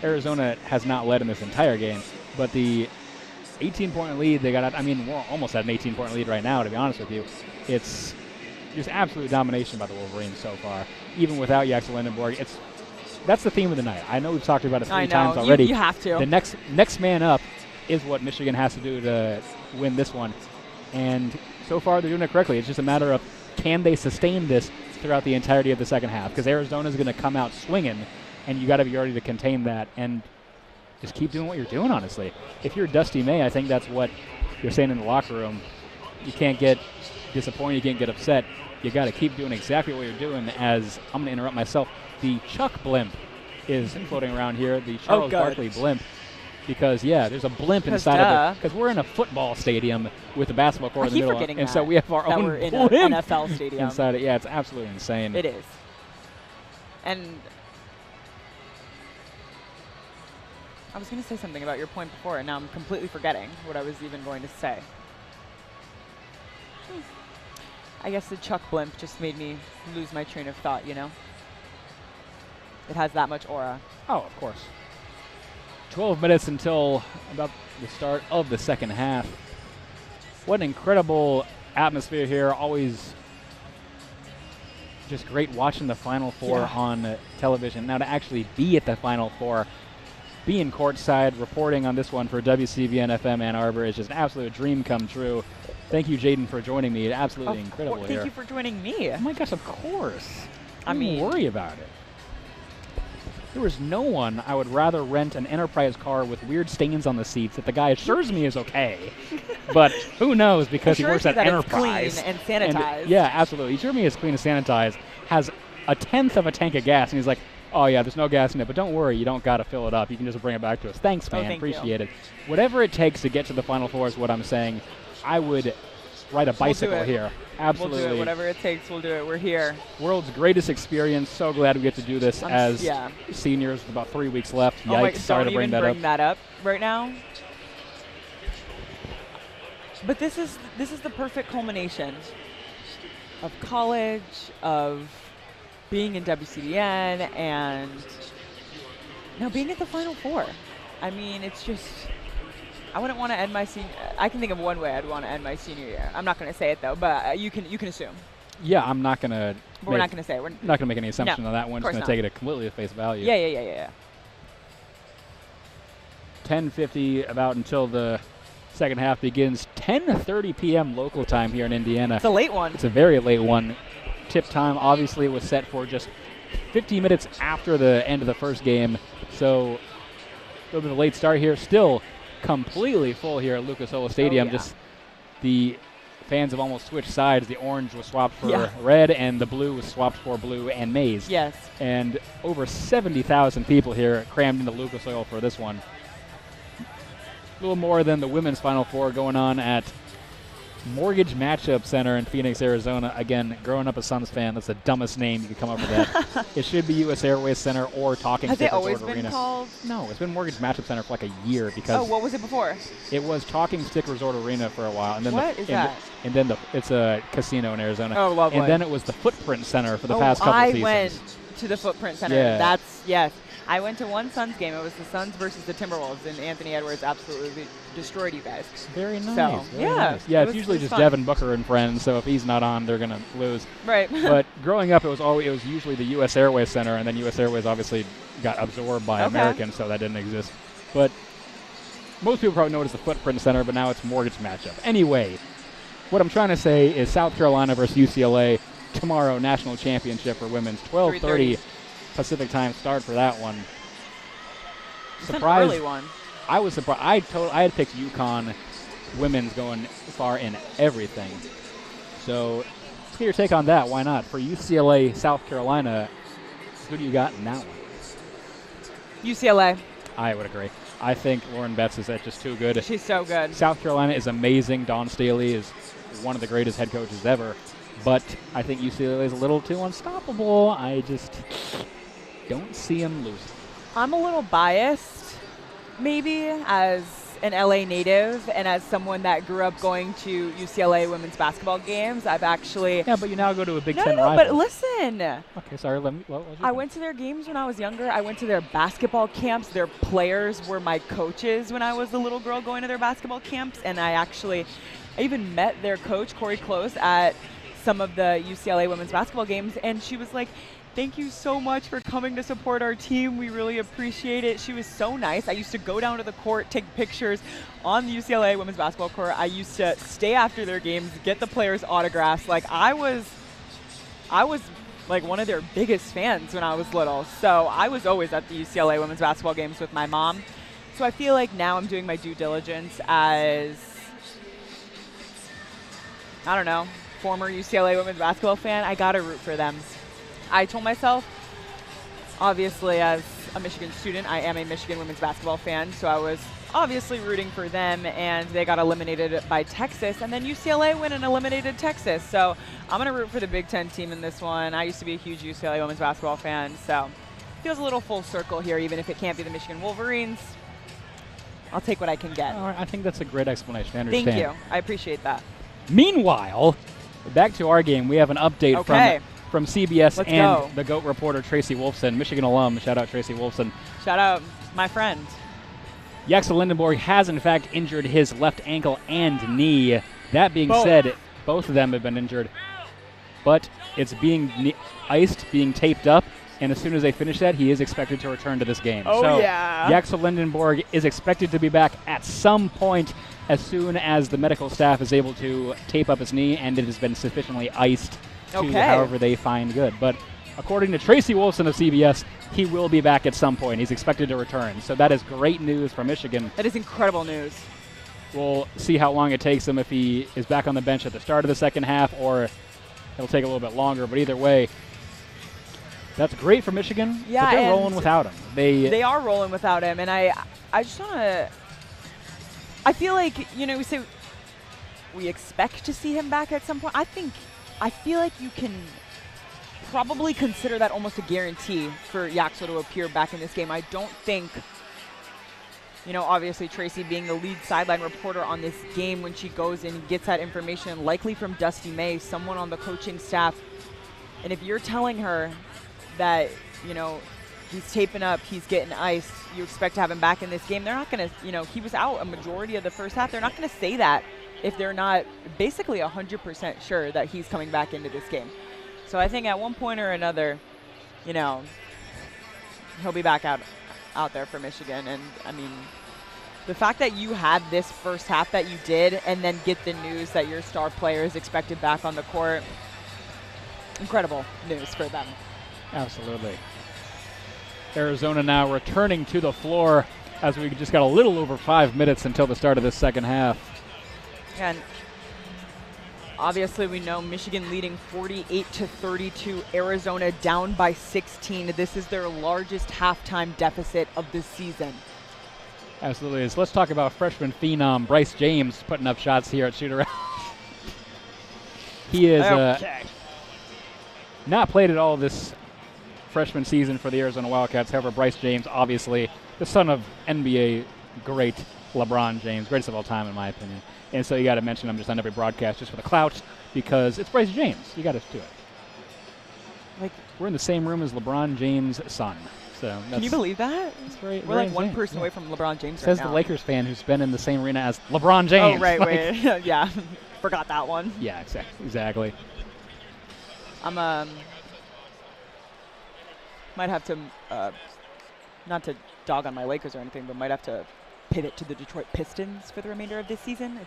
Arizona has not led in this entire game, but the 18-point lead they got, we're almost at an 18-point lead right now, to be honest with you. It's just absolute domination by the Wolverines so far, even without Yaxel-Lindenborg. That's the theme of the night. I know we've talked about it three times already. You have to. The next man up is what Michigan has to do to win this one, and so far they're doing it correctly. It's just a matter of, can they sustain this throughout the entirety of the second half? Because Arizona's going to come out swinging, and you got to be ready to contain that and just keep doing what you're doing, honestly. If you're Dusty May, I think that's what you're saying in the locker room. You can't get disappointed. You can't get upset. You got to keep doing exactly what you're doing. As I'm going to interrupt myself, the Chuck blimp is floating around here, the Charles Barkley blimp. Because, there's a blimp inside of it. Because we're in a football stadium with a basketball court in the middle. And so we have our own we're in blimp an NFL stadium. inside it. Yeah, it's absolutely insane. It is. And I was going to say something about your point before, and now I'm completely forgetting what I was even going to say. I guess the Chuck blimp just made me lose my train of thought, It has that much aura. Oh, of course. 12 minutes until about the start of the second half. What an incredible atmosphere here. Always just great watching the Final Four on television. Now to actually be at the Final Four, being courtside, reporting on this one for WCBN FM Ann Arbor is just an absolute dream come true. Thank you, Jaden, for joining me. Absolutely incredible here. Thank you for joining me. Oh my gosh, of course. I mean, don't worry about it. There was no one I would rather rent an Enterprise car with weird stains on the seats that the guy assures me is okay. But who knows, because he works at Enterprise. It's clean and sanitized. Yeah, absolutely. He assured me it's clean and sanitized, has a tenth of a tank of gas, and he's like, oh yeah, there's no gas in it, but don't worry, you don't got to fill it up. You can just bring it back to us. Thanks, man. Appreciate it. Whatever it takes to get to the Final Four is what I'm saying. I would ride a bicycle here. Absolutely. We'll do it. Whatever it takes, we'll do it. We're here. World's greatest experience. So glad we get to do this as seniors with about 3 weeks left. Yikes, sorry to bring that up. Don't even bring that up right now. But this is the perfect culmination of college, of being in WCBN, and now being at the Final Four. I mean, it's just, I wouldn't want to end my senior. I can think of one way I'd want to end my senior year. I'm not going to say it though, but you can assume. Yeah, I'm not going to. We're not going to say it. We're not going to make any assumption on that one. Just going to take it completely at face value. Yeah. 10:50 about until the second half begins. 10:30 p.m. local time here in Indiana. It's a late one. It's a very late one. Tip time obviously was set for just 50 minutes after the end of the first game. So a little bit of a late start here. Still completely full here at Lucas Oil Stadium. Just the fans have almost switched sides. The orange was swapped for red, and the blue was swapped for blue and maize. Yes. And over 70,000 people here crammed into Lucas Oil for this one. A little more than the women's Final Four going on at Mortgage Matchup Center in Phoenix, Arizona. Again, growing up a Suns fan, that's the dumbest name you could come up with that. It should be U.S. Airways Center or Talking Stick Resort Arena. Has it always been called? No, it's been Mortgage Matchup Center for like a year because. Oh, what was it before? It was Talking Stick Resort Arena for a while, and then what is that? And then it's a casino in Arizona. Oh, lovely. And then it was the Footprint Center for the past couple seasons. I went to the Footprint Center. Yeah. Yes. I went to one Suns game. It was the Suns versus the Timberwolves, and Anthony Edwards absolutely destroyed you guys. Very nice. So, very nice. Yeah, it's usually just fun. Devin Booker and friends, so if he's not on, they're going to lose. Right. But growing up, it was usually the U.S. Airways Center, and then U.S. Airways obviously got absorbed by American, so that didn't exist. But most people probably know it as the Footprint Center, but now it's Mortgage matchup. Anyway, what I'm trying to say is South Carolina versus UCLA tomorrow, national championship for women's, 12:30 Pacific time start for that one. Surprise! An early one. I was surprised. I had picked UConn women's going far in everything. So let's get your take on that. Why not? For UCLA, South Carolina, who do you got in that one? UCLA. I would agree. I think Lauren Betts is just too good. She's so good. South Carolina is amazing. Dawn Staley is one of the greatest head coaches ever. But I think UCLA is a little too unstoppable. I just don't see him losing. I'm a little biased, maybe, as an LA native and as someone that grew up going to UCLA women's basketball games. I've actually... Yeah, but you now go to a Big Ten rival. No, but listen. Okay, sorry. I went to their games when I was younger. I went to their basketball camps. Their players were my coaches when I was a little girl going to their basketball camps. And I even met their coach, Corey Close, at some of the UCLA women's basketball games. And she was like, thank you so much for coming to support our team. We really appreciate it. She was so nice. I used to go down to the court, take pictures on the UCLA women's basketball court. I used to stay after their games, get the players' autographs. Like I was like one of their biggest fans when I was little. So I was always at the UCLA women's basketball games with my mom. So I feel like now I'm doing my due diligence as, I don't know, former UCLA women's basketball fan. I got to root for them. I told myself, obviously, as a Michigan student, I am a Michigan women's basketball fan, so I was obviously rooting for them, and they got eliminated by Texas, and then UCLA went and eliminated Texas. So I'm going to root for the Big Ten team in this one. I used to be a huge UCLA women's basketball fan, so it feels a little full circle here, even if it can't be the Michigan Wolverines. I'll take what I can get. All right, I think that's a great explanation. I understand. Thank you. I appreciate that. Meanwhile, back to our game. We have an update from CBS the GOAT reporter, Tracy Wolfson, Michigan alum. Shout out, Tracy Wolfson. Shout out, my friend. Yaxel Lindenborg has, in fact, injured his left ankle and knee. That being said, both of them have been injured. But it's being iced, being taped up, and as soon as they finish that, he is expected to return to this game. Yaxel Lindenborg is expected to be back at some point as soon as the medical staff is able to tape up his knee and it has been sufficiently iced to however they find good. But according to Tracy Wolfson of CBS, he will be back at some point. He's expected to return. So that is great news for Michigan. That is incredible news. We'll see how long it takes him if he is back on the bench at the start of the second half or it'll take a little bit longer. But either way, that's great for Michigan. Yeah, but they're rolling without him. They are rolling without him. And I just want to – I feel like, we say we expect to see him back at some point. I feel like you can probably consider that almost a guarantee for Yaxel to appear back in this game. I don't think, obviously Tracy being the lead sideline reporter on this game when she goes in and gets that information, likely from Dusty May, someone on the coaching staff. And if you're telling her that, he's taping up, he's getting iced, you expect to have him back in this game, they're not going to, he was out a majority of the first half. They're not going to say that if they're not basically 100% sure that he's coming back into this game. So I think at one point or another, he'll be back out there for Michigan. And, I mean, the fact that you had this first half that you did and then get the news that your star player is expected back on the court, incredible news for them. Absolutely. Arizona now returning to the floor as we just got a little over 5 minutes until the start of this second half. And obviously we know Michigan leading 48-32, Arizona down by 16. This is their largest halftime deficit of the season. Absolutely. So let's talk about freshman phenom Bryce James putting up shots here at shoot-around. He is not played at all this freshman season for the Arizona Wildcats. However, Bryce James, obviously the son of NBA great LeBron James, greatest of all time in my opinion. And so you got to mention him just on every broadcast just for the clout because it's Bryce James. You got to do it. Like we're in the same room as LeBron James' son. So that's, can you believe that? We're like one person away from LeBron James. Says right now. The Lakers fan who's been in the same arena as LeBron James. Oh right, wait, yeah, forgot that one. Yeah, exactly. I'm might have to not to dog on my Lakers or anything, but might have to pivot to the Detroit Pistons for the remainder of this season.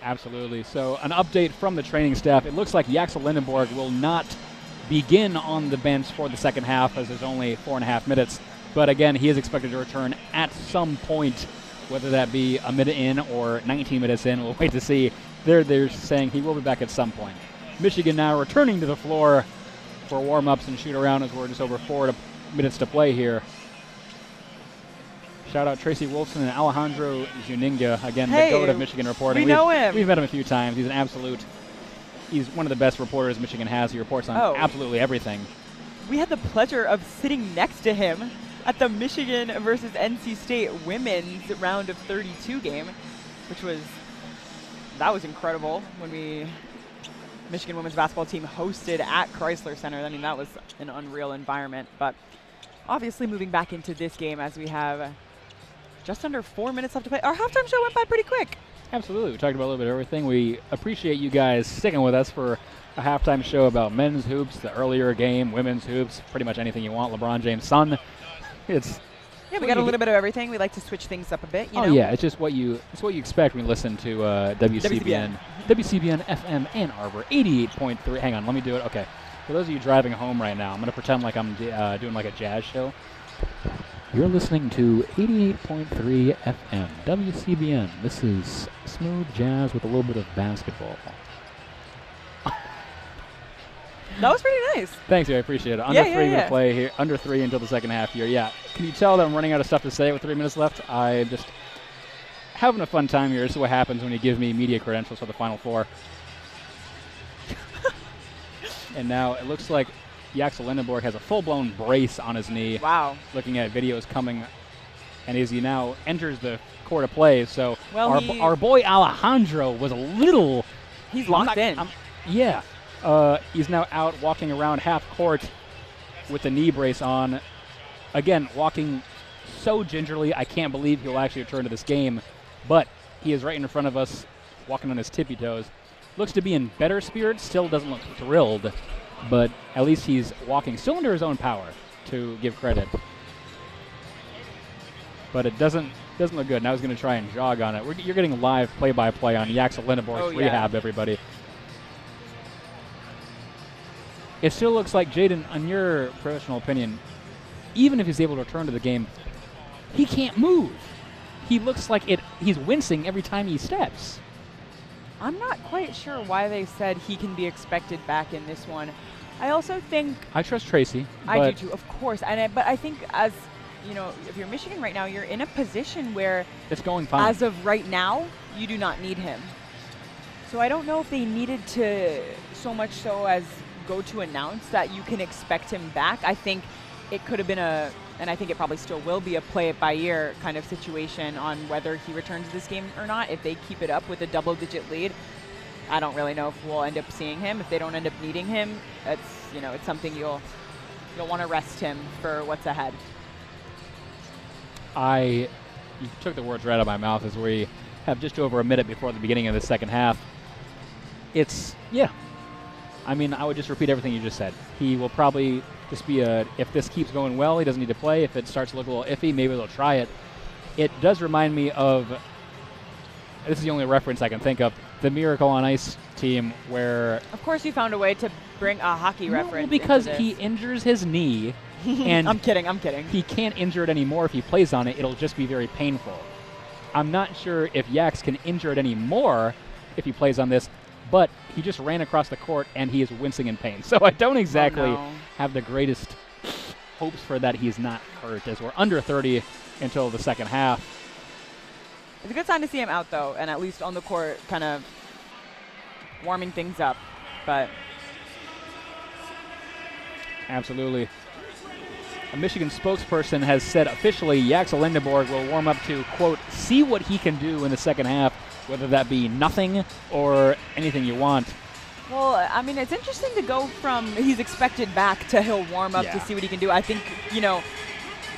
Absolutely. So an update from the training staff. It looks like Jaxel Lindenborg will not begin on the bench for the second half, as there's only 4.5 minutes. But again, he is expected to return at some point, whether that be a minute in or 19 minutes in. We'll wait to see. They're saying he will be back at some point. Michigan now returning to the floor for warm-ups and shoot-around as we're just over 4 minutes to play here. Shout out Tracy Wolfson and Alejandro Zuninga, again, the GOAT of Michigan reporting. We know him. We've met him a few times. He's one of the best reporters Michigan has. He reports on absolutely everything. We had the pleasure of sitting next to him at the Michigan versus NC State women's round of 32 game, that was incredible when Michigan women's basketball team hosted at Chrysler Center. I mean, that was an unreal environment. But obviously moving back into this game as we have just under 4 minutes left to play. Our halftime show went by pretty quick. Absolutely. We talked about a little bit of everything. We appreciate you guys sticking with us for a halftime show about men's hoops, the earlier game, women's hoops, pretty much anything you want. LeBron James' son. We got a little bit of everything. We like to switch things up a bit. You know? Yeah, it's just what you expect when you listen to WCBN. WCBN FM Ann Arbor, 88.3. Hang on, let me do it. Okay. For those of you driving home right now, I'm going to pretend like I'm doing like a jazz show. You're listening to 88.3 FM, WCBN. This is smooth jazz with a little bit of basketball. That was pretty nice. Thanks, I appreciate it. Under 3 to play here. Under 3 until the second half here. Yeah. Can you tell that I'm running out of stuff to say with 3 minutes left? I'm just having a fun time here. This is what happens when you give me media credentials for the Final Four. And now it looks like Jaxel Lindenborg has a full-blown brace on his knee. Wow. Looking at videos coming. And as he now enters the court of play, so our boy Alejandro was a little... He's locked in. Yeah. He's now out walking around half court with the knee brace on. Again, walking so gingerly, I can't believe he'll actually return to this game. But he is right in front of us, walking on his tippy toes. Looks to be in better spirits, still doesn't look thrilled, but at least he's walking still under his own power, to give credit. But it doesn't look good. Now he's going to try and jog on it. You're getting live play-by-play on Jaxel Lindenborg's rehab, everybody. It still looks like, Jaden, in your professional opinion, even if he's able to return to the game, he can't move. He looks like he's wincing every time he steps. I'm not quite sure why they said he can be expected back in this one. I also think... I trust Tracy. I do too, of course. But I think as, if you're Michigan right now, you're in a position where... It's going fine. As of right now, you do not need him. So I don't know if they needed to so much so as go to announce that you can expect him back. I think it could have been and I think it probably still will be, a play-it-by-ear kind of situation on whether he returns to this game or not. If they keep it up with a double-digit lead, I don't really know if we'll end up seeing him. If they don't end up needing him, it's something you'll want to rest him for what's ahead. You took the words right out of my mouth as we have just over a minute before the beginning of the second half. I mean, I would just repeat everything you just said. He will probably just be if this keeps going well, he doesn't need to play. If it starts to look a little iffy, maybe they'll try it. It does remind me of, this is the only reference I can think of, the Miracle on Ice team where... Of course you found a way to bring a hockey reference because he injures his knee. And I'm kidding. He can't injure it anymore if he plays on it. It'll just be very painful. I'm not sure if Jax can injure it anymore if he plays on this, but he just ran across the court and he is wincing in pain. So I don't exactly have the greatest hopes for that he's not hurt, as we're under 30 until the second half. It's a good sign to see him out, though, and at least on the court kind of warming things up. But absolutely. A Michigan spokesperson has said officially Jaxel Lindenborg will warm up to, quote, see what he can do in the second half, whether that be nothing or anything you want. Well, I mean, it's interesting to go from he's expected back to he'll warm up to see what he can do. I think,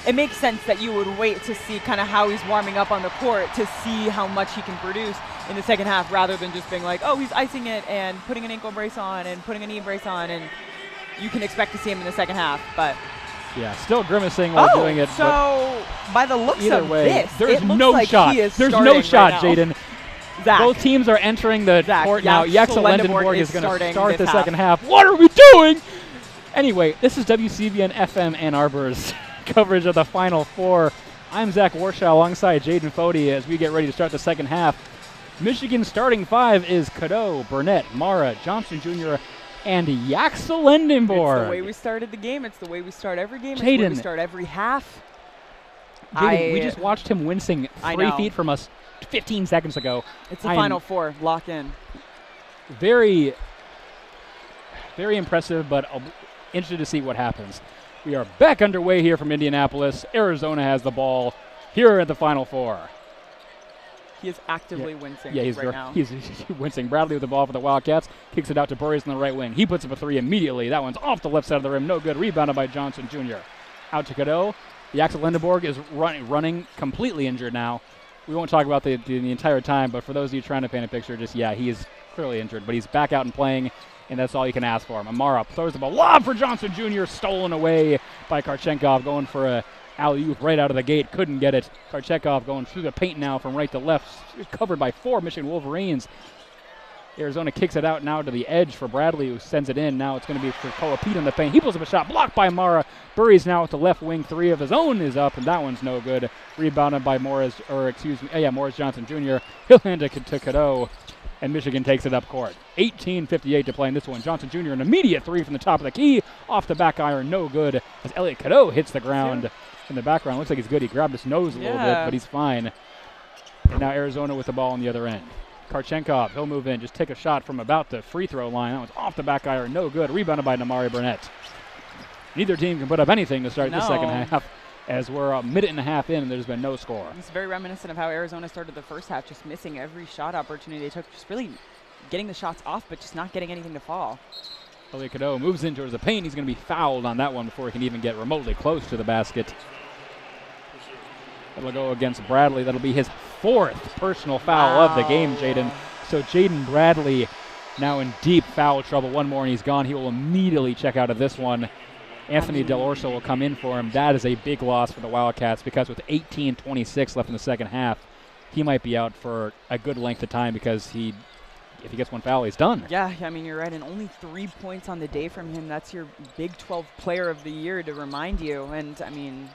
it makes sense that you would wait to see kind of how he's warming up on the court to see how much he can produce in the second half, rather than just being like, oh, he's icing it and putting an ankle brace on and putting a knee brace on, and you can expect to see him in the second half. But Yeah, still grimacing while doing it. So by the looks either of way, this, there's it looks no like shot. he is There's starting no shot, right now. Jaden. Zach, Both teams are entering the court now. Jaxel Lendenborg is going to start the second half. What are we doing? Anyway, this is WCBN FM Ann Arbor's coverage of the Final Four. I'm Zach Warshaw alongside Jaden Fode as we get ready to start the second half. Michigan's starting five is Cadeau, Burnett, Mara, Johnson Jr., and Jaxel Lendenborg. It's the way we started the game. It's the way we start every game. It's Jaden, the way we start every half. Jaden, we just watched him wincing 3 feet from us 15 seconds ago. It's the Final Four. Lock in. Very, very impressive, but interested to see what happens. We are back underway here from Indianapolis. Arizona has the ball here at the Final Four. He is actively wincing right now. He's wincing. Bradley with the ball for the Wildcats. Kicks it out to Burries on the right wing. He puts up a three immediately. That one's off the left side of the rim. No good. Rebounded by Johnson Jr. Out to Cadeau. Jaxel Lendenborg is running completely injured now. We won't talk about the entire time, but for those of you trying to paint a picture, he is clearly injured. But he's back out and playing, and that's all you can ask for him. Amara throws the ball. Lob for Johnson Jr. Stolen away by Karchenkov, going for a alley-oop right out of the gate. Couldn't get it. Karchenkov going through the paint now from right to left. Covered by 4 Michigan Wolverines. Arizona kicks it out now to the edge for Bradley, who sends it in. Now it's going to be for Koapita in the paint. He pulls up a shot, blocked by Mara. Burries now with the left wing. 3 of his own is up, and that one's no good. Rebounded by Morris Johnson Jr. He'll hand it to Cadeau, and Michigan takes it up court. 18:58 to play in this one. Johnson Jr. an immediate 3 from the top of the key. Off the back iron, no good. As Elliot Cadeau hits the ground in the background. Looks like he's good. He grabbed his nose a little bit, but he's fine. And now Arizona with the ball on the other end. Karchenkov, he'll move in, just take a shot from about the free throw line. That one's off the back iron, no good. Rebounded by Namari Burnett. Neither team can put up anything to start the second half, as we're a minute and a half in and there's been no score. It's very reminiscent of how Arizona started the first half, just missing every shot opportunity they took, just really getting the shots off, but just not getting anything to fall. Elliot Cadeau moves in towards the paint. He's going to be fouled on that one before he can even get remotely close to the basket. That'll go against Bradley. That'll be his 4th personal foul of the game, Jaden. So Jaden Bradley now in deep foul trouble. One more and he's gone. He will immediately check out of this one. Anthony Del Orso will come in for him. That is a big loss for the Wildcats because with 18:26 left in the second half, he might be out for a good length of time because if he gets one foul, he's done. Yeah, I mean, you're right. And only 3 points on the day from him. That's your Big 12 player of the year to remind you. And, I mean,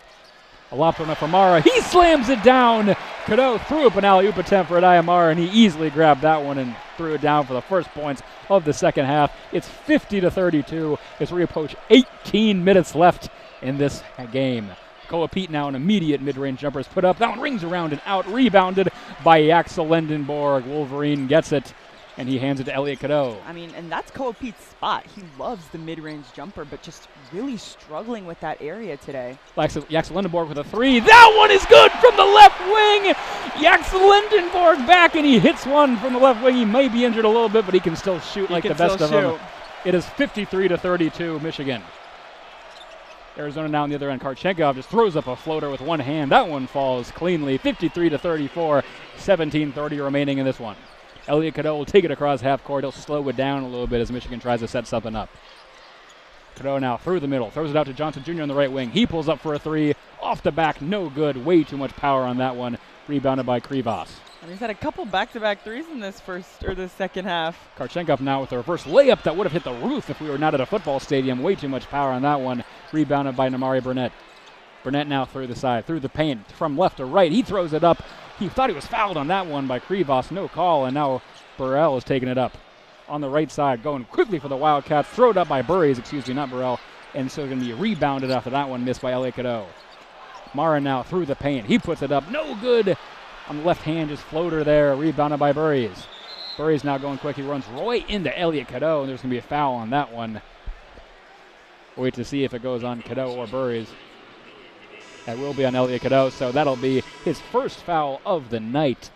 a lob from Mara. He slams it down. Cadeau threw up an alley-oop attempt for Adayamara, and he easily grabbed that one and threw it down for the first points of the second half. It's 50-32 as we approach 18 minutes left in this game. Koapita now an immediate mid-range jumper is put up. That one rings around and out. Rebounded by Jaxel Lendenborg. Wolverine gets it, and he hands it to Elliot Cadeau. I mean, and that's Koapita's spot. He loves the mid-range jumper, but just really struggling with that area today. Jaxel Lendenborg with a 3. That one is good from the left wing. Jaxel Lendenborg back, and he hits one from the left wing. He may be injured a little bit, but he can still shoot like the best of them. It is 53-32 Michigan. Arizona now on the other end. Karchenkov just throws up a floater with one hand. That one falls cleanly. 53-34. 17:30 remaining in this one. Elliot Cadeau will take it across half court. He'll slow it down a little bit as Michigan tries to set something up. Cadeau now through the middle. Throws it out to Johnson Jr. on the right wing. He pulls up for a 3. Off the back, no good. Way too much power on that one. Rebounded by Krivas. And he's had a couple back-to-back threes in this second half. Karchenkov now with a reverse layup that would have hit the roof if we were not at a football stadium. Way too much power on that one. Rebounded by Namari Burnett. Burnett now through the side, through the paint, from left to right. He throws it up. He thought he was fouled on that one by Krivas. No call, and now Burrell is taking it up. On the right side, going quickly for the Wildcats. Thrown up by Burries, not Burrell. And so going to be rebounded after that one, missed by Elliot Cadeau. Mara now through the paint. He puts it up. No good. On the left hand, just floater there. Rebounded by Burries. Burries now going quick. He runs right into Elliot Cadeau, and there's going to be a foul on that one. Wait to see if it goes on Cadeau or Burries. That will be on Elliot Cadeau, so that'll be his first foul of the night.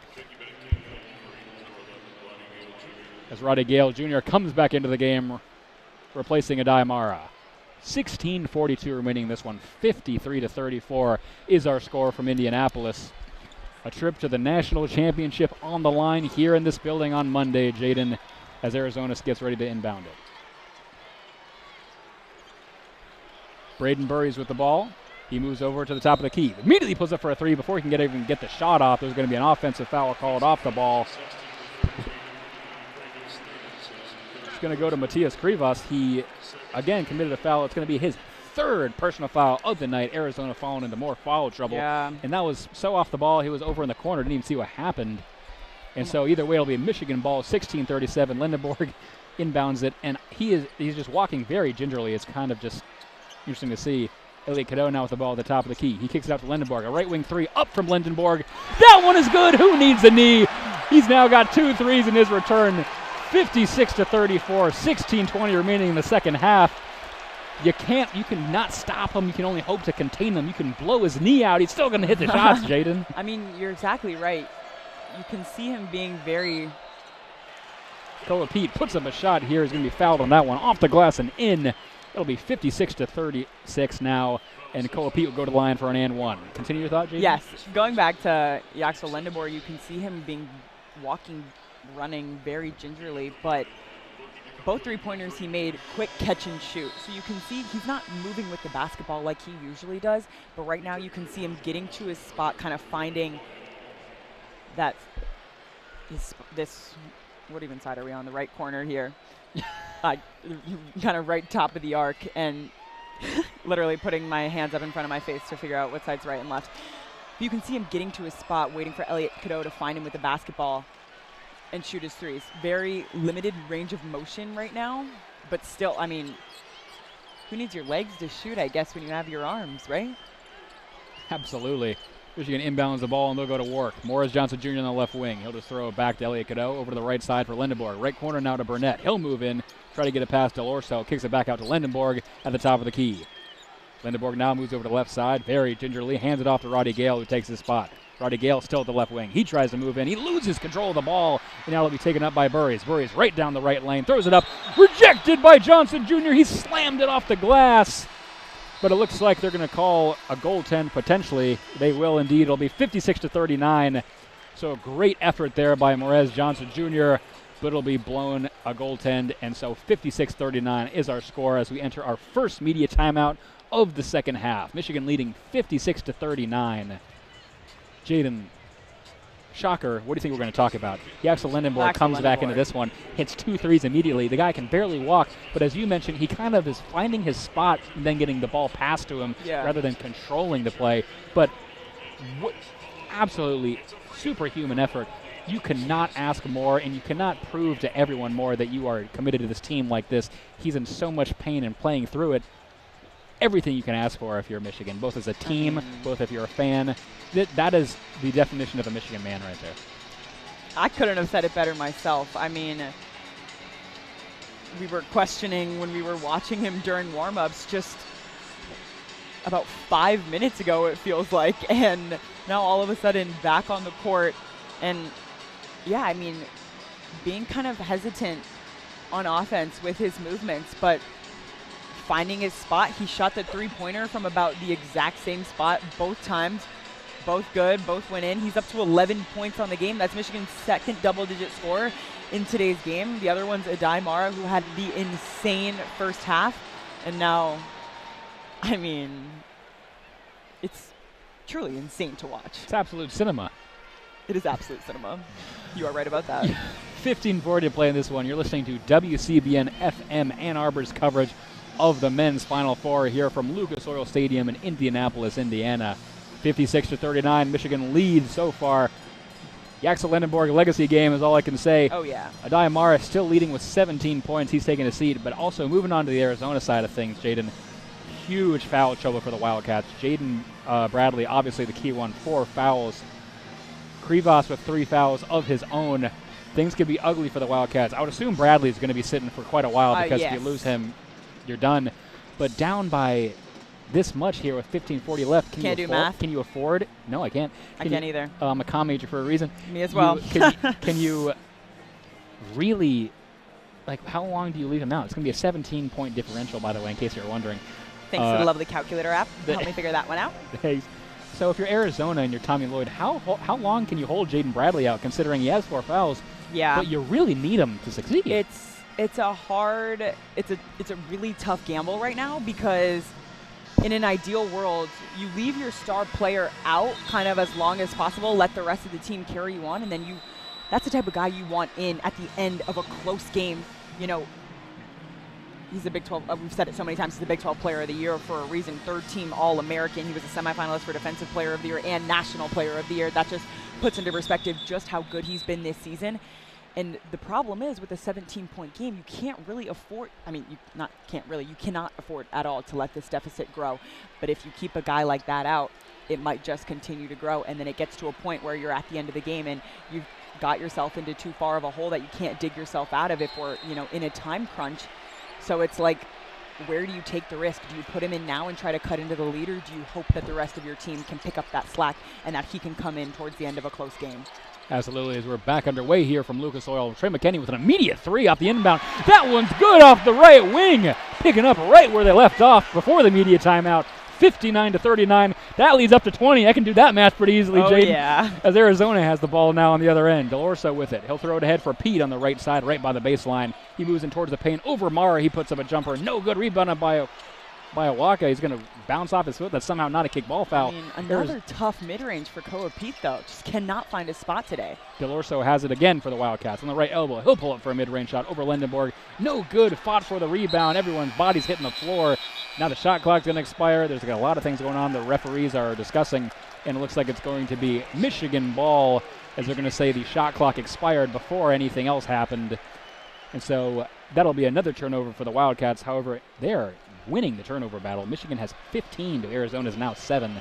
As Roddy Gale Jr. comes back into the game, replacing Adayamara. 16:42 remaining in this one. 53-34 is our score from Indianapolis. A trip to the national championship on the line here in this building on Monday, Jaden, as Arizona gets ready to inbound it. Braden Burries with the ball. He moves over to the top of the key. Immediately pulls up for a three before he can even get the shot off. There's going to be an offensive foul called off the ball. It's going to go to Matias Krivas. He, again, committed a foul. It's going to be his third personal foul of the night. Arizona falling into more foul trouble. Yeah. And that was so off the ball. He was over in the corner. Didn't even see what happened. And so either way, it'll be a Michigan ball, 16-37. Lindenborg inbounds it. And he's just walking very gingerly. It's kind of just interesting to see. Elliot Cadeau now with the ball at the top of the key. He kicks it out to Lindenborg. A right wing three up from Lindenborg. That one is good. Who needs a knee? He's now got 2 threes in his return. 56-34. 16:20 remaining in the second half. You cannot stop him. You can only hope to contain him. You can blow his knee out. He's still going to hit the shots, Jaden. I mean, you're exactly right. You can see him being very... Koa Pete puts up a shot here. He's going to be fouled on that one. Off the glass and in. It'll be 56-36 now, and Koa Pete will go to the line for an and one. Continue your thought, Jaden? Yes. Going back to Yaxel Lindenborg, you can see him running very gingerly, but both three-pointers he made quick catch and shoot. So you can see he's not moving with the basketball like he usually does, but right now you can see him getting to his spot, kind of finding that what even side are we on? The right corner here. Kind of right top of the arc, and literally putting my hands up in front of my face to figure out what side's right and left. You can see him getting to his spot, waiting for Elliot Cadeau to find him with the basketball and shoot his threes. Very limited range of motion right now, but still, I mean, who needs your legs to shoot, I guess, when you have your arms, right? Absolutely. Michigan inbounds the ball, and they'll go to work. Morris Johnson Jr. on the left wing. He'll just throw it back to Elliot Cadeau over to the right side for Lindenborg. Right corner now to Burnett. He'll move in, try to get it past Delorso. Kicks it back out to Lindenborg at the top of the key. Lindenborg now moves over to the left side, very gingerly, hands it off to Roddy Gale, who takes his spot. Roddy Gale still at the left wing. He tries to move in. He loses control of the ball, and now it'll be taken up by Burries. Burries right down the right lane, throws it up. Rejected by Johnson Jr. He slammed it off the glass. But it looks like they're going to call a goaltend potentially. They will indeed. It'll be 56-39. So a great effort there by Morez Johnson Jr., but it'll be blown a goaltend. And so 56-39 is our score as we enter our first media timeout of the second half. Michigan leading 56-39. Jaden, shocker, what do you think we're going to talk about? Yaxel Lindenborg comes back into this one, hits 2 threes immediately. The guy can barely walk, but as you mentioned, he kind of is finding his spot and then getting the ball passed to him rather than controlling the play. But absolutely superhuman effort. You cannot ask more, and you cannot prove to everyone more that you are committed to this team like this. He's in so much pain and playing through it. Everything you can ask for if you're Michigan, both as a team, both if you're a fan. That is the definition of a Michigan man right there. I couldn't have said it better myself. I mean, we were questioning when we were watching him during warm-ups just about 5 minutes ago, it feels like, and now all of a sudden back on the court. And, yeah, I mean, being kind of hesitant on offense with his movements, but finding his spot. He shot the three-pointer from about the exact same spot both times. Both good, both went in. He's up to 11 points on the game. That's Michigan's second double-digit scorer in today's game. The other one's Adai Mara, who had the insane first half. And now, I mean, it's truly insane to watch. It's absolute cinema. It is absolute cinema. You are right about that. 15:40 to play in this one. You're listening to WCBN FM Ann Arbor's coverage of the men's Final Four here from Lucas Oil Stadium in Indianapolis, Indiana. 56-39, Michigan leads so far. Yaxel Lindenborg legacy game is all I can say. Oh, yeah. Adai Mara still leading with 17 points. He's taking a seat, but also moving on to the Arizona side of things, Jaden. Huge foul trouble for the Wildcats. Jaden Bradley, obviously the key one, 4 fouls. Krivas with 3 fouls of his own. Things could be ugly for the Wildcats. I would assume Bradley is going to be sitting for quite a while because if you lose him, you're done. But down by this much here with 15:40 left. Can't do math. Can you afford? No, I can't. I can't either. I'm a comm major for a reason. Me as well. Can you really, like, how long do you leave him out? It's going to be a 17-point differential, by the way, in case you're wondering. Thanks to the lovely calculator app. Help me figure that one out. So if you're Arizona and you're Tommy Lloyd, how long can you hold Jaden Bradley out, considering he has 4 fouls? Yeah. But you really need him to succeed. It's a really tough gamble right now because in an ideal world, you leave your star player out kind of as long as possible, let the rest of the team carry you on, and then that's the type of guy you want in at the end of a close game. You know, he's a Big 12, we've said it so many times, he's the Big 12 Player of the Year for a reason, third-team All-American. He was a semifinalist for Defensive Player of the Year and National Player of the Year. That just puts into perspective just how good he's been this season. And the problem is, with a 17-point game, you can't really afford, you cannot afford at all to let this deficit grow. But if you keep a guy like that out, it might just continue to grow. And then it gets to a point where you're at the end of the game and you've got yourself into too far of a hole that you can't dig yourself out of if we're, in a time crunch. So it's like, where do you take the risk? Do you put him in now and try to cut into the lead, or do you hope that the rest of your team can pick up that slack and that he can come in towards the end of a close game? Absolutely, as we're back underway here from Lucas Oil. Trey McKinney with an immediate three off the inbound. That one's good off the right wing. Picking up right where they left off before the media timeout. 59-39. That leads up to 20. I can do that match pretty easily, Jaden. Yeah. As Arizona has the ball now on the other end. Delorso with it. He'll throw it ahead for Pete on the right side, right by the baseline. He moves in towards the paint. Over Mara, he puts up a jumper. No good. Rebounded by Awaka. He's going to bounce off his foot. That's somehow not a kick ball foul. Another tough mid-range for Koa Pete, though. Just cannot find his spot today. Delorso has it again for the Wildcats on the right elbow. He'll pull up for a mid-range shot over Lindenborg. No good. Fought for the rebound. Everyone's body's hitting the floor. Now the shot clock's going to expire. There's a lot of things going on the referees are discussing, and it looks like it's going to be Michigan ball, as they're going to say the shot clock expired before anything else happened. And so that'll be another turnover for the Wildcats. However, they're winning the turnover battle. Michigan has 15 to Arizona's now 7,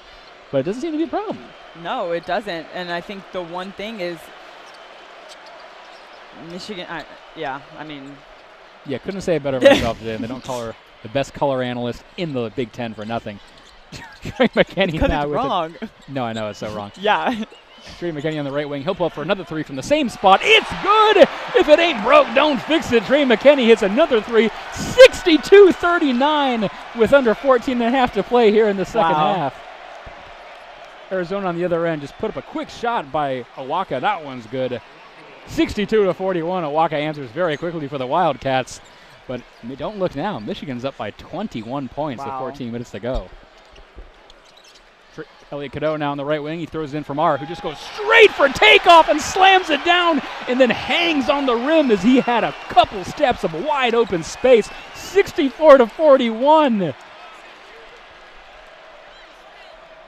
but it doesn't seem to be a problem. No, it doesn't. And I think the one thing is Michigan, Yeah, couldn't say it better myself today. And they don't call her the best color analyst in the Big Ten for nothing. Trey McKinney now with wrong. No, I know, it's so wrong. Yeah. Trey McKinney on the right wing. He'll pull up for another three from the same spot. It's good! If it ain't broke, don't fix it. Trey McKinney hits another three. 62-39 with under 14 and a half to play here in the second half. Arizona on the other end just put up a quick shot by Awaka. That one's good. 62-41. Awaka answers very quickly for the Wildcats. But don't look now. Michigan's up by 21 points with 14 minutes to go. Elliot Cadeau now on the right wing. He throws it in for Mara, who just goes straight for takeoff and slams it down and then hangs on the rim as he had a couple steps of wide open space. 64-41.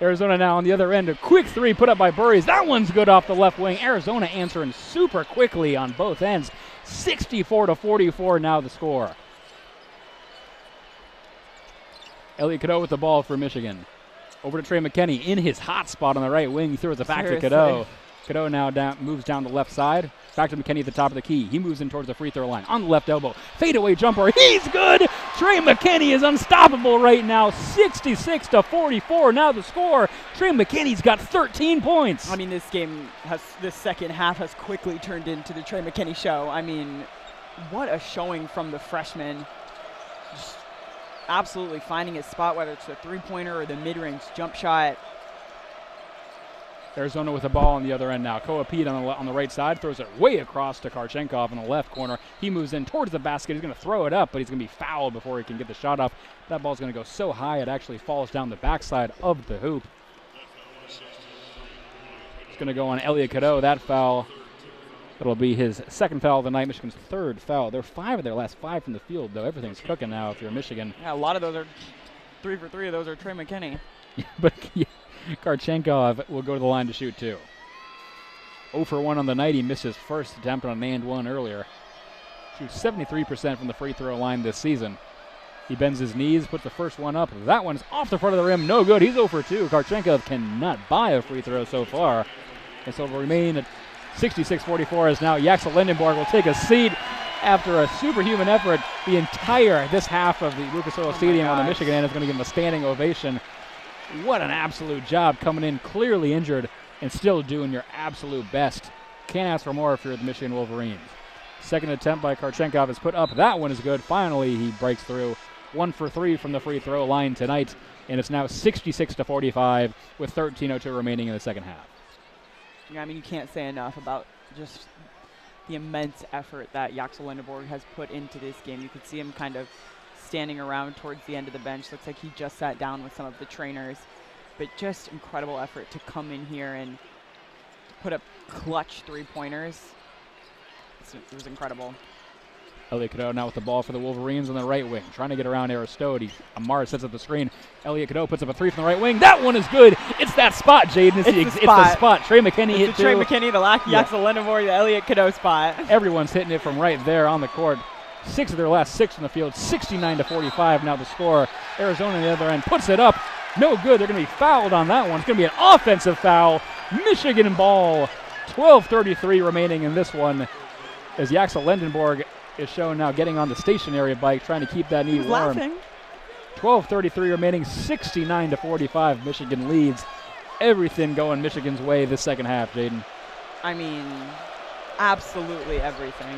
Arizona now on the other end. A quick three put up by Burries. That one's good off the left wing. Arizona answering super quickly on both ends. 64-44 now the score. Elliot Cadeau with the ball for Michigan. Over to Trey McKinney in his hot spot on the right wing. He throws it back to Cadeau. Cadeau now moves down the left side. Back to McKinney at the top of the key. He moves in towards the free throw line. On the left elbow. Fadeaway jumper. He's good. Trey McKinney is unstoppable right now. 66-44 now the score. Trey McKinney's got 13 points. This second half has quickly turned into the Trey McKinney show. What a showing from the freshman. Just absolutely finding his spot, whether it's the three-pointer or the mid-range jump shot. Arizona with the ball on the other end now. Koa Pete on the right side throws it way across to Karchenkov in the left corner. He moves in towards the basket. He's going to throw it up, but he's going to be fouled before he can get the shot off. That ball's going to go so high it actually falls down the backside of the hoop. It's going to go on Elliot Cadeau. That foul, it'll be his second foul of the night, Michigan's third foul. They're 5 of their last 5 from the field, though. Everything's cooking now if you're Michigan. Yeah, a lot of those are 3 for 3 of those are Trey McKinney. But Karchenkov will go to the line to shoot 2. 0 for 1 on the night. He missed his first attempt on an and one earlier. Shoots 73% from the free throw line this season. He bends his knees, puts the first one up. That one's off the front of the rim. No good. He's 0 for 2. Karchenkov cannot buy a free throw so far. And so it'll remain at 66-44 as now Yaxel Lindenborg will take a seat after a superhuman effort. This half of the Lucas Oil Stadium on the Michigan end is going to give him a standing ovation. What an absolute job coming in clearly injured and still doing your absolute best. Can't ask for more if you're the Michigan Wolverines. Second attempt by Karchenkov is put up. That one is good. Finally, he breaks through. 1 for 3 from the free throw line tonight, and it's now 66-45 with 13:02 remaining in the second half. Yeah, you can't say enough about just the immense effort that Yaxel Lindenborg has put into this game. You could see him kind of standing around towards the end of the bench. Looks like he just sat down with some of the trainers. But just incredible effort to come in here and put up clutch three-pointers. It was incredible. Elliot Cadeau now with the ball for the Wolverines on the right wing, trying to get around Aristode. Amara sets up the screen. Elliot Cadeau puts up a three from the right wing. That one is good. It's that spot, Jaden. It's the spot. Trey McKinney hit the Trey McKinney, the Yaxel Lindemore, the Elliot Cadeau spot. Everyone's hitting it from right there on the court. 6 of their last 6 from the field, 69-45 now the score. Arizona on the other end puts it up. No good. They're going to be fouled on that one. It's going to be an offensive foul. Michigan ball. 12:33 remaining in this one as Yaxel Lindenborg is shown now getting on the stationary bike, trying to keep that knee warm. 12:33 remaining, 69-45. Michigan leads. Everything going Michigan's way this second half, Jaden. I mean, absolutely everything.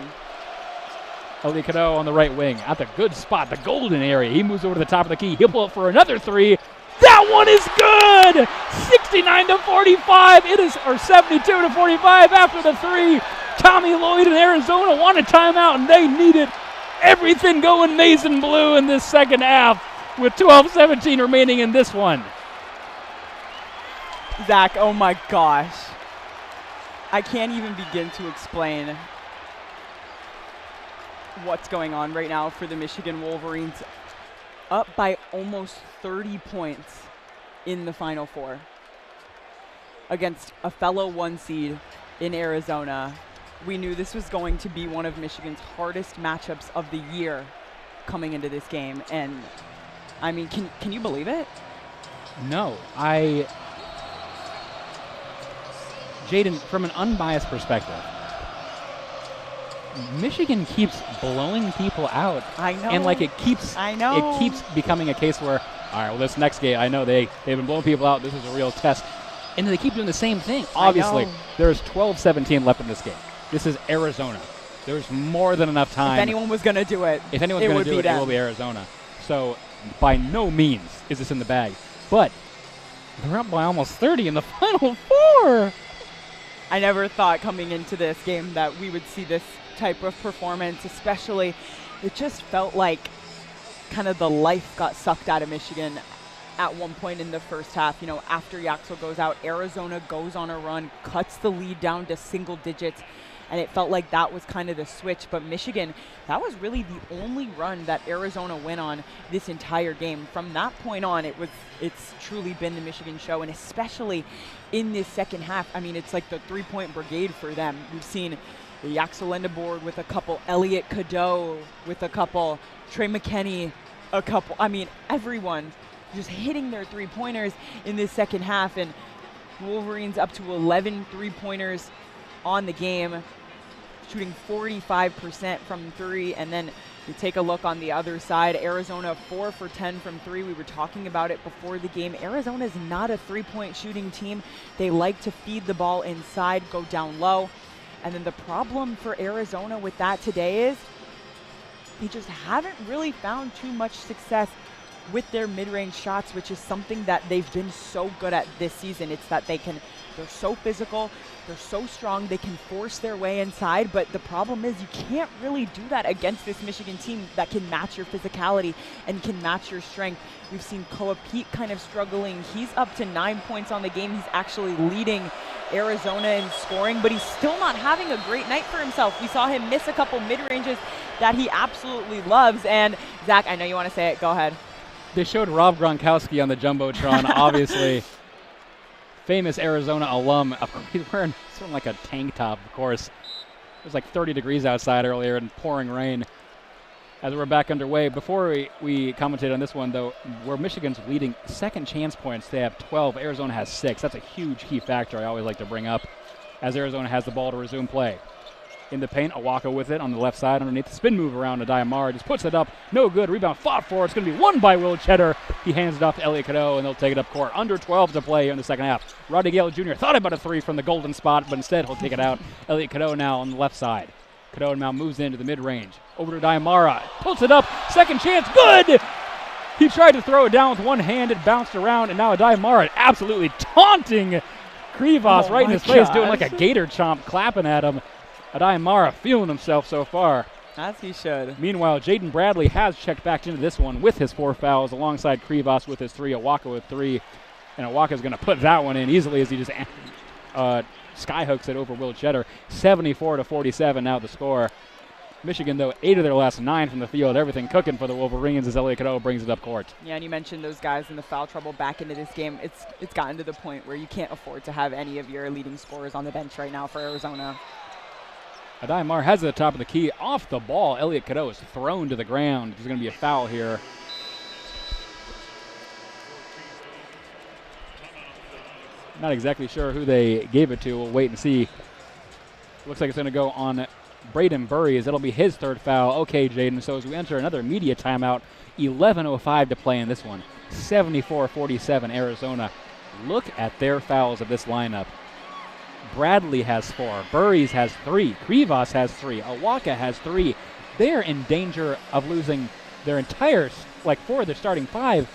Elliot Cadeau on the right wing at the good spot, the golden area. He moves over to the top of the key. He'll pull up for another three. That one is good! 69-45. It is, or 72-45 after the three. Tommy Lloyd in Arizona want a timeout, and they need it. Everything going maize and blue in this second half with 12:17 remaining in this one. Zach, oh my gosh. I can't even begin to explain what's going on right now for the Michigan Wolverines. Up by almost 30 points in the Final Four against a fellow 1 seed in Arizona. We knew this was going to be one of Michigan's hardest matchups of the year coming into this game. And, I mean, can you believe it? No. Jaden, from an unbiased perspective, Michigan keeps blowing people out. I know. And it keeps becoming a case where, all right, well, this next game, I know they've been blowing people out. This is a real test. And they keep doing the same thing. Obviously, there's 12-17 left in this game. This is Arizona. There's more than enough time. If anyone was going to do it, it will be Arizona. So by no means is this in the bag. But they're up by almost 30 in the Final Four. I never thought coming into this game that we would see this type of performance, especially it just felt like kind of the life got sucked out of Michigan at one point in the first half. You know, after Yaxel goes out, Arizona goes on a run, cuts the lead down to single digits, and it felt like that was kind of the switch. But Michigan, that was really the only run that Arizona went on this entire game. From that point on, it's truly been the Michigan show, and especially in this second half. I mean, it's like the three-point brigade for them. We've seen Yaxel Lindenborg with a couple, Elliot Cadeau with a couple, Trey McKinney a couple. I mean, everyone just hitting their three-pointers in this second half, and Wolverines up to 11 three-pointers on the game, shooting 45% from three. And then you take a look on the other side, Arizona 4 for 10 from three. We were talking about it before the game. Arizona is not a three-point shooting team. They like to feed the ball inside, go down low. And then the problem for Arizona with that today is they just haven't really found too much success with their mid-range shots, which is something that they've been so good at this season. It's that they're so physical, they're so strong, they can force their way inside, but the problem is you can't really do that against this Michigan team that can match your physicality and can match your strength. We've seen Koa Pete kind of struggling. He's up to 9 points on the game. He's actually leading Arizona in scoring, but he's still not having a great night for himself. We saw him miss a couple mid-ranges that he absolutely loves. And Zach, I know you want to say it. Go ahead. They showed Rob Gronkowski on the Jumbotron, obviously. Famous Arizona alum. He's wearing sort of like a tank top, of course. It was like 30 degrees outside earlier and pouring rain. As we're back underway, before we commentate on this one, though, where Michigan's leading second chance points, they have 12. Arizona has 6. That's a huge key factor I always like to bring up as Arizona has the ball to resume play. In the paint, Awaka with it on the left side underneath the spin move around to Diamara. Just puts it up. No good. Rebound fought for. It's going to be won by Will Cheddar. He hands it off to Elliot Cadeau, and they'll take it up court. Under 12 to play in the second half. Rodney Gale Jr. thought about a three from the golden spot, but instead he'll take it out. Elliot Cadeau now on the left side. Cadeau now moves into the mid-range. Over to Diamara. Puts it up. Second chance. Good! He tried to throw it down with one hand. It bounced around, and now Diamara absolutely taunting Krivas right in his face, doing like a gator chomp, clapping at him. Diamara feeling himself so far. As he should. Meanwhile, Jaden Bradley has checked back into this one with his 4 fouls alongside Krivas with his 3, Awaka with 3. And Awaka's going to put that one in easily as he just skyhooks it over Will Cheddar. 74-47 now the score. Michigan, though, 8 of their last 9 from the field. Everything cooking for the Wolverines as Elliot Cadeau brings it up court. Yeah, and you mentioned those guys in the foul trouble back into this game. It's gotten to the point where you can't afford to have any of your leading scorers on the bench right now for Arizona. Adai has it at the top of the key. Off the ball, Elliot Cadeau is thrown to the ground. There's going to be a foul here. Not exactly sure who they gave it to. We'll wait and see. Looks like it's going to go on Braden Burries. That'll be his 3rd foul. Okay, Jaden. So as we enter another media timeout, 11:05 to play in this one. 74-47 Arizona. Look at their fouls of this lineup. Bradley has 4. Burries has 3. Krivas has 3. Awaka has 3. They're in danger of losing their entire, 4 of their starting 5,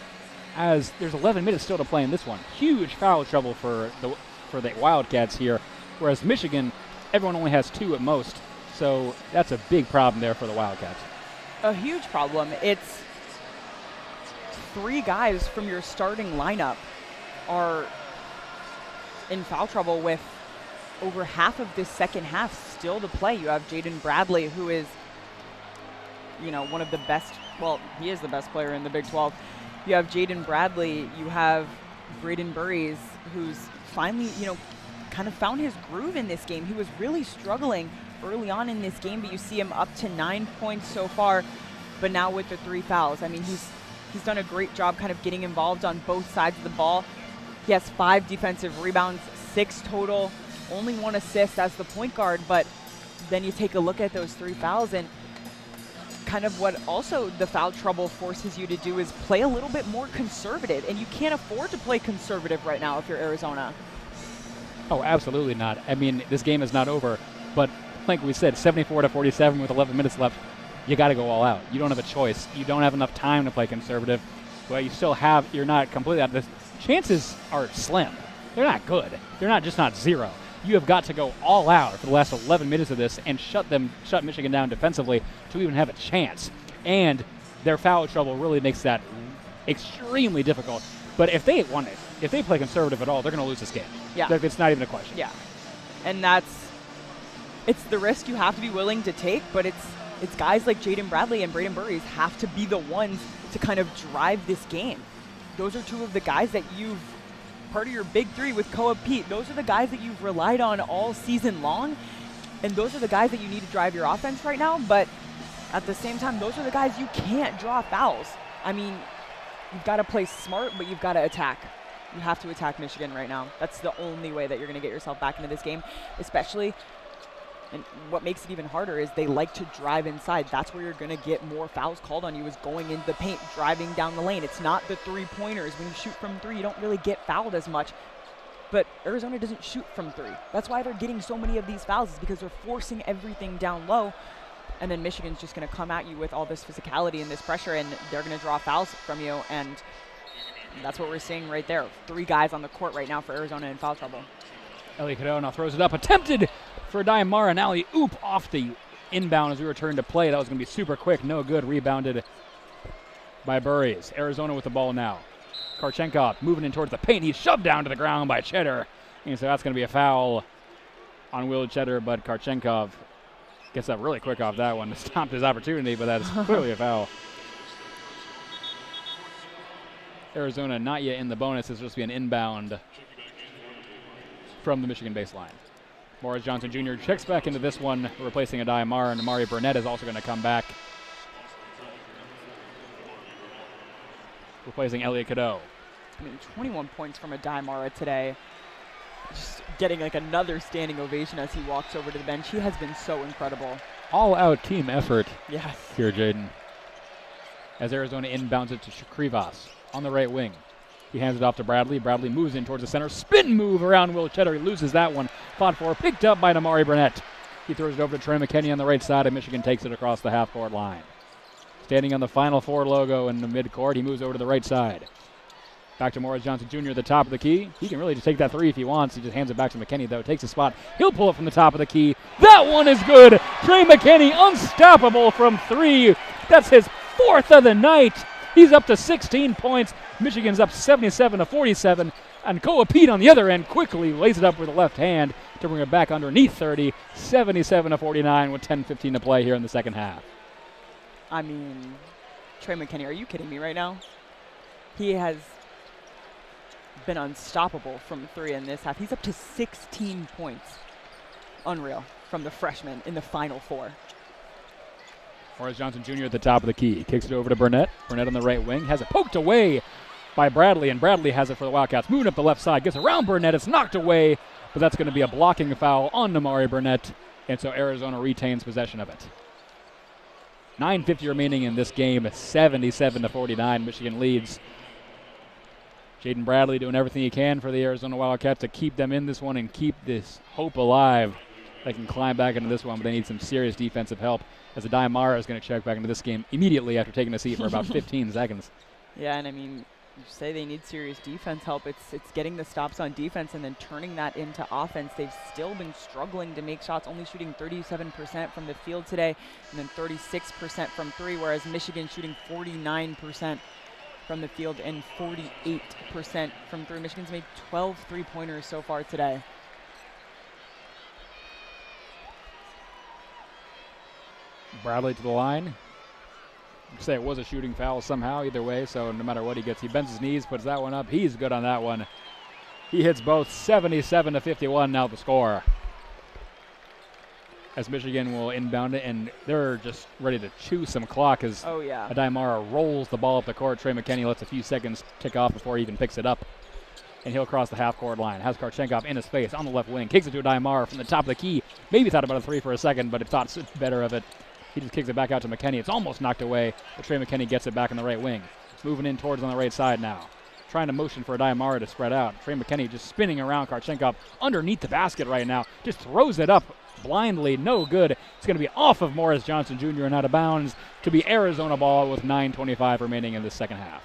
as there's 11 minutes still to play in this one. Huge foul trouble for the Wildcats here, whereas Michigan, everyone only has 2 at most. So that's a big problem there for the Wildcats. A huge problem. It's 3 guys from your starting lineup are in foul trouble with over half of this second half still to play. You have Jaden Bradley, who is, one of the best. Well, he is the best player in the Big 12. You have Jaden Bradley. You have Braden Burries, who's finally, kind of found his groove in this game. He was really struggling early on in this game, but you see him up to 9 points so far. But now with the 3 fouls, I mean, he's done a great job kind of getting involved on both sides of the ball. He has 5 defensive rebounds, 6 total. Only 1 assist as the point guard, but then you take a look at those 3 fouls, and kind of what also the foul trouble forces you to do is play a little bit more conservative, and you can't afford to play conservative right now if you're Arizona. Oh, absolutely not. I mean, this game is not over, but like we said, 74-47 with 11 minutes left, you got to go all out. You don't have a choice. You don't have enough time to play conservative. But you still have, you're not completely out. The chances are slim. They're not good. They're not just not 0. You have got to go all out for the last 11 minutes of this and shut Michigan down defensively to even have a chance. And their foul trouble really makes that extremely difficult. But if they play conservative at all, they're going to lose this game. Yeah. Like, it's not even a question. Yeah. And it's the risk you have to be willing to take, but it's guys like Jaden Bradley and Braden Burries have to be the ones to kind of drive this game. Those are 2 of the guys that you've part of your big 3 with Koa Pete. Those are the guys that you've relied on all season long, and those are the guys that you need to drive your offense right now. But at the same time, those are the guys you can't draw fouls. I mean, you've got to play smart, but you've got to attack. You have to attack Michigan right now. That's the only way that you're going to get yourself back into this game, especially. And what makes it even harder is they like to drive inside. That's where you're going to get more fouls called on you, is going into the paint, driving down the lane. It's not the 3-pointers. When you shoot from 3, you don't really get fouled as much. But Arizona doesn't shoot from 3. That's why they're getting so many of these fouls, is because they're forcing everything down low. And then Michigan's just going to come at you with all this physicality and this pressure, and they're going to draw fouls from you. And that's what we're seeing right there. 3 guys on the court right now for Arizona in foul trouble. Elliot Cadeau now throws it up. Attempted for Diamara. An alley-oop off the inbound as we return to play. That was going to be super quick. No good. Rebounded by Burries. Arizona with the ball now. Karchenkov moving in towards the paint. He's shoved down to the ground by Cheddar. And so that's going to be a foul on Will Cheddar, but Karchenkov gets up really quick off that one. Stopped his opportunity, but that is clearly a foul. Arizona not yet in the bonus. It's supposed to be an inbound from the Michigan baseline. Morris Johnson Jr. checks back into this one, replacing Adai Amar, and Amari Burnett is also going to come back, replacing Elliot Cadeau. I mean, 21 points from Adai Mara today. Just getting like another standing ovation as he walks over to the bench. He has been so incredible. All-out team effort Yes. here, Jaden. As Arizona inbounds it to Krivas on the right wing. He hands it off to Bradley. Bradley moves in towards the center. Spin move around Will Cheddar. He loses that one. Fought for, picked up by Amari Burnett. He throws it over to Trey McKinney on the right side, and Michigan takes it across the half-court line. Standing on the Final Four logo in the midcourt, he moves over to the right side. Back to Morris Johnson Jr. at the top of the key. He can really just take that three if he wants. He just hands it back to McKinney, though. Takes a spot. He'll pull it from the top of the key. That one is good. Trey McKinney, unstoppable from three. That's his fourth of the night. He's up to 16 points. Michigan's up 77-47. And Koa Pete on the other end quickly lays it up with the left hand to bring it back underneath 30. 77-49 with 10:15 to play here in the second half. I mean, Trey McKinney, are you kidding me right now? He has been unstoppable from three in this half. He's up to 16 points. Unreal from the freshman in the Final Four. Morris Johnson Jr. at the top of the key. Kicks it over to Burnett. Burnett on the right wing. Has it poked away by Bradley, and Bradley has it for the Wildcats. Moving up the left side. Gets around Burnett. It's knocked away, but that's going to be a blocking foul on Namari Burnett, and so Arizona retains possession of it. 9:50 remaining in this game. 77-49. Michigan leads. Jaden Bradley doing everything he can for the Arizona Wildcats to keep them in this one and keep this hope alive. They can climb back into this one, but they need some serious defensive help, as Adai Mara is going to check back into this game immediately after taking a seat for about 15 seconds. Yeah, and I mean, you say they need serious defense help. It's getting the stops on defense and then turning that into offense. They've still been struggling to make shots, only shooting 37% from the field today and then 36% from three, whereas Michigan shooting 49% from the field and 48% from three. Michigan's made 12 three-pointers so far today. Bradley to the line. Say it was a shooting foul somehow, either way, so no matter what he gets, he bends his knees, puts that one up. He's good on that one. He hits both. 77-51 now the score. As Michigan will inbound it, and they're just ready to chew some clock as Adai Mara rolls the ball up the court. Trey McKinney lets a few seconds tick off before he even picks it up. And he'll cross the half-court line. Has Karchenkov in his face on the left wing. Kicks it to Adai Mara from the top of the key. Maybe thought about a three for a second, but thought better of it. He just kicks it back out to McKinney. It's almost knocked away, but Trey McKinney gets it back on the right wing. It's moving in towards on the right side now. Trying to motion for Adai Mara to spread out. Trey McKinney just spinning around Karchenkov underneath the basket right now. Just throws it up blindly. No good. It's going to be off of Morris Johnson Jr. and out of bounds to be Arizona ball with 9:25 remaining in the second half.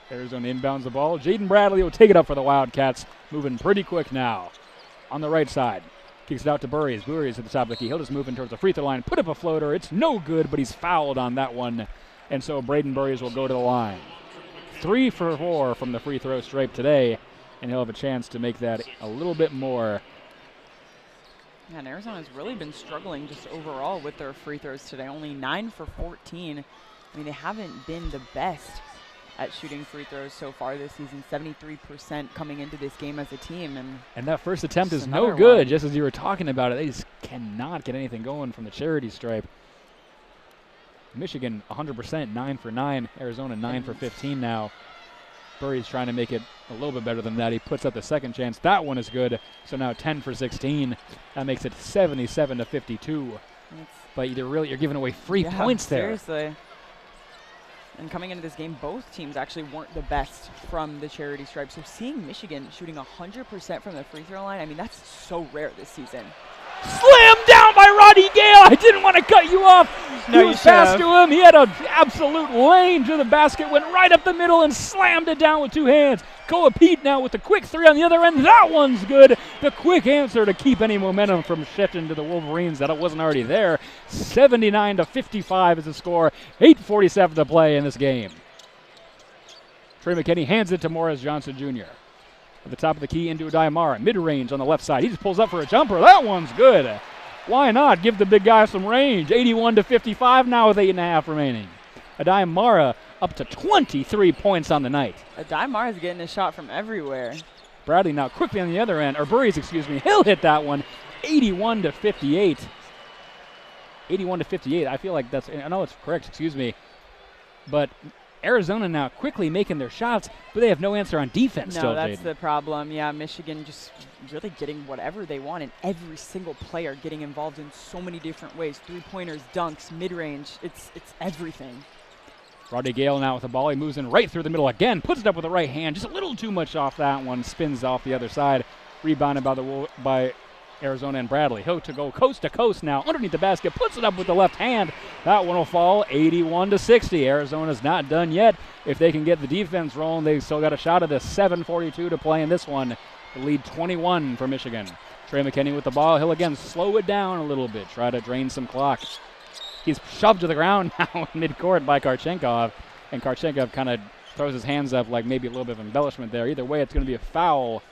Arizona inbounds the ball. Jaden Bradley will take it up for the Wildcats. Moving pretty quick now. On the right side. Kicks it out to Burries. Burries at the top of the key. He'll just move in towards the free throw line. Put up a floater. It's no good, but he's fouled on that one. And so Braden Burries will go to the line. 3 for 4 from the free throw stripe today. And he'll have a chance to make that a little bit more. Yeah, and Arizona's really been struggling just overall with their free throws today. Only 9 for 14. I mean, they haven't been the best at shooting free throws so far this season. 73% coming into this game as a team. And that first attempt is no good, just as you were talking about it. They just cannot get anything going from the charity stripe. Michigan 100%, 9 for 9. Arizona 9 for 15 now. Burry's trying to make it a little bit better than that. He puts up the second chance. That one is good. So now 10 for 16. That makes it 77-52. But you're giving away free points there. Seriously. And coming into this game, both teams actually weren't the best from the charity stripe. So seeing Michigan shooting 100% from the free throw line, I mean, that's so rare this season. Slammed down by Roddy Gale. I didn't want to cut you off. No, he was fast to him. He had an absolute lane to the basket, went right up the middle and slammed it down with two hands. Koa Pete now with the quick three on the other end. That one's good. The quick answer to keep any momentum from shifting to the Wolverines that it wasn't already there. 79-55 is the score. 8:47 to play in this game. Trey McKinney hands it to Morris Johnson Jr. At the top of the key into Adai Mara. Mid-range on the left side. He just pulls up for a jumper. That one's good. Why not? Give the big guy some range. 81-55 now with 8.5 remaining. Adai Mara up to 23 points on the night. Adai Mara's getting a shot from everywhere. Bradley now quickly on the other end. Or Burries, excuse me. He'll hit that one. 81-58. 81-58. I feel like that's, I know it's correct, excuse me. But Arizona now quickly making their shots, but they have no answer on defense still, that's Jaden. the problem. Yeah, Michigan just really getting whatever they want, and every single player getting involved in so many different ways. Three-pointers, dunks, mid-range. It's everything. Roddy Gale now with the ball. He moves in right through the middle again. Puts it up with the right hand. Just a little too much off that one. Spins off the other side. Rebounded by Arizona and Bradley. He'll to go coast to coast now. Underneath the basket, puts it up with the left hand. That one will fall 81-60. Arizona's not done yet. If they can get the defense rolling, they've still got a shot at this. 7:42 to play in this one. The lead 21 for Michigan. Trey McKinney with the ball. He'll again slow it down a little bit, try to drain some clock. He's shoved to the ground now in midcourt by Karchenkov, and Karchenkov kind of throws his hands up like maybe a little bit of embellishment there. Either way, it's going to be a foul.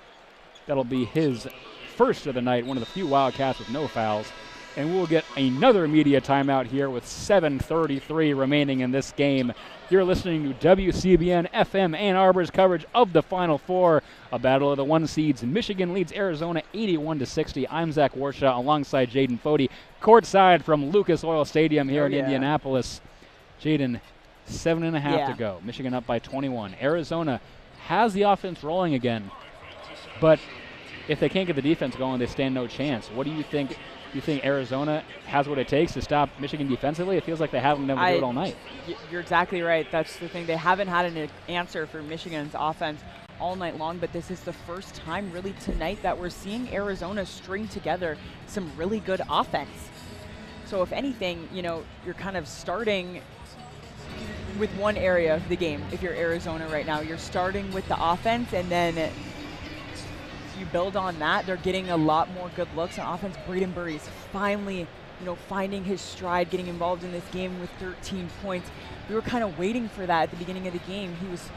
That'll be his first of the night, one of the few Wildcats with no fouls. And we'll get another media timeout here with 7:33 remaining in this game. You're listening to WCBN FM Ann Arbor's coverage of the Final Four, a battle of the one seeds. Michigan leads Arizona 81-60. I'm Zach Warshaw alongside Jaden Fode, courtside from Lucas Oil Stadium here in Indianapolis. Jaden, 7.5 to go. Michigan up by 21. Arizona has the offense rolling again, but if they can't get the defense going, they stand no chance. What do you think? You think Arizona has what it takes to stop Michigan defensively? It feels like they haven't been able to do it all night. You're exactly right. That's the thing. They haven't had an answer for Michigan's offense all night long, but this is the first time really tonight that we're seeing Arizona string together some really good offense. So if anything, you know, you're kind of starting with one area of the game. If you're Arizona right now, you're starting with the offense, and then you build on that. They're getting a lot more good looks on offense. Braden Burry's finally, you know, finding his stride, getting involved in this game with 13 points. We were kind of waiting for that at the beginning of the game. He was,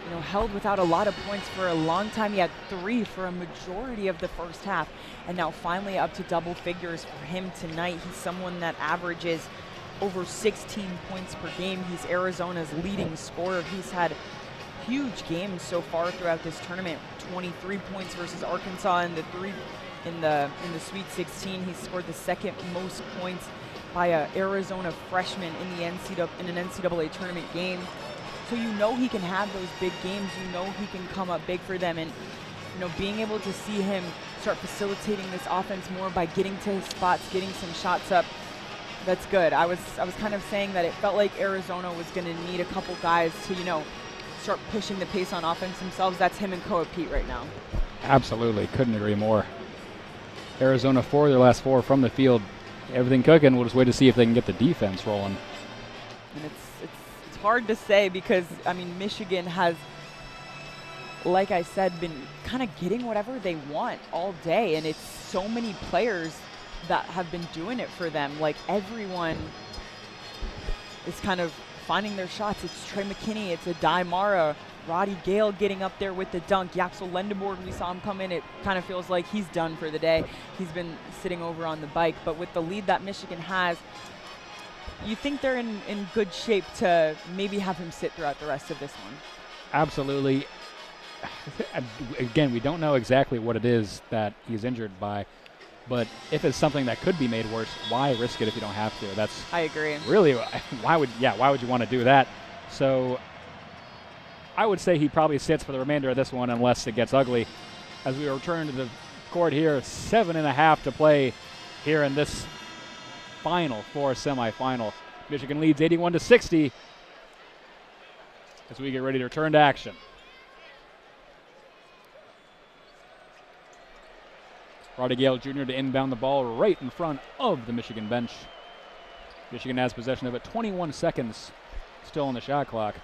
you know, held without a lot of points for a long time. He had 3 for a majority of the first half, and now finally up to double figures for him tonight. He's someone that averages over 16 points per game. He's Arizona's leading scorer. He's had huge games so far throughout this tournament. 23 points versus Arkansas in the Sweet 16. He scored the second most points by an Arizona freshman in an NCAA tournament game. So you know he can have those big games. You know he can come up big for them, and you know, being able to see him start facilitating this offense more by getting to his spots, getting some shots up, that's good. I was kind of saying that it felt like Arizona was going to need a couple guys to, you know, start pushing the pace on offense themselves. That's him and Koa Pete right now. Absolutely. Couldn't agree more. Arizona 4 their last 4 from the field. Everything cooking. We'll just wait to see if they can get the defense rolling. And it's hard to say because, I mean, Michigan has, like I said, been kind of getting whatever they want all day, and it's so many players that have been doing it for them. Like, everyone is kind of finding their shots. It's Trey McKinney, it's Adai Mara, Roddy Gale getting up there with the dunk. Yaxel Lendeborg, we saw him come in. It kind of feels like he's done for the day. He's been sitting over on the bike. But with the lead that Michigan has, you think they're in good shape to maybe have him sit throughout the rest of this one? Absolutely. Again, we don't know exactly what it is that he's injured by. But if it's something that could be made worse, why risk it if you don't have to? That's I agree. Really, why would you want to do that? So I would say he probably sits for the remainder of this one unless it gets ugly. As we return to the court here, 7.5 to play here in this Final Four semifinal. Michigan leads 81-60 as we get ready to return to action. Roddy Gale Jr. to inbound the ball right in front of the Michigan bench. Michigan has possession of it. 21 seconds still on the shot clock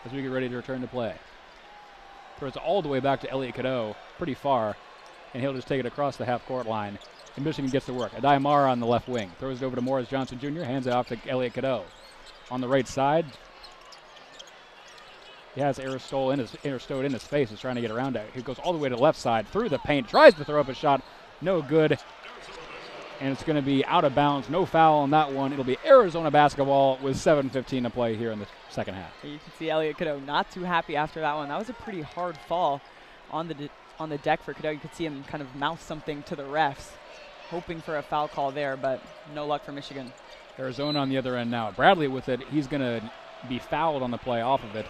as we get ready to return to play. Throws it all the way back to Elliot Cadeau, pretty far, and he'll just take it across the half-court line. And Michigan gets to work. Adai Mara on the left wing. Throws it over to Morris Johnson Jr., hands it off to Elliot Cadeau. On the right side, he has Stowed in his face. He's trying to get around it. He goes all the way to the left side, through the paint, tries to throw up a shot. No good. And it's going to be out of bounds. No foul on that one. It'll be Arizona basketball with 7:15 to play here in the second half. You can see Elliot Cadeau not too happy after that one. That was a pretty hard fall on the deck for Cadeau. You could see him kind of mouth something to the refs, hoping for a foul call there, but no luck for Michigan. Arizona on the other end now. Bradley with it. He's going to be fouled on the play off of it.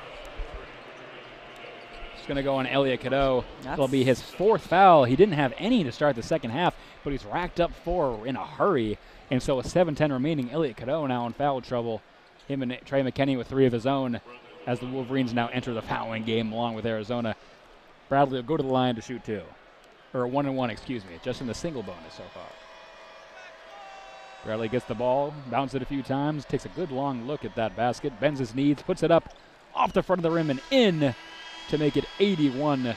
Going to go on Elliot Cadeau. It'll be his 4th foul. He didn't have any to start the second half, but he's racked up 4 in a hurry. And so with 7:10 remaining, Elliot Cadeau now in foul trouble. Him and Trey McKinney with 3 of his own as the Wolverines now enter the fouling game along with Arizona. Bradley will go to the line to shoot 2. or 1-1, excuse me, just in the single bonus so far. Bradley gets the ball, bounces it a few times, takes a good long look at that basket, bends his knees, puts it up off the front of the rim and in to make it 81-61.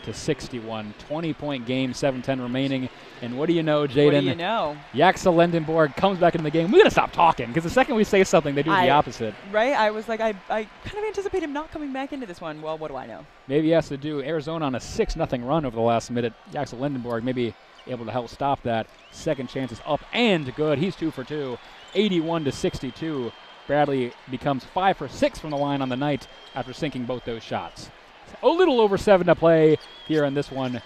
20-point game, 7:10 remaining. And what do you know, Jaden? What do you know? Yaxa Lendenborg comes back into the game. We got to stop talking because the second we say something, they do the opposite. Right? I was like, I kind of anticipate him not coming back into this one. Well, what do I know? Maybe he has to do Arizona on a 6-0 run over the last minute. Yaxa Lendenborg maybe able to help stop that. Second chance is up and good. He's 2 for 2. 81-62. Bradley becomes 5 for 6 from the line on the night after sinking both those shots. A little over 7 to play here in this one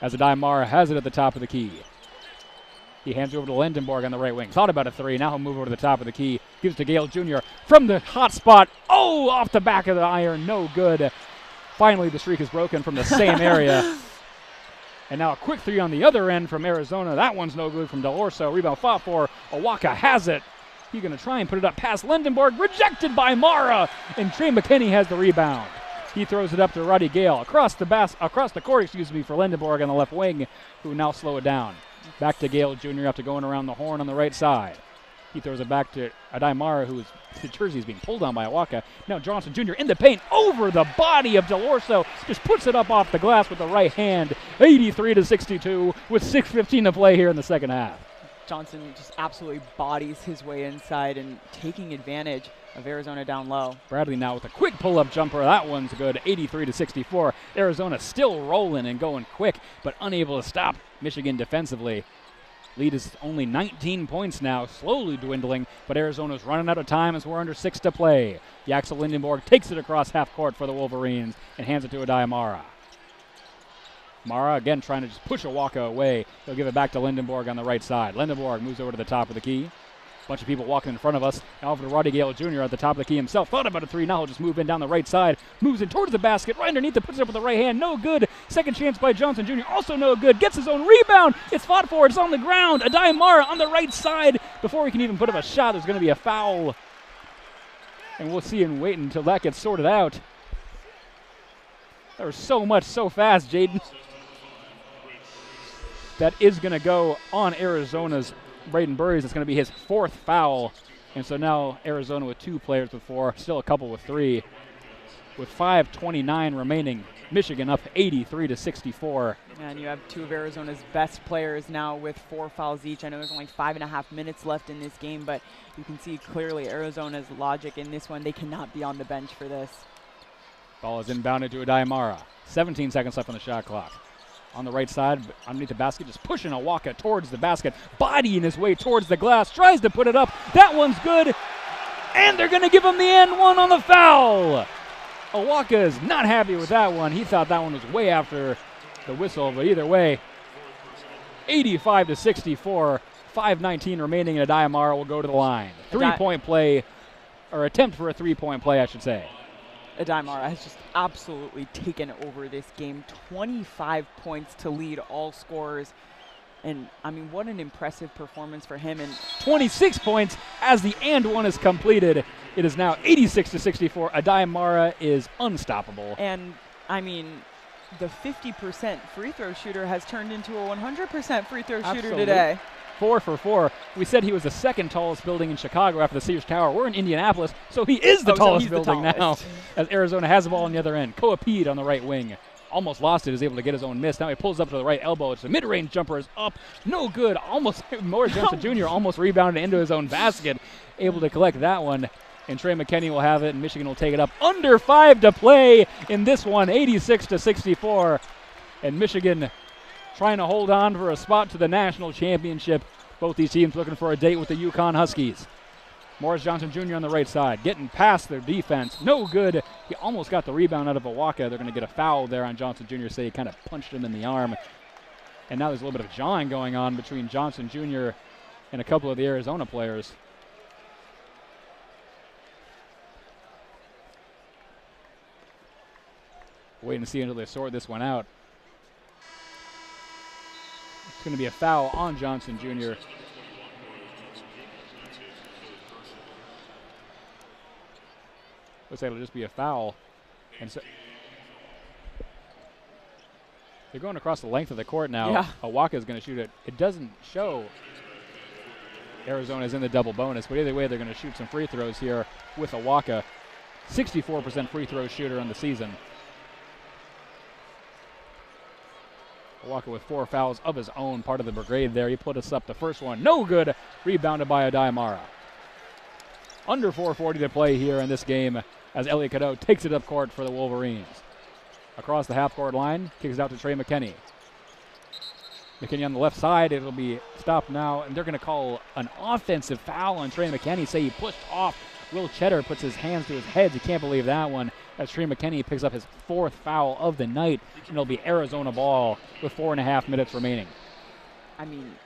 as Adai has it at the top of the key. He hands it over to Lendenborg on the right wing. Thought about a 3. Now he'll move over to the top of the key. Gives to Gale Jr. from the hot spot. Oh, off the back of the iron. No good. Finally, the streak is broken from the same area. And now a quick 3 on the other end from Arizona. That one's no good from Del Orso. Rebound fought for. Awaka has it. He's going to try and put it up past Lendenborg. Rejected by Mara. And Trey McKinney has the rebound. He throws it up to Roddy Gale across the court, for Lendenborg on the left wing, who now slow it down. Back to Gale Jr. after going around the horn on the right side. He throws it back to Adai who is the jersey is being pulled down by Awaka. Now Johnson Jr. in the paint over the body of Del Orso. Just puts it up off the glass with the right hand. 83-62 with 6:15 to play here in the second half. Johnson just absolutely bodies his way inside and taking advantage of Arizona down low. Bradley now with a quick pull-up jumper. That one's good. 83-64. Arizona still rolling and going quick, but unable to stop Michigan defensively. Lead is only 19 points now, slowly dwindling, but Arizona's running out of time as we're under 6 to play. Yaxa Lendenborg takes it across half court for the Wolverines and hands it to Adai Mara again trying to just push Awaka away. He'll give it back to Lendenborg on the right side. Lendenborg moves over to the top of the key. Bunch of people walking in front of us. Now over to Roddy Gale Jr. at the top of the key himself. Thought about a 3. Now he'll just move in down the right side. Moves in towards the basket. Right underneath it. Puts it up with the right hand. No good. Second chance by Johnson Jr. Also no good. Gets his own rebound. It's fought for. It's on the ground. Adai Mara on the right side. Before he can even put up a shot, there's going to be a foul. And we'll see and wait until that gets sorted out. There was so much so fast, Jaden. That is going to go on Arizona's Braden Burries. It's going to be his 4th foul. And so now Arizona with 2 players with 4, still a couple with 3. With 5:29 remaining, Michigan up 83-64. And you have 2 of Arizona's best players now with 4 fouls each. I know there's only 5.5 minutes left in this game, but you can see clearly Arizona's logic in this one. They cannot be on the bench for this. Ball is inbounded to Adai Mara. 17 seconds left on the shot clock. On the right side, underneath the basket, just pushing Awaka towards the basket, bodying his way towards the glass, tries to put it up. That one's good, and they're going to give him the and one on the foul. Awaka is not happy with that one. He thought that one was way after the whistle, but either way, 85-64, 5:19 remaining, and Adai Mara will go to the line. 3-point play, or attempt for a 3-point play, I should say. Adai Mara has just absolutely taken over this game. 25 points to lead all scorers. And, I mean, what an impressive performance for him. And 26 points as the and one is completed. It is now 86-64. Adai Mara is unstoppable. And, I mean, the 50% free throw shooter has turned into a 100% free throw shooter today. 4 for 4. We said he was the second tallest building in Chicago after the Sears Tower. We're in Indianapolis, so he is the tallest building now. As Arizona has the ball on the other end. Coapede on the right wing. Almost lost it, is able to get his own miss. Now he pulls up to the right elbow. It's a mid-range jumper is up. No good. Almost, Morris Johnson Jr. almost rebounded into his own basket. Able to collect that one. And Trey McKinney will have it, and Michigan will take it up. Under 5 to play in this one, 86-64. And Michigan trying to hold on for a spot to the national championship. Both these teams looking for a date with the UConn Huskies. Morris Johnson Jr. on the right side, getting past their defense. No good. He almost got the rebound out of Awaka. They're going to get a foul there on Johnson Jr. So he kind of punched him in the arm. And now there's a little bit of jawing going on between Johnson Jr. and a couple of the Arizona players. Waiting to see until they sort this one out. It's going to be a foul on Johnson Jr. Looks like it'll just be a foul. And so They're going across the length of the court now. Yeah. Awaka is going to shoot it. It doesn't show Arizona's in the double bonus, but either way, they're going to shoot some free throws here with Awaka. 64% free throw shooter on the season. Awaka with 4 fouls of his own, part of the brigade there. He put us up the first one. No good. Rebounded by Adai Mara. Under 4:40 to play here in this game as Elliot Cadeau takes it up court for the Wolverines. Across the half-court line, kicks it out to Trey McKinney. McKinney on the left side. It'll be stopped now, and they're going to call an offensive foul on Trey McKinney. Say he pushed off. Will Cheddar puts his hands to his head. You can't believe that one. As Trey McKinney picks up his 4th foul of the night, and it'll be Arizona ball with 4.5 minutes remaining. I mean,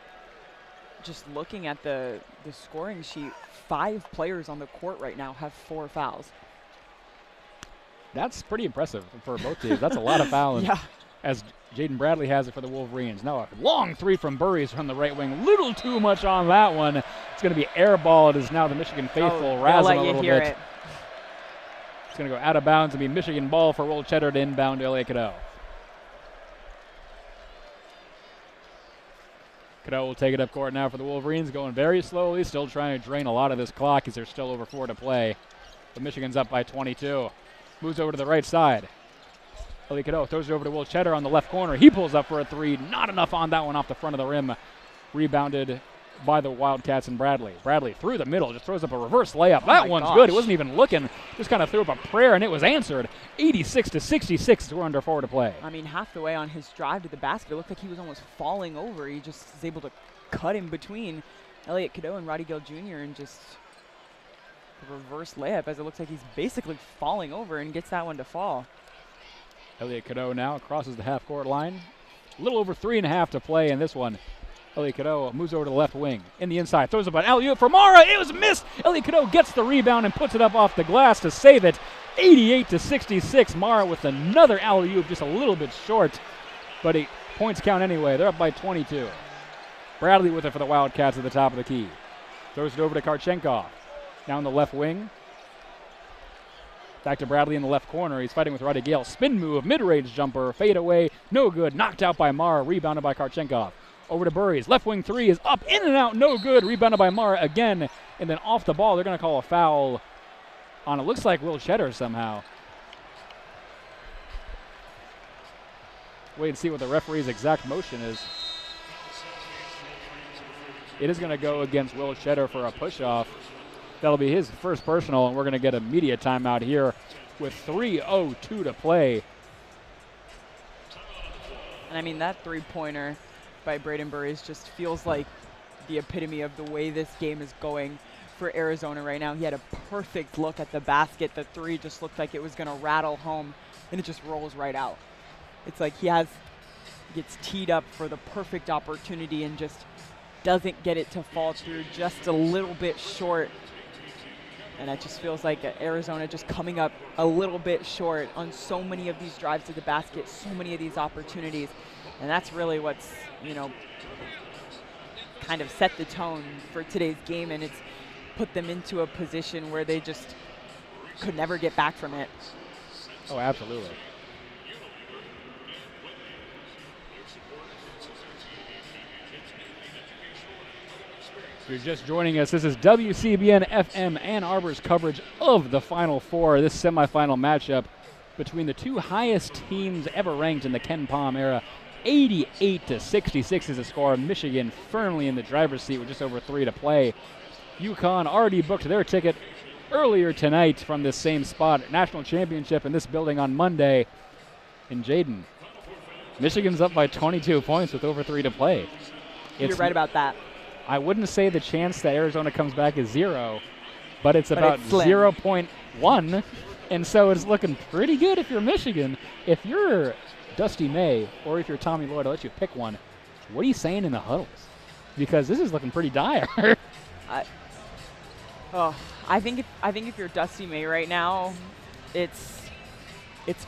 just looking at the scoring sheet, 5 players on the court right now have 4 fouls. That's pretty impressive for both teams. That's a lot of fouling. Yeah. As Jaden Bradley has it for the Wolverines. Now a long 3 from Burries from the right wing. Little too much on that one. It's going to be air ball. It is now the Michigan faithful. Razz him a little bit. It. It's going to go out of bounds and be Michigan ball for Will Cheddar to inbound to Elliot Cadeau. Cadeau will take it up court now for the Wolverines, going very slowly, still trying to drain a lot of this clock as there's still over 4 to play. But Michigan's up by 22. Moves over to the right side. Elliot Cadeau throws it over to Will Cheddar on the left corner. He pulls up for a 3. Not enough on that one off the front of the rim. Rebounded by the Wildcats and Bradley. Bradley through the middle, just throws up a reverse layup. That one's good. It wasn't even looking. Just kind of threw up a prayer, and it was answered. 86-66. We're under 4 to play. I mean, half the way on his drive to the basket, it looked like he was almost falling over. He just is able to cut in between Elliot Cadeau and Roddy Gale Jr. and just a reverse layup as it looks like he's basically falling over and gets that one to fall. Elliot Cadeau now crosses the half-court line. A little over 3.5 to play in this one. Elliot Cadeau moves over to the left wing. In the inside, throws up an alley-oop for Mara. It was missed. Elliot Cadeau gets the rebound and puts it up off the glass to save it. 88-66. Mara with another alley-oop, just a little bit short. But points count anyway. They're up by 22. Bradley with it for the Wildcats at the top of the key. Throws it over to Karchenkov. Now in the left wing. Back to Bradley in the left corner. He's fighting with Roddy Gale. Spin move, mid-range jumper, fade away. No good. Knocked out by Mara. Rebounded by Karchenkov. Over to Burries. Left wing 3 is up, in and out, no good. Rebounded by Mara again. And then off the ball, they're going to call a foul on, it looks like Will Cheddar somehow. Wait and see what the referee's exact motion is. It is going to go against Will Cheddar for a push-off. That'll be his first personal, and we're going to get a media timeout here with 3:02 to play. And I mean, that 3-pointer by Braden Burries just feels like the epitome of the way this game is going for Arizona right now. He had a perfect look at the basket. The 3 just looked like it was going to rattle home, and it just rolls right out. It's like he gets teed up for the perfect opportunity and just doesn't get it to fall through, just a little bit short. And it just feels like Arizona just coming up a little bit short on so many of these drives to the basket, so many of these opportunities. And that's really what's, kind of set the tone for today's game, and it's put them into a position where they just could never get back from it. Oh, absolutely. If you're just joining us, this is WCBN FM Ann Arbor's coverage of the Final Four, this semifinal matchup between the 2 highest teams ever ranked in the Ken Pom era. 88-66 is the score. Michigan firmly in the driver's seat with just over 3 to play. UConn already booked their ticket earlier tonight from this same spot. National championship in this building on Monday. And Jaden, Michigan's up by 22 points with over 3 to play. You're right about that. I wouldn't say the chance that Arizona comes back is 0, but it's about 0.1. And so it's looking pretty good if you're Michigan. If you're Dusty May, or if you're Tommy Lloyd, I'll let you pick one. What are you saying in the huddles? Because this is looking pretty dire. I think if you're Dusty May right now, it's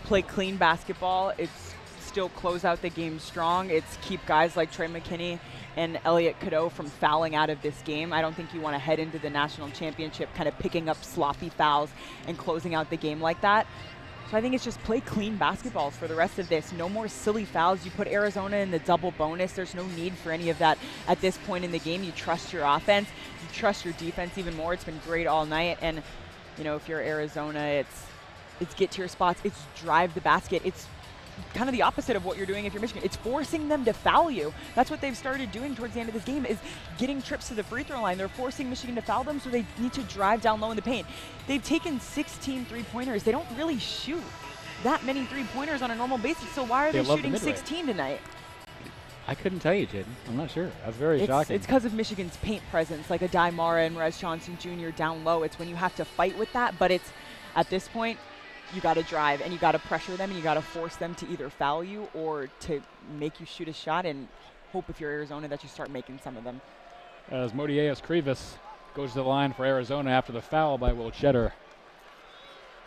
play clean basketball. It's still close out the game strong. It's keep guys like Trey McKinney and Elliot Cadeau from fouling out of this game. I don't think you want to head into the national championship kind of picking up sloppy fouls and closing out the game like that. So So I think it's just play clean basketball for the rest of this. No more silly fouls. You put Arizona in the double bonus. There's no need for any of that at this point in the game. You trust your offense. You trust your defense even more. It's been great all night. And, you know, if you're Arizona, it's get to your spots. It's drive the basket. It's kind of the opposite of what you're doing if you're Michigan. It's forcing them to foul you. That's what they've started doing towards the end of this game, is getting trips to the free throw line. They're forcing Michigan to foul them, so they need to drive down low in the paint. They've taken 16 three-pointers. They don't really shoot that many three-pointers on a normal basis, so why are they shooting 16 tonight? I couldn't tell you, Jaden. I'm not sure. That's very shocking. It's because of Michigan's paint presence, like a Di Mara and Rez Johnson Jr. down low. It's when you have to fight with that, but it's at this point, you got to drive and you got to pressure them and you got to force them to either foul you or to make you shoot a shot, and hope if you're Arizona that you start making some of them. As Modiaeus Krivas goes to the line for Arizona after the foul by Will Cheddar.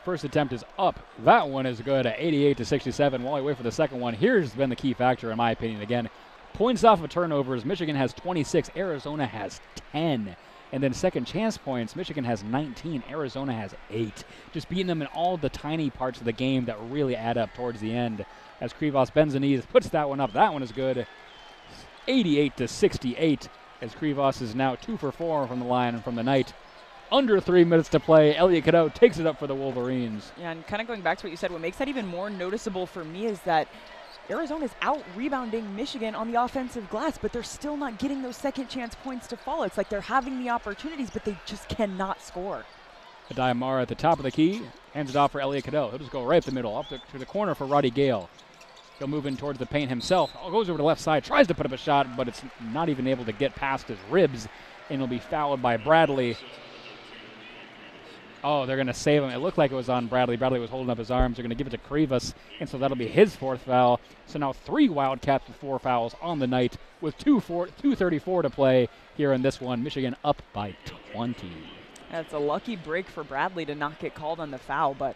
First attempt is up. That one is good at 88-67. While we wait for the second one, here's been the key factor in my opinion. Again, points off of turnovers. Michigan has 26. Arizona has 10. And then second chance points, Michigan has 19, Arizona has 8. Just beating them in all the tiny parts of the game that really add up towards the end. As Krivas bends the knees, puts that one up. That one is good. 88-68, as Krivas is now 2 for 4 from the line and from the night. Under 3 minutes to play, Elliot Cadeau takes it up for the Wolverines. Yeah, and kind of going back to what you said, what makes that even more noticeable for me is that Arizona's out-rebounding Michigan on the offensive glass, but they're still not getting those second-chance points to fall. It's like they're having the opportunities, but they just cannot score. Di Mara at the top of the key, hands it off for Elliot Cadeau. He'll just go right up the middle, up to the corner for Roddy Gale. He'll move in towards the paint himself. Goes over to the left side, tries to put up a shot, but it's not even able to get past his ribs, and he'll be fouled by Bradley. Oh, they're going to save him. It looked like it was on Bradley. Bradley was holding up his arms. They're going to give it to Krivas, and so that'll be his 4th foul. So now 3 Wildcats with 4 fouls on the night with 2:34 to play here in this one. Michigan up by 20. That's a lucky break for Bradley to not get called on the foul, but,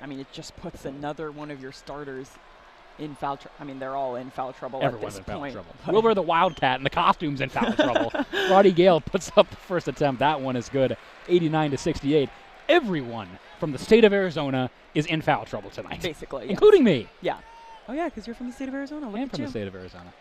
I mean, it just puts another one of your starters in foul trouble. I mean, they're all in foul trouble Everyone's at this point. Foul trouble. Wilbur the Wildcat and the costume's in foul trouble. Roddy Gale puts up the first attempt. That one is good. 89-68. Everyone from the state of Arizona is in foul trouble tonight. Basically, including me. Yeah. Oh, yeah, because you're from the state of Arizona. I am from the state of Arizona.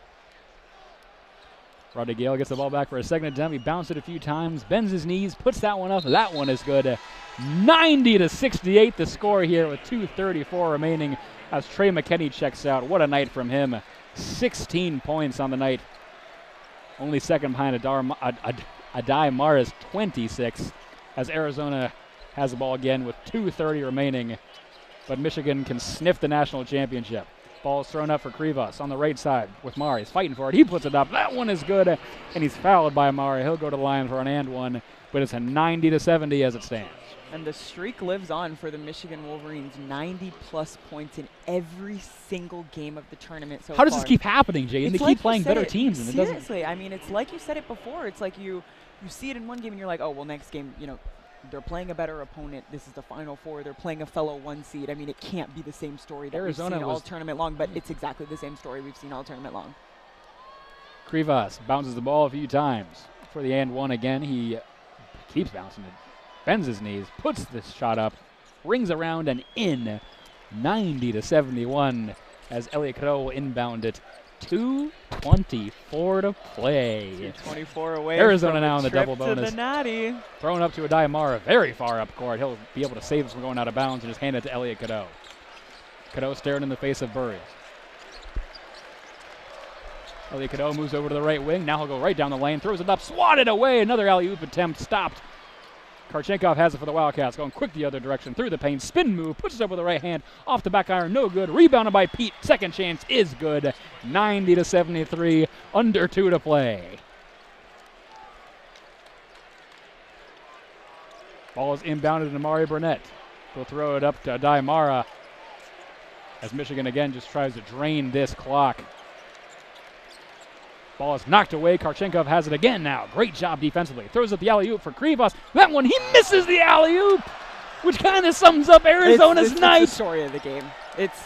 Roddy Gale gets the ball back for a second attempt. He bounced it a few times, bends his knees, puts that one up. That one is good. 90-68 the score here with 2:34 remaining as Trey McKinney checks out. What a night from him. 16 points on the night. Only second behind Adai Mara's 26 as Arizona has the ball again with 2:30 remaining. But Michigan can sniff the national championship. Ball is thrown up for Krivas on the right side with Mara. He's fighting for it. He puts it up. That one is good, and he's fouled by Mara. He'll go to the line for an and one, but it's a 90-70 as it stands. And the streak lives on for the Michigan Wolverines. 90-plus points in every single game of the tournament so far. How does this keep happening, Jaden? They keep playing better teams, and it doesn't. Seriously, I mean, it's like you said it before. It's like you see it in one game, and you're like, oh, well, next game, you know, they're playing a better opponent. This is the Final Four. They're playing a fellow 1 seed. I mean, it can't be the same story that Arizona we've seen all tournament long, but it's exactly the same story we've seen all tournament long. Krivas bounces the ball a few times for the and one again. He keeps bouncing it, bends his knees, puts this shot up, rings around and in. 90-71 as Elliot Cadeau will inbound it. 2:24 to play. 2:24 away. Arizona from now in the double to bonus. The natty. Thrown up to Adai Mara, very far up court. He'll be able to save this from going out of bounds and just hand it to Elliot Cadeau. Cadeau staring in the face of Burries. Elliot Cadeau moves over to the right wing. Now he'll go right down the lane, throws it up, swatted away. Another alley-oop attempt stopped. Karchenkov has it for the Wildcats, going quick the other direction through the paint. Spin move, puts it up with the right hand, off the back iron, no good. Rebounded by Pete, second chance is good. 90-73, under 2 to play. Ball is inbounded to Amari Burnett. He'll throw it up to Adai Mara as Michigan again just tries to drain this clock. Ball is knocked away. Karchenkov has it again now. Great job defensively. Throws up the alley-oop for Krivas. That one, he misses the alley-oop, which kind of sums up Arizona's night. It's the story of the game. It's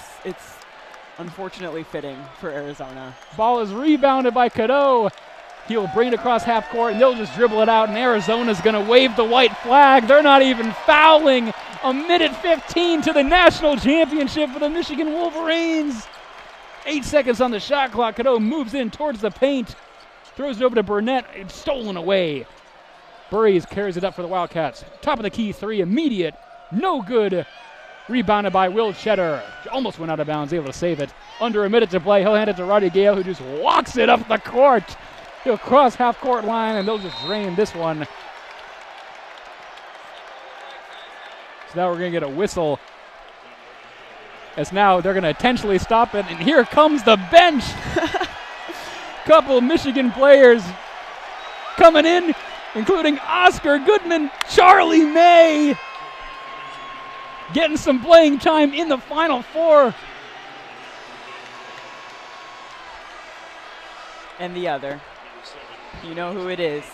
unfortunately fitting for Arizona. Ball is rebounded by Cadeau. He'll bring it across half court, and they'll just dribble it out, and Arizona's going to wave the white flag. They're not even fouling. A minute 15 to the national championship for the Michigan Wolverines. 8 seconds on the shot clock. Cadeau moves in towards the paint. Throws it over to Burnett. It's stolen away. Burries carries it up for the Wildcats. Top of the key three, immediate. No good. Rebounded by Will Cheddar. Almost went out of bounds, able to save it. Under a minute to play, he'll hand it to Roddy Gale, who just walks it up the court. He'll cross half-court line, and they'll just drain this one. So now we're going to get a whistle. As now they're going to intentionally stop it, and here comes the bench. Couple Michigan players coming in, including Oscar Goodman, Charlie May, getting some playing time in the Final Four. And the other. You know who it is.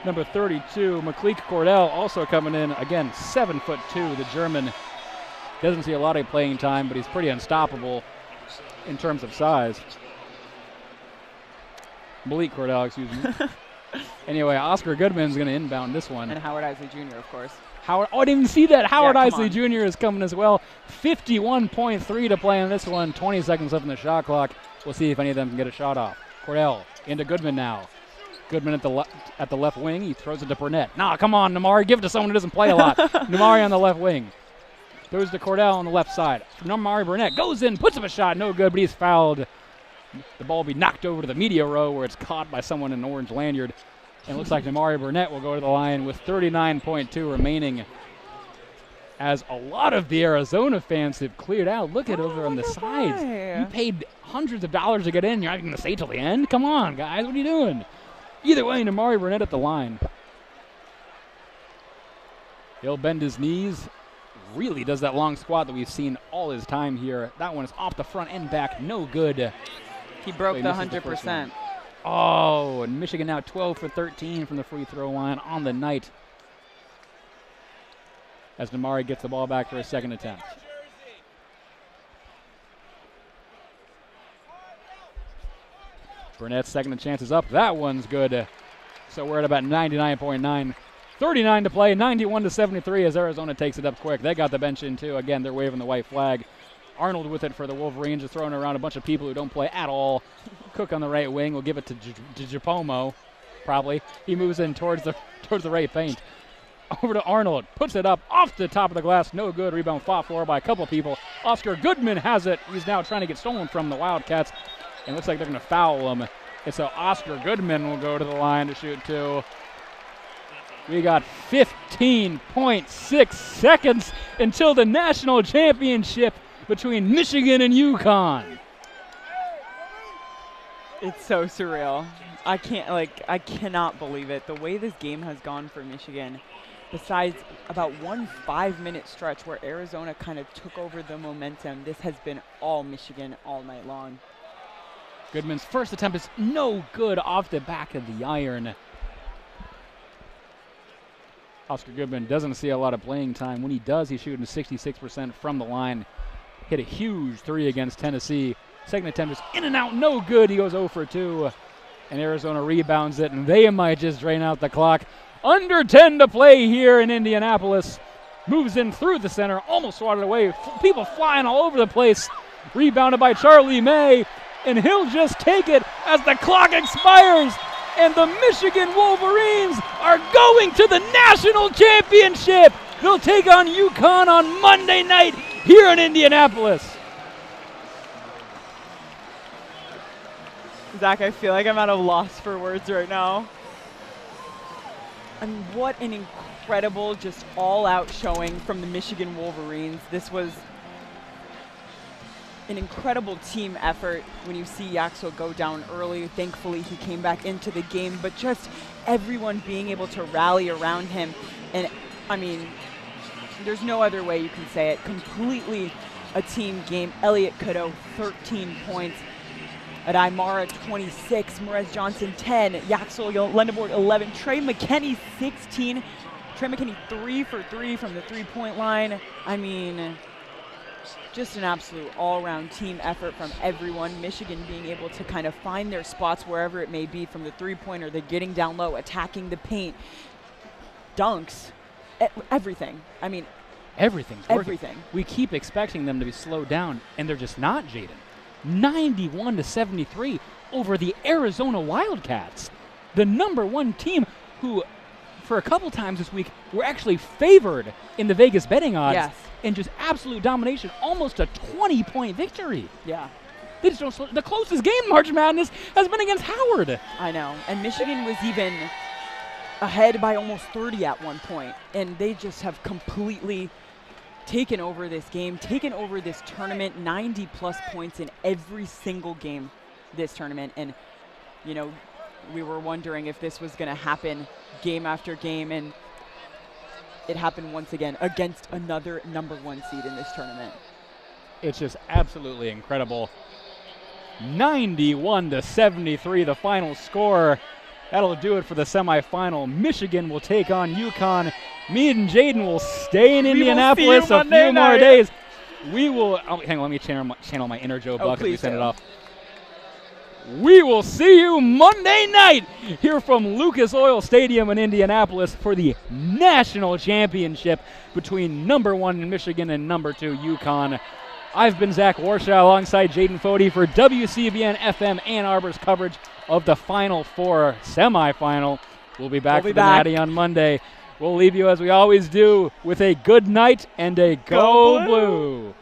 Number 32, McLeek Cordell, also coming in. Again, 7'2", the German. Doesn't see a lot of playing time, but he's pretty unstoppable in terms of size. Malik Cordell, excuse me. Anyway, Oscar Goodman's going to inbound this one. And Howard Isley Jr., of course. I didn't even see that. Howard Isley on. Jr. is coming as well. 51.3 to play in this one. 20 seconds left in the shot clock. We'll see if any of them can get a shot off. Cordell into Goodman now. Goodman at the left wing. He throws it to Burnett. Nah, come on, Namari. Give it to someone who doesn't play a lot. Namari on the left wing. Throws to Cordell on the left side. Namari Burnett goes in, puts up a shot. No good, but he's fouled. The ball will be knocked over to the media row where it's caught by someone in an orange lanyard. And it looks like Namari Burnett will go to the line with 39.2 remaining. As a lot of the Arizona fans have cleared out. Look at over on the sides. You paid hundreds of dollars to get in. You're not going to stay till the end? Come on, guys. What are you doing? Either way, Namari Burnett at the line. He'll bend his knees. Really does that long squat that we've seen all his time here. That one is off the front and back. No good. He broke the 100%. Oh, and Michigan now 12 for 13 from the free throw line on the night. As Namari gets the ball back for a second attempt. Burnett's second chance is up. That one's good. So we're at about 99.9. 39 to play, 91 to 73 as Arizona takes it up quick. They got the bench in too. Again, they're waving the white flag. Arnold with it for the Wolverines, just throwing around a bunch of people who don't play at all. Cook on the right wing. We'll give it to Giacomo, probably. He moves in towards the right paint. Over to Arnold. Puts it up off the top of the glass. No good. Rebound fought for by a couple people. Oscar Goodman has it. He's now trying to get stolen from the Wildcats. And looks like they're going to foul him. And so Oscar Goodman will go to the line to shoot two. We got 15.6 seconds until the national championship between Michigan and UConn. It's so surreal. I cannot believe it. The way this game has gone for Michigan, besides about one 5-minute stretch where Arizona kind of took over the momentum, this has been all Michigan all night long. Goodman's first attempt is no good off the back of the iron. Oscar Goodman doesn't see a lot of playing time. When he does, he's shooting 66% from the line. Hit a huge three against Tennessee. Second attempt is in and out, no good. He goes 0 for 2. And Arizona rebounds it, and they might just drain out the clock. Under 10 to play here in Indianapolis. Moves in through the center, almost swatted away. People flying all over the place. Rebounded by Charlie May, and he'll just take it as the clock expires. And the Michigan Wolverines are going to the national championship. They'll take on UConn on Monday night here in Indianapolis. Zach, I feel like I'm at a loss for words right now. And what an incredible, just all-out showing from the Michigan Wolverines. This was an incredible team effort when you see Yaxel go down early. Thankfully, he came back into the game, but just everyone being able to rally around him. And, I mean, there's no other way you can say it. Completely a team game. Elliot Cadeau, 13 points. Adaimara, 26. Morez Johnson, 10. Yaxel Lendeborg, 11. Trey McKinney, 16. Trey McKinney, 3 for 3 from the three-point line. I mean, just an absolute all-around team effort from everyone. Michigan being able to kind of find their spots wherever it may be, from the three-pointer, they're getting down low, attacking the paint, dunks, everything. I mean, everything's working. everything. We keep expecting them to be slowed down, and they're just not, Jaden. 91-73 over the Arizona Wildcats, the #1 team who, for a couple times this week, were actually favored in the Vegas betting odds. Yes. And just absolute domination, almost a 20-point victory. Yeah. They just don't slow. The closest game in March Madness has been against Howard. I know. And Michigan was even ahead by almost 30 at one point, and they just have completely taken over this game, taken over this tournament, 90-plus points in every single game this tournament. And, you know, we were wondering if this was going to happen game after game, and it happened once again against another #1 seed in this tournament. It's just absolutely incredible. 91-73, the final score. That'll do it for the semifinal. Michigan will take on UConn. Me and Jaden will stay in Indianapolis a few more days. We will. Hang on, let me channel my inner Joe Buck as we send it off. We will see you Monday night here from Lucas Oil Stadium in Indianapolis for the national championship between #1 Michigan and #2 UConn. I've been Zach Warshaw alongside Jaden Fode for WCBN FM Ann Arbor's coverage of the Final Four semifinal. We'll be back for the Natty on Monday. We'll leave you as we always do with a good night and a Go Blue.